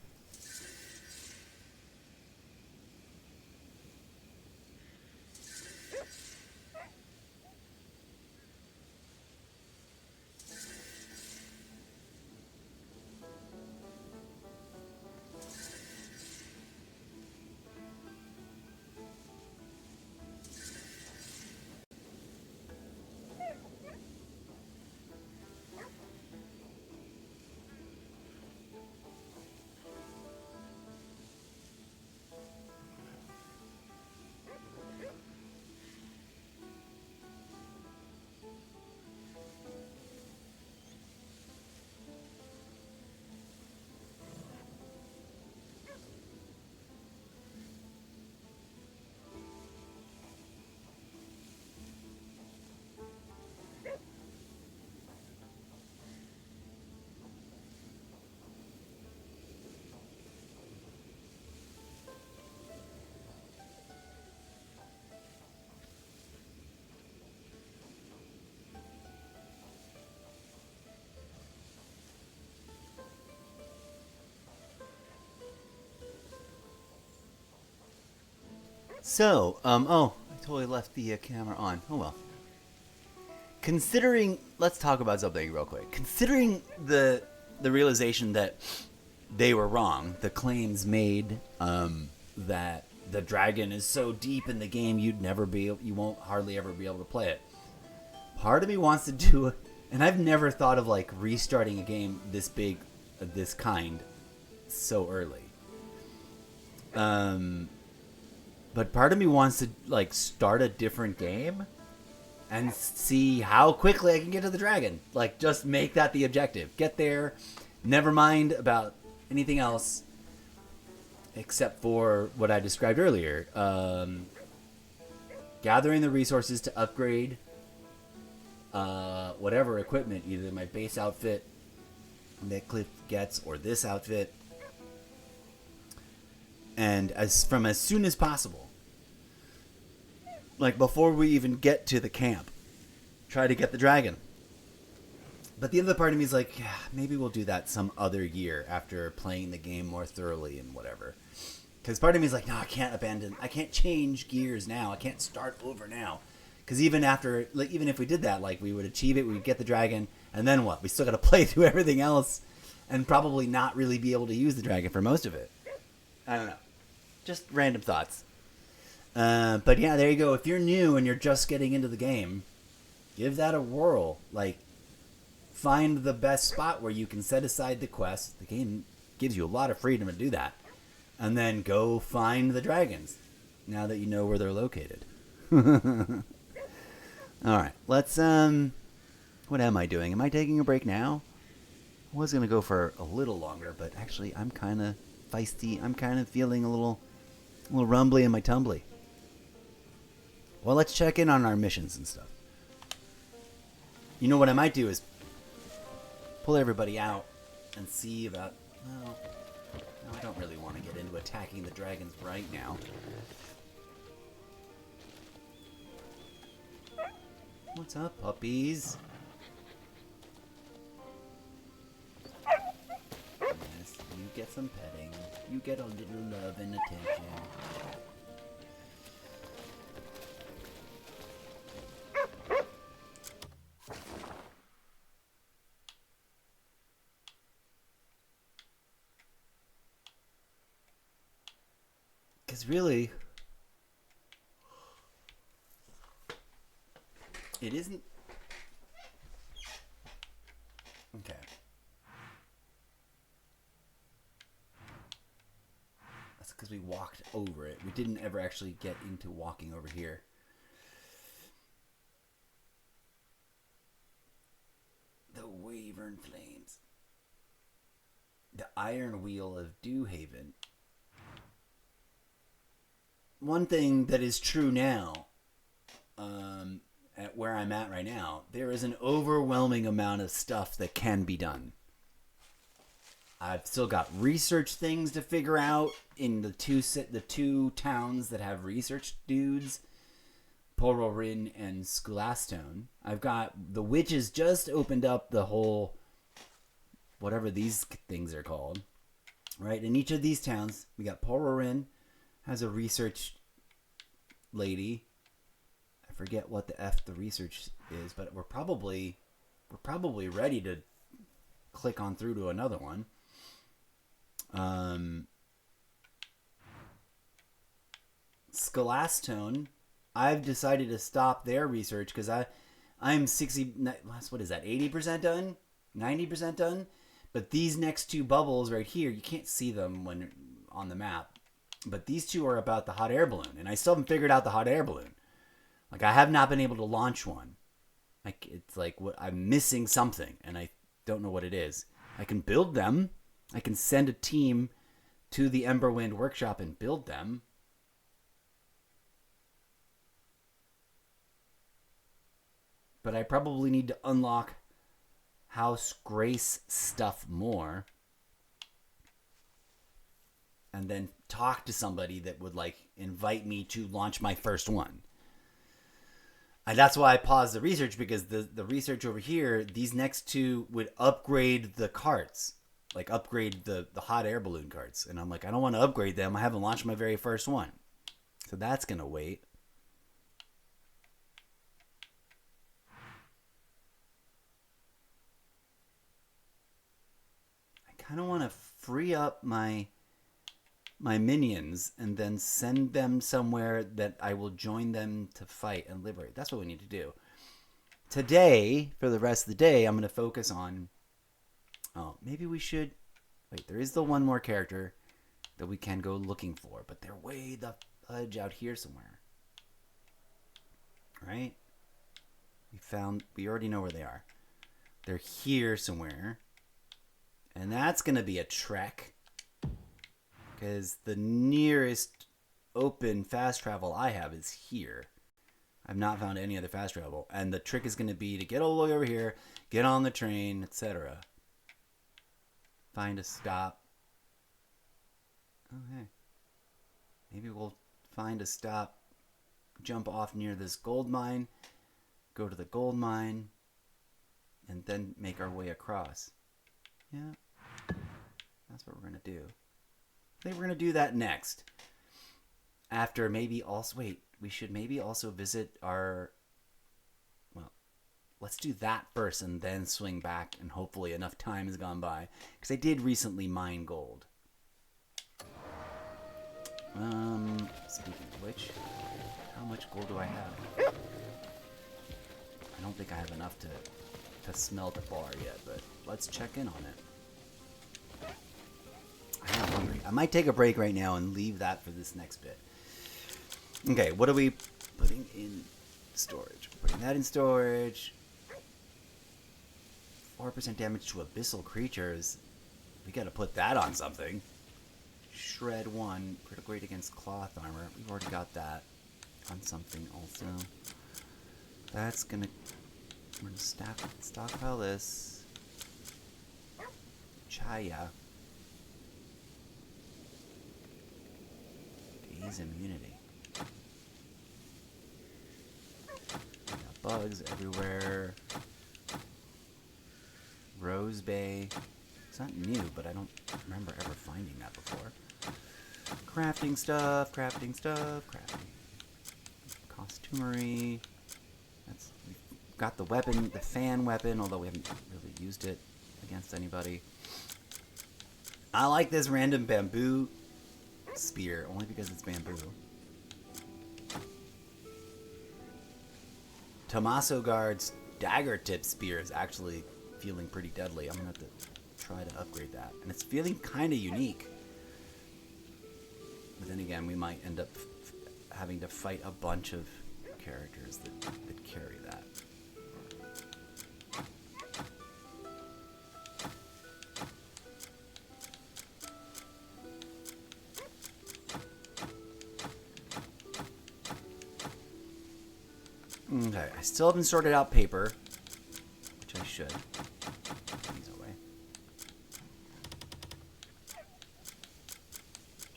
So, I totally left the camera on. Oh well. Let's talk about something real quick. Considering the realization that they were wrong, the claims made that the dragon is so deep in the game you won't hardly ever be able to play it. Part of me wants to do it, and I've never thought of like restarting a game this big, this kind, so early. But part of me wants to like start a different game and see how quickly I can get to the dragon. Like just make that the objective. Get there, never mind about anything else except for what I described earlier. Gathering the resources to upgrade whatever equipment, either my base outfit that Cliff gets or this outfit. And as soon as possible, like before we even get to the camp, try to get the dragon. But the other part of me is like, yeah, maybe we'll do that some other year after playing the game more thoroughly and whatever. Because part of me is like, no, I can't change gears now. I can't start over now. Because even after, like, even if we did that, like, we would achieve it, we'd get the dragon, and then what? We still got to play through everything else and probably not really be able to use the dragon for most of it. I don't know. Just random thoughts. But yeah, there you go. If you're new and you're just getting into the game, give that a whirl. Like, find the best spot where you can set aside the quest. The game gives you a lot of freedom to do that. And then go find the dragons, now that you know where they're located. Alright, let's, what am I doing? Am I taking a break now? I was going to go for a little longer, but actually I'm kind of feisty. I'm kind of feeling a little rumbly in my tumbly. Well, let's check in on our missions and stuff. You know what I might do is pull everybody out and see about, well, no, I don't really want to get into attacking the dragons right now. What's up, puppies? Yes, you get some petting. You get a little love and attention. Because really, it isn't... Okay. That's because we walked over it. We didn't ever actually get into walking over here. The Wyvern Flames. The Iron Wheel of Dewhaven. One thing that is true now, at where I'm at right now, there is an overwhelming amount of stuff that can be done. I've still got research things to figure out in the two towns that have research dudes, Pororin and Skulastone. I've got the witches just opened up the whole, whatever these things are called, right? In each of these towns, we got Pororin has a research lady. I forget what the F the research is, but we're probably ready to click on through to another one. Skulastone, I've decided to stop their research because I'm 60, what is that, 80% done? 90% done? But these next two bubbles right here, you can't see them when on the map. But these two are about the hot air balloon. And I still haven't figured out the hot air balloon. Like, I have not been able to launch one. Like, it's like I'm missing something. And I don't know what it is. I can build them. I can send a team to the Emberwind workshop and build them. But I probably need to unlock House Grace stuff more. And then talk to somebody that would, like, invite me to launch my first one. And that's why I paused the research, because the research over here, these next two would upgrade the carts. Like, upgrade the hot air balloon carts. And I'm like, I don't want to upgrade them. I haven't launched my very first one. So that's going to wait. I kind of want to free up my minions and then send them somewhere that I will join them to fight and liberate. That's what we need to do. Today, for the rest of the day, I'm going to focus on... Oh, maybe we should... Wait, there is the one more character that we can go looking for, but they're way the fudge out here somewhere. Right? We already know where they are. They're here somewhere. And that's going to be a trek. Because the nearest open fast travel I have is here. I've not found any other fast travel. And the trick is going to be to get all the way over here, get on the train, etc. Find a stop. Okay. Maybe we'll find a stop, jump off near this gold mine, go to the gold mine, and then make our way across. Yeah. That's what we're going to do. I think we're going to do that next. after maybe also... Wait, we should maybe also visit our... Well, let's do that first and then swing back, and hopefully enough time has gone by. Because I did recently mine gold. Speaking of which, how much gold do I have? I don't think I have enough to smelt a bar yet, but let's check in on it. I am hungry. I might take a break right now and leave that for this next bit. Okay, what are we putting in storage? Putting that in storage. 4% damage to abyssal creatures. We gotta put that on something. Shred 1, critical rate against cloth armor. We've already got that on something also. That's gonna... We're gonna stockpile this. Chaya. Daze immunity. Got bugs everywhere. Rose Bay. It's not new, but I don't remember ever finding that before. Crafting stuff. Costumery. We've got the weapon, the fan weapon, although we haven't really used it against anybody. I like this random bamboo spear, only because it's bamboo. Tommaso Guard's dagger tip spear is actually feeling pretty deadly. I'm gonna have to try to upgrade that. And it's feeling kind of unique. But then again, we might end up having to fight a bunch of characters that carry that. Okay, I still haven't sorted out paper, which I should. These away.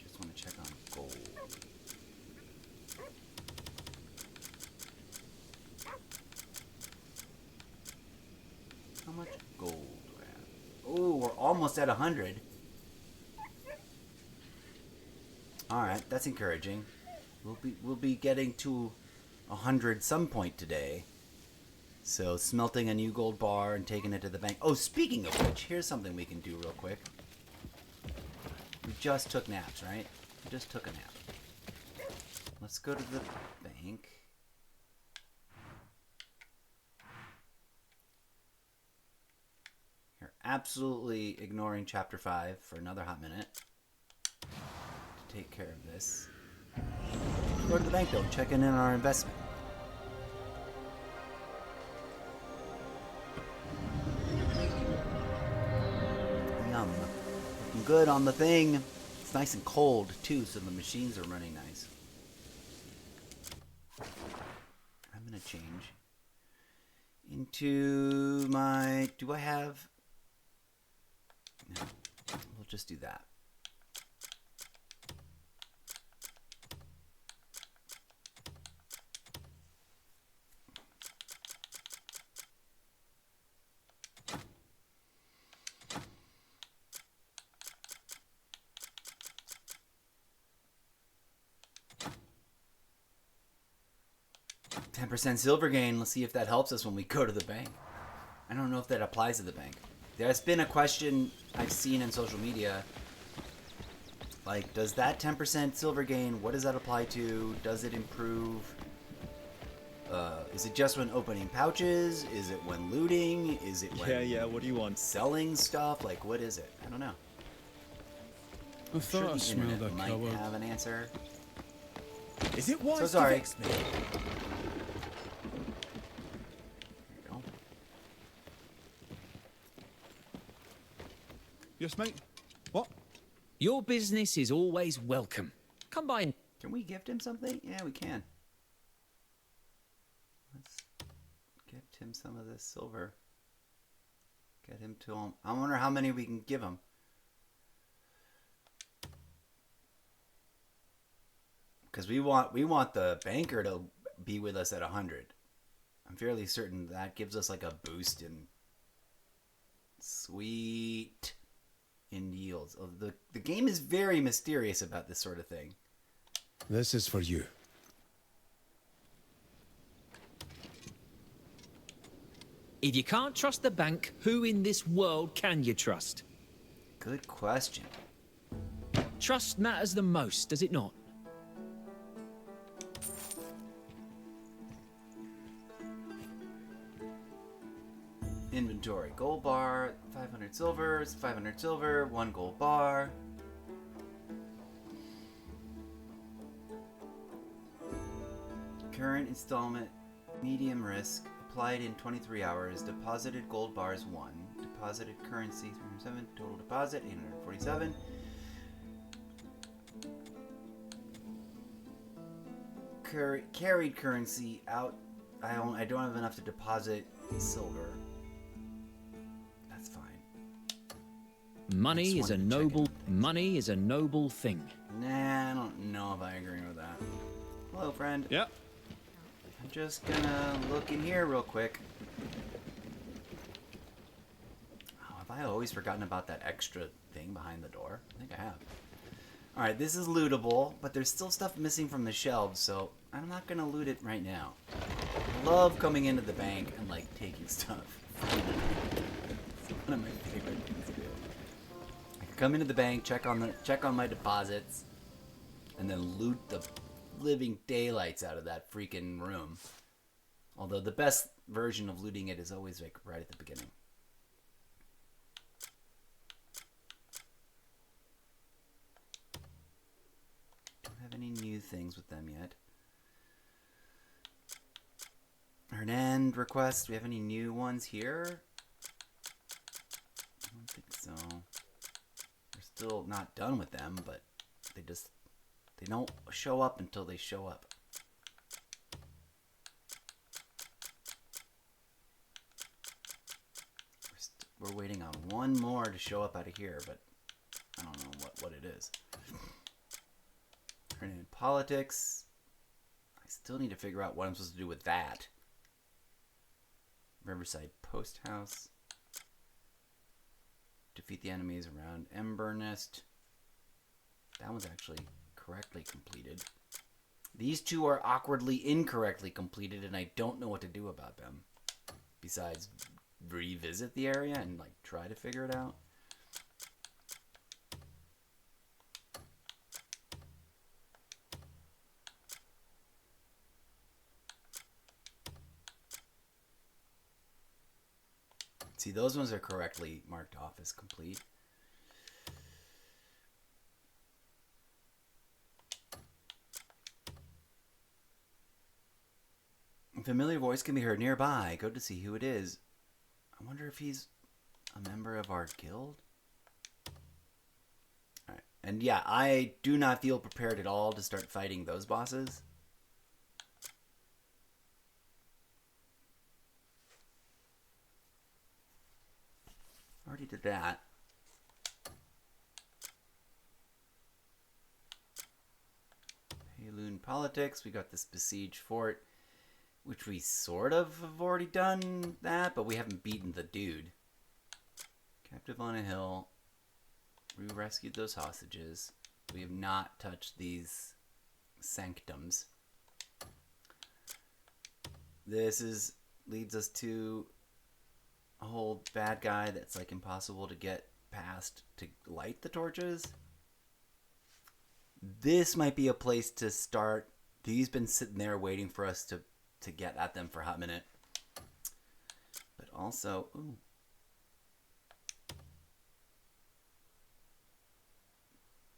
Just want to check on gold. How much gold do I have? Oh, we're almost at 100. All right, that's encouraging. We'll be getting to 100 some point today. So smelting a new gold bar and taking it to the bank. Oh, speaking of which, here's something we can do real quick. We just took naps, right? We just took a nap. Let's go to the bank. You're absolutely ignoring chapter 5 for another hot minute to take care of this. Go to the bank though, checking in on our investment. Yum. Looking good on the thing. It's nice and cold too, so the machines are running nice. I'm gonna change into my... Do I have... No. We'll just do that. % silver gain. Let's see if that helps us when we go to the bank. I don't know if that applies to the bank. There's been a question I've seen in social media. Like, does that 10% silver gain, what does that apply to? Does it improve? Is it just when opening pouches? Is it when looting? Is it when what do you want? Selling stuff? Like, what is it? I don't know. I thought I smelled that might cupboard. have an answer. Is it wise So sorry. to vex me? Yes, mate. What? Your business is always welcome. Come by and... Can we gift him something? Yeah, we can. Let's gift him some of this silver. Get him to him. I wonder how many we can give him. Because we want the banker to be with us at 100. I'm fairly certain that gives us like a boost in sweet in yields. Oh, the game is very mysterious about this sort of thing. This is for you. If you can't trust the bank, who in this world can you trust? Good question. Trust matters the most, does it not? Inventory. Gold bar, 500 silvers, 500 silver, 1 gold bar. Current installment, medium risk, applied in 23 hours, deposited gold bars 1, deposited currency 307, total deposit 847. Carried currency out. I don't have enough to deposit silver. That's fine. Money is a noble thing. Nah, I don't know if I agree with that. Hello, friend. Yep. I'm just gonna look in here real quick. Oh, have I always forgotten about that extra thing behind the door? I think I have. Alright, this is lootable, but there's still stuff missing from the shelves, so I'm not gonna loot it right now. I love coming into the bank and, like, taking stuff. It's one of my favorite things to do. I can come into the bank, check on my deposits, and then loot the living daylights out of that freaking room. Although the best version of looting it is always like right at the beginning. Don't have any new things with them yet. Hernand request. Do we have any new ones here? I don't think so. We're still not done with them, but they don't show up until they show up. We're waiting on one more to show up out of here, but I don't know what it is. Turning in politics. I still need to figure out what I'm supposed to do with that. Riverside Post House. Defeat the enemies around Embernest. That one's actually correctly completed. These two are awkwardly incorrectly completed, and I don't know what to do about them. Besides revisit the area and like try to figure it out. See, those ones are correctly marked off as complete. A familiar voice can be heard nearby. Go to see who it is. I wonder if he's a member of our guild? Alright. And yeah, I do not feel prepared at all to start fighting those bosses. Already did that. Payloon Politics. We got this besieged fort, which we sort of have already done that, but we haven't beaten the dude. Captive on a hill. We rescued those hostages. We have not touched these sanctums. This leads us to a whole bad guy that's like impossible to get past to light the torches. This might be a place to start. He's been sitting there waiting for us to get at them for a hot minute. But also, ooh.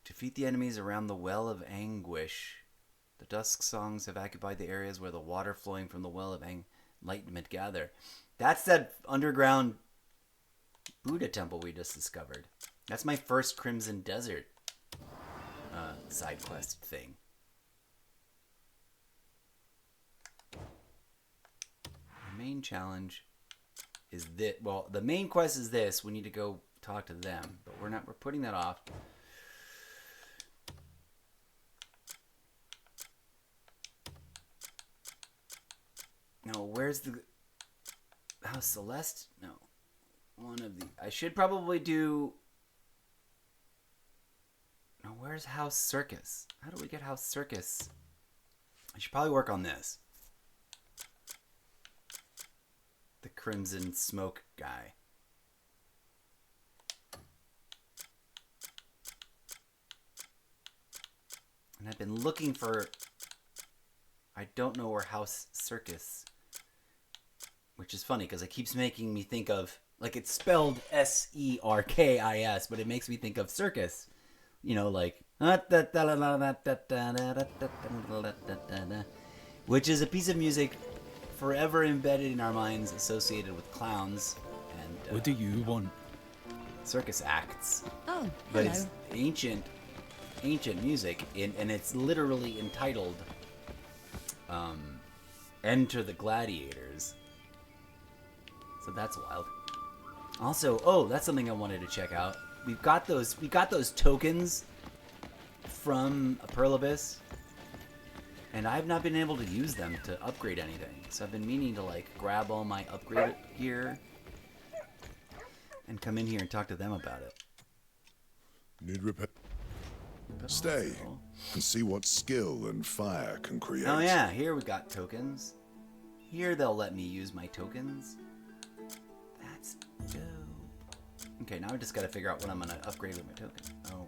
Defeat the enemies around the Well of Anguish. The Dusk Songs have occupied the areas where the water flowing from the Well of Enlightenment gather. That's that underground Buddha temple we just discovered. That's my first Crimson Desert side quest thing. The main challenge is this. Well, the main quest is this. We need to go talk to them, but we're putting that off. No, where's the House Celeste? No. One of the I should probably do. No, Where's House Circus? How do we get House Circus? I should probably work on this. The Crimson Smoke guy. And I've been looking for... I don't know where House Circus... Which is funny, because it keeps making me think of... Like, it's spelled S-E-R-K-I-S, but it makes me think of circus. You know, like... Which is a piece of music forever embedded in our minds, associated with clowns and... What do you want? Circus acts. Oh, But hello. it's ancient music, and it's literally entitled Enter the Gladiators. So that's wild. Also, oh, that's something I wanted to check out. We got those tokens from a Pearl Abyss, and I've not been able to use them to upgrade anything. So I've been meaning to like grab all my upgrade gear and come in here and talk to them about it. Need repair. Stay and see what skill and fire can create. Oh yeah, here we got tokens. Here they'll let me use my tokens. That's dope. Okay, now I just gotta figure out what I'm gonna upgrade with my token. Oh.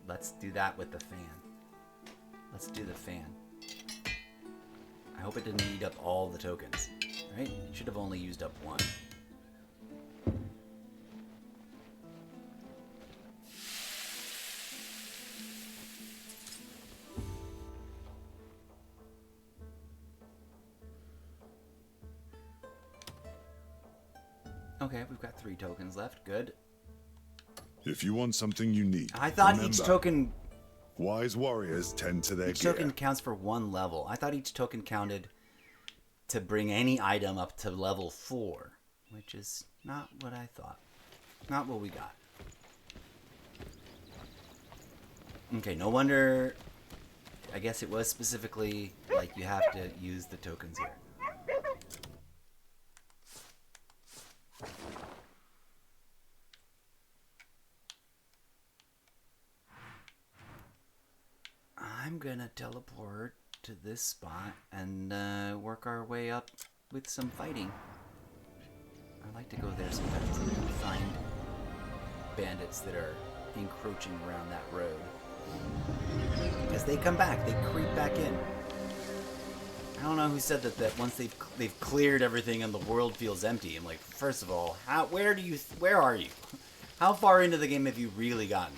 Let's do that with the fan. Let's do the fan. I hope it didn't eat up all the tokens. Right? It should have only used up one. Okay, we've got 3 tokens left. Good. If you want something unique, I thought remember, each token... wise warriors tend to their Each gear. token counts for 1 level. I thought each token counted to bring any item up to level 4, which is not what I thought. Not what we got. Okay, no wonder... I guess it was specifically like you have to use the tokens here. I'm gonna teleport to this spot and work our way up with some fighting. I like to go there sometimes and find bandits that are encroaching around that road. Because they come back, they creep back in. I don't know who said that once they've cleared everything and the world feels empty. I'm like, first of all, where are you? How far into the game have you really gotten?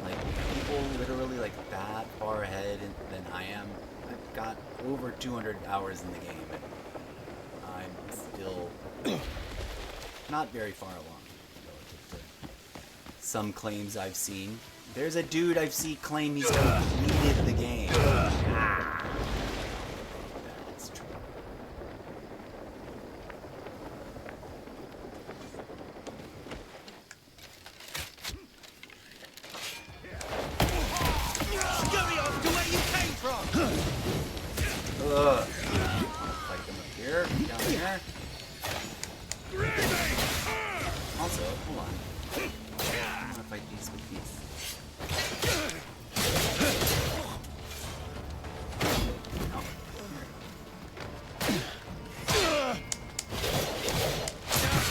Like, people literally like that far ahead than I am. I've got over 200 hours in the game and I'm still not very far along relative to some claims I've seen. There's a dude I've seen claim he's completed the game. That's true. Scurry off to where you came from! Ugh. I'll fight them up here, down there. Also, hold on. I want to fight these with these.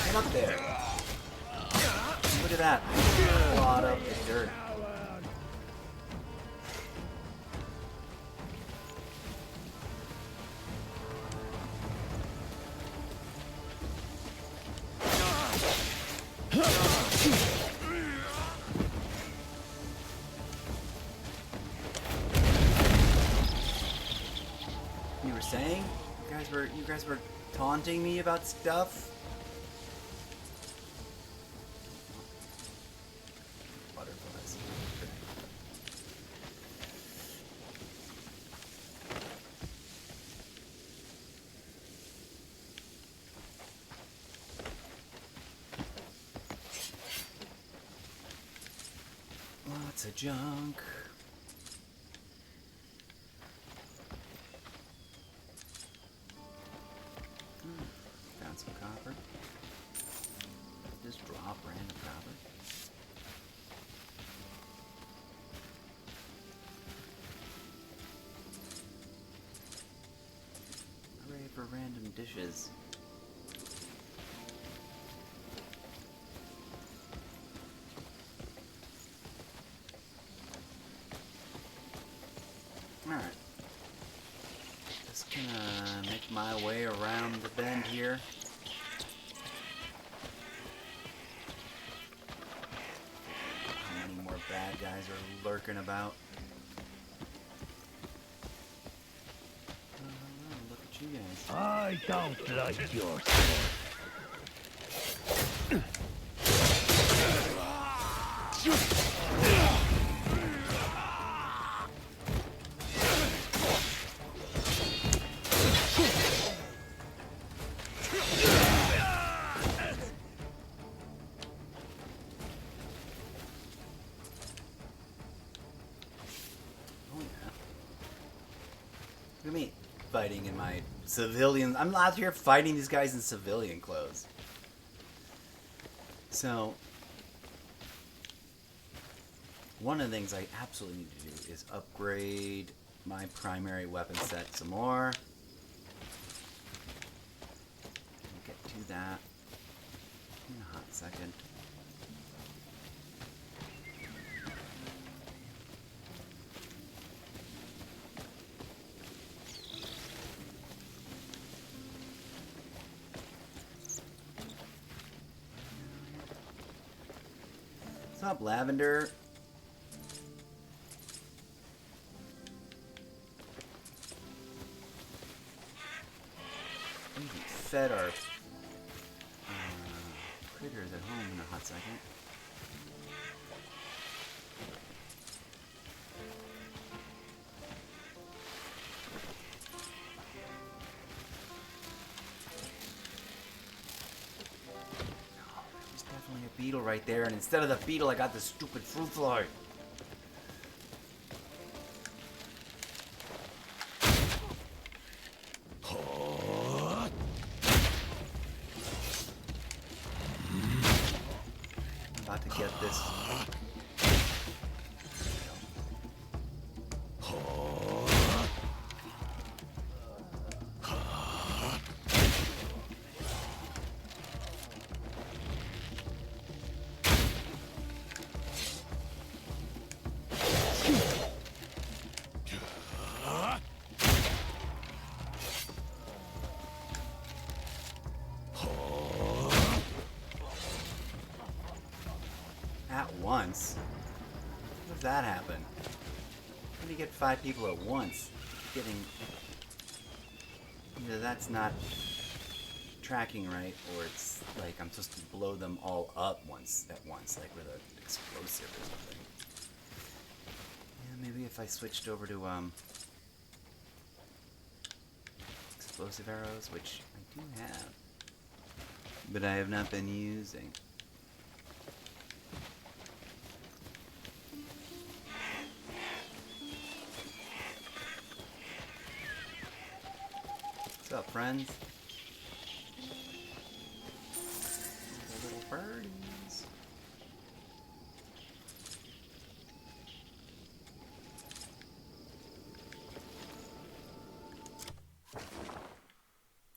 Get up there. Look at that. A lot of the dirt. You were saying? You guys were taunting me about stuff? Butterflies. Lots of junk. some copper. Just drop random copper. Hooray for random dishes. Alright. Just gonna make my way around the bend here. How many more bad guys are lurking about? Oh, look at you guys. I don't like your Look at me fighting in my civilian. I'm out here fighting these guys in civilian clothes. So, one of the things I absolutely need to do is upgrade my primary weapon set some more. We'll get to that in a hot second. What's up, Lavender? We fed our critters at home in a hot second. A beetle right there, and instead of the beetle, I got the stupid fruit fly. I'm about to get this. At once? How does that happen? How do you get 5 people at once? Getting... Either that's not tracking right, or it's like I'm supposed to blow them all up at once, like with an explosive or something. Yeah, maybe if I switched over to explosive arrows, which I do have, but I have not been using. What's up, friends? The little birdies.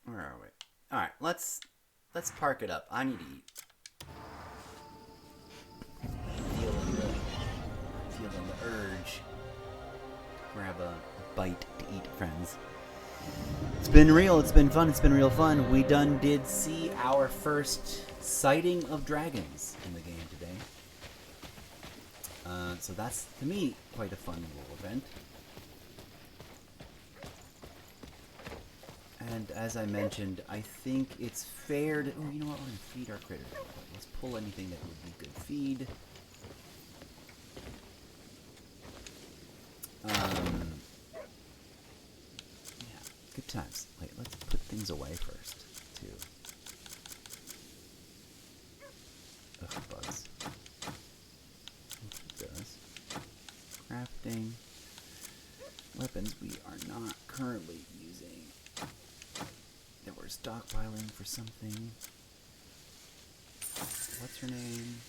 Where are we? All right, let's park it up. I need to eat. Feeling the urge. Grab a bite to eat, friends. It's been real, it's been fun, it's been real fun. We did see our first sighting of dragons in the game today. So that's, to me, quite a fun little event. And as I mentioned, I think it's fair to... Oh, you know what? We're going to feed our critters. Let's pull anything that would be good feed. Good times. Wait, let's put things away first, too. Ugh, bugs. Those. Crafting. Weapons we are not currently using. There were stockpiling for something. What's her name?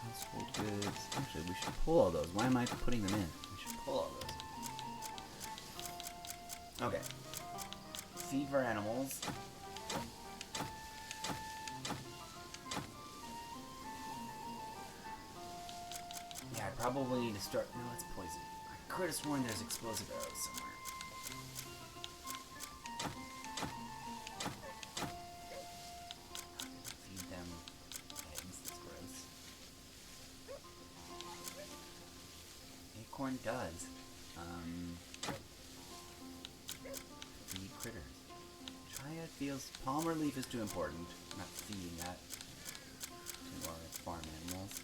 Household goods. Actually, we should pull all those. Why am I putting them in? We should pull all those. Okay. Feed for animals. Yeah, I probably need to start. No, it's poison. I could have sworn there's explosive arrows somewhere. Feed them eggs. That's gross. Acorn does. Feed critters. Triad feels palmer leaf is too important. I'm not feeding that to our farm animals.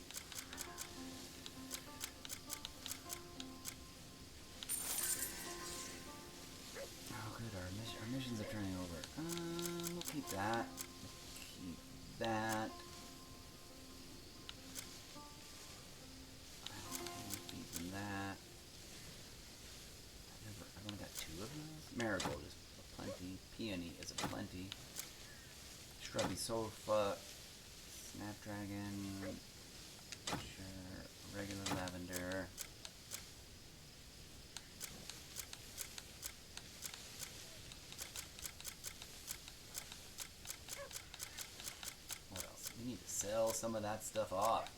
Oh, good. Our missions are turning over. We'll keep that. Keep that. Feed them that. I've only got 2 of those. Marigold is plenty. Peony is a plenty. Shrubby sofa. Snapdragon. Sure. Regular lavender. What else? We need to sell some of that stuff off.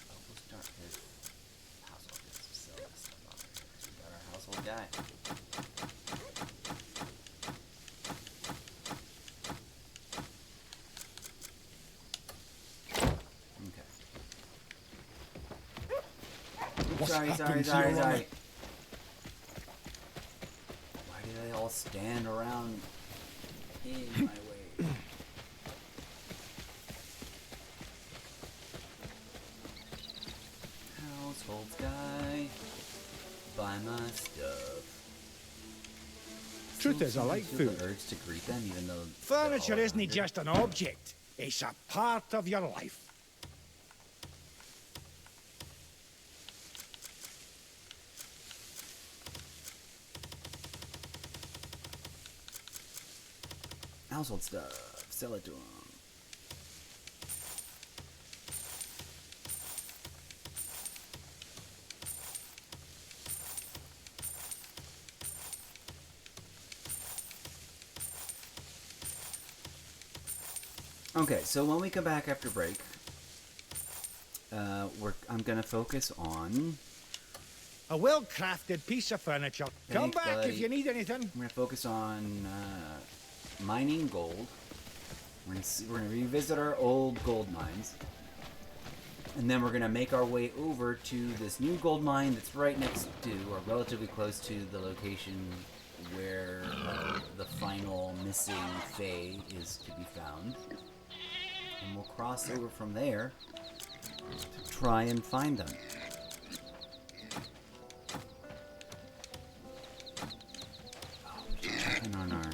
Oh, we'll start with household goods. Sell this stuff off here because we got our household guy. Okay. Sorry. Why do they all stand around in my way? Household guy. Buy my stuff. Truth is, I like Feel food. the urge to greet them, even though Furniture they're all isn't hungry. just an object, it's a part of your life. Household stuff. Sell it to them. Okay, so when we come back after break, I'm gonna focus on. A well-crafted piece of furniture. Come Thanks, back buddy. if you need anything. I'm gonna focus on mining gold. We're gonna revisit our old gold mines, and then we're gonna make our way over to this new gold mine that's right next to, or relatively close to, the location where the final missing Fae is to be found. And we'll cross over from there to try and find them. We should check in on our...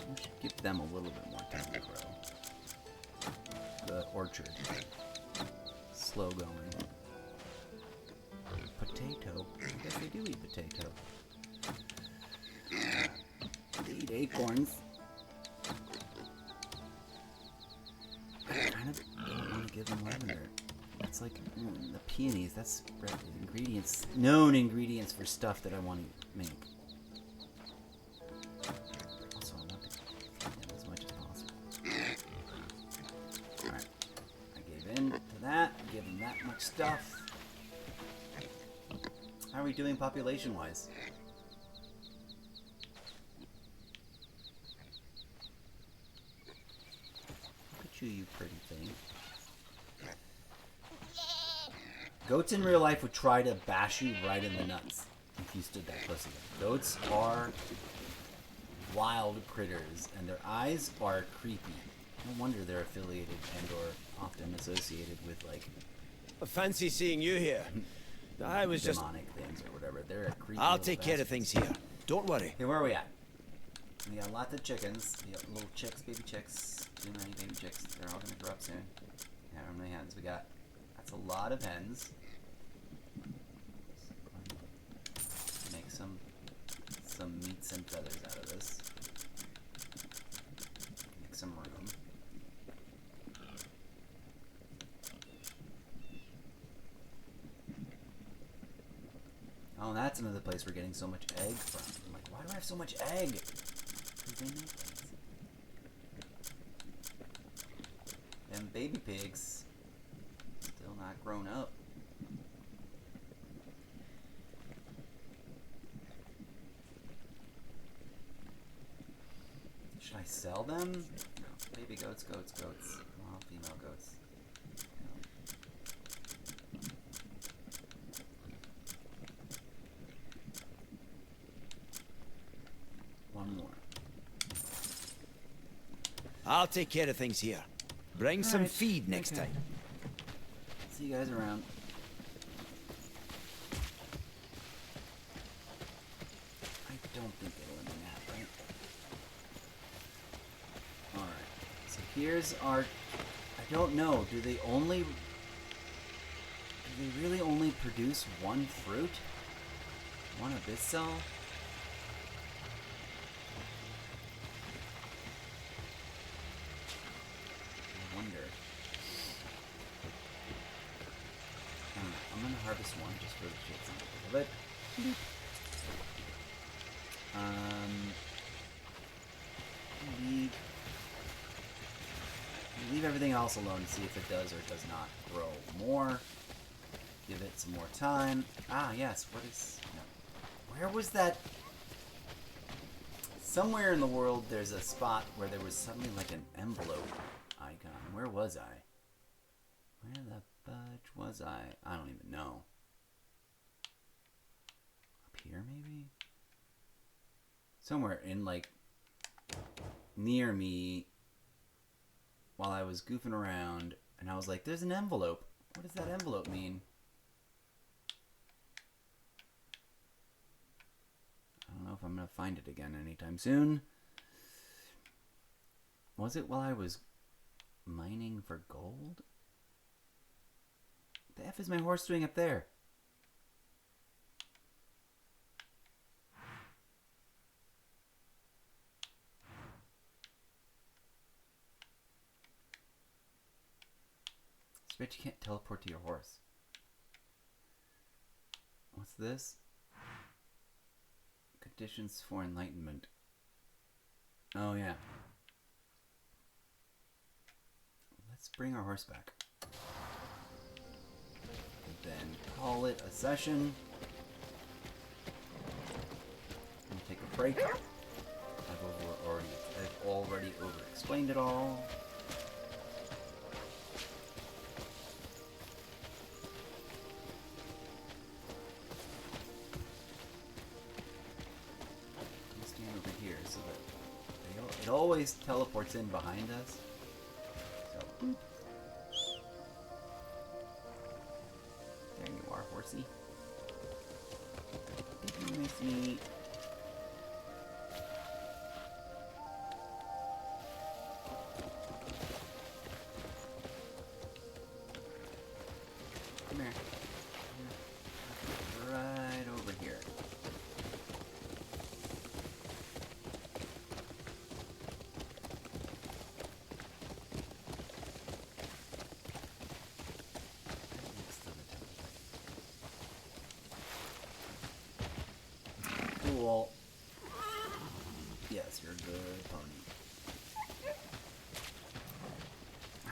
We should give them a little bit more time to grow. The orchard. Slow going. Potato. I guess they do eat potato. They eat acorns. I kind of don't want to give them lavender. It's like the peonies. That's ingredients, known ingredients for stuff that I want to make. Also, I want to feed them as much as possible. Alright. I gave in to that. Give them that much stuff. How are we doing population-wise? Look at you, you pretty thing. Goats in real life would try to bash you right in the nuts if you stood that close to them. Goats are wild critters, and their eyes are creepy. No wonder they're affiliated and or often associated with, like... I fancy seeing you here. I was just... demonic things or whatever. They're a creepy I'll little take care of bastards. things here. Don't worry. Okay, where are we at? We got lots of chickens. We got little chicks, baby chicks. Too many baby chicks. They're all gonna grow up soon. Yeah, how many hens we got? That's a lot of hens. Make some meats and feathers out of this. Make some room. Oh, and that's another place we're getting so much egg from. I'm like, why do I have so much egg? Because they make eggs. Them baby pigs still not grown up. Should I sell them? No. Baby goats, goats, goats. Well, female goats. One more. I'll take care of things here. Bring some feed next time. See you guys around. I don't think it'll let me nap, right? Alright. So here's our... I don't know. Do they really only produce one fruit? One abyssal? I wonder. I'm gonna harvest one just for the shits of it. Leave everything else alone and see if it does or does not grow more. Give it some more time. Ah, yes. What is... No. Where was that? Somewhere in the world there's a spot where there was something like an envelope icon. Where was I? Where the fudge was I? I don't even know. Up here, maybe? Somewhere in, like, near me while I was goofing around, and I was like, there's an envelope. What does that envelope mean? I don't know if I'm going to find it again anytime soon. Was it while I was mining for gold? What the F is my horse doing up there? I bet you can't teleport to your horse. What's this? Conditions for enlightenment. Oh yeah. Let's bring our horse back. And then call it a session. And take a break. I've already over-explained it all. It always teleports in behind us. So, there you are, horsey. Did you miss me? Come here. Right over here. Cool. Yes, you're a good pony.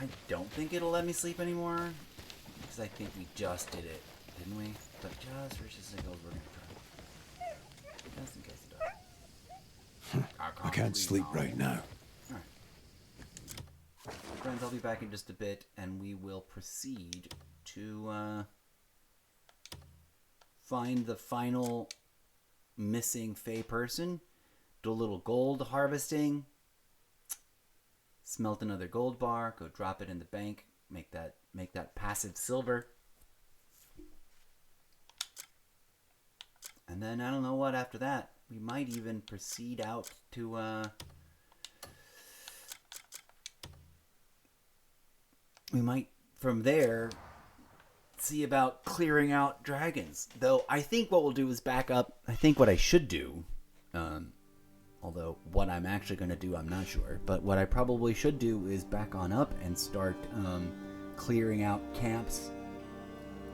I don't think it'll let me sleep anymore. Because I think we just did it, didn't we? But just for signals, we're gonna try. Just in case it does. I can't sleep right now. Alright. Friends, I'll be back in just a bit, and we will proceed to find the final missing Fey person, do a little gold harvesting, smelt another gold bar, go drop it in the bank, make that passive silver, and then I don't know what after that. we might even proceed out to we might from there see about clearing out dragons. Though I think what we'll do is back up. I think what I should do, although what I'm actually going to do I'm not sure, but what I probably should do is back on up and start clearing out camps,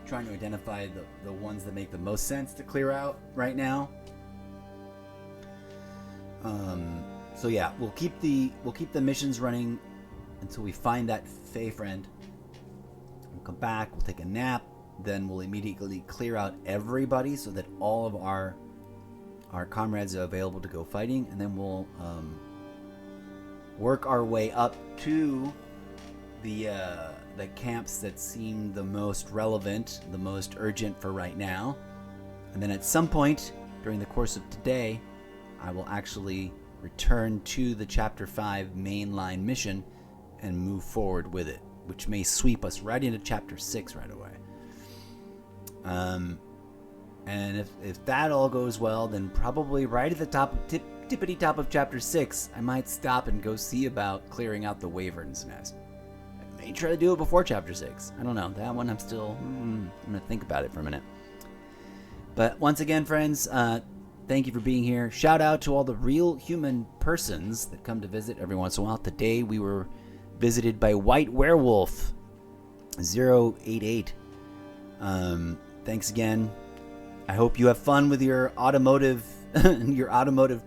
trying to identify the ones that make the most sense to clear out right now. So yeah, we'll keep the missions running until we find that Fey friend. We'll come back, we'll take a nap, then we'll immediately clear out everybody so that all of our comrades are available to go fighting, and then we'll work our way up to the camps that seem the most relevant, the most urgent for right now. And then at some point during the course of today, I will actually return to the Chapter 5 mainline mission and move forward with it, which may sweep us right into Chapter 6 right away. And if that all goes well, then probably right at the top, tippity top of Chapter 6, I might stop and go see about clearing out the Wyvern's Nest. I may try to do it before Chapter 6. I don't know. That one I'm still... I'm going to think about it for a minute. But once again, friends, thank you for being here. Shout out to all the real human persons that come to visit every once in a while. Today we were visited by White Werewolf 088. Thanks again. I hope you have fun with your automotive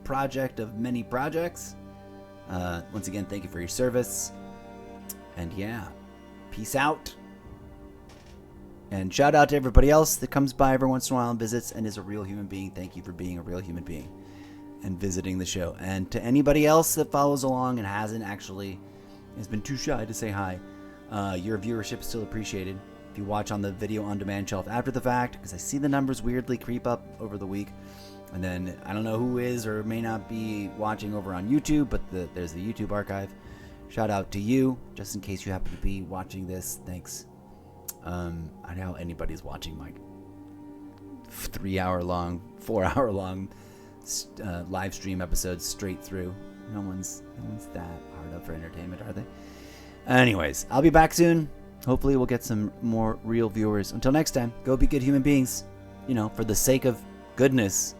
project of many projects. Once again, thank you for your service. And yeah, peace out. And shout out to everybody else that comes by every once in a while and visits and is a real human being. Thank you for being a real human being and visiting the show. And to anybody else that follows along and has been too shy to say hi, your viewership is still appreciated. If you watch on the video on demand shelf after the fact, because I see the numbers weirdly creep up over the week. And then I don't know who is or may not be watching over on YouTube, but there's the YouTube archive. Shout out to you, just in case you happen to be watching this. Thanks. I doubt anybody's watching my 3-hour-long, 4-hour-long live stream episodes straight through. No one's that hard up for entertainment, are they? Anyways, I'll be back soon. Hopefully we'll get some more real viewers. Until next time, go be good human beings. For the sake of goodness.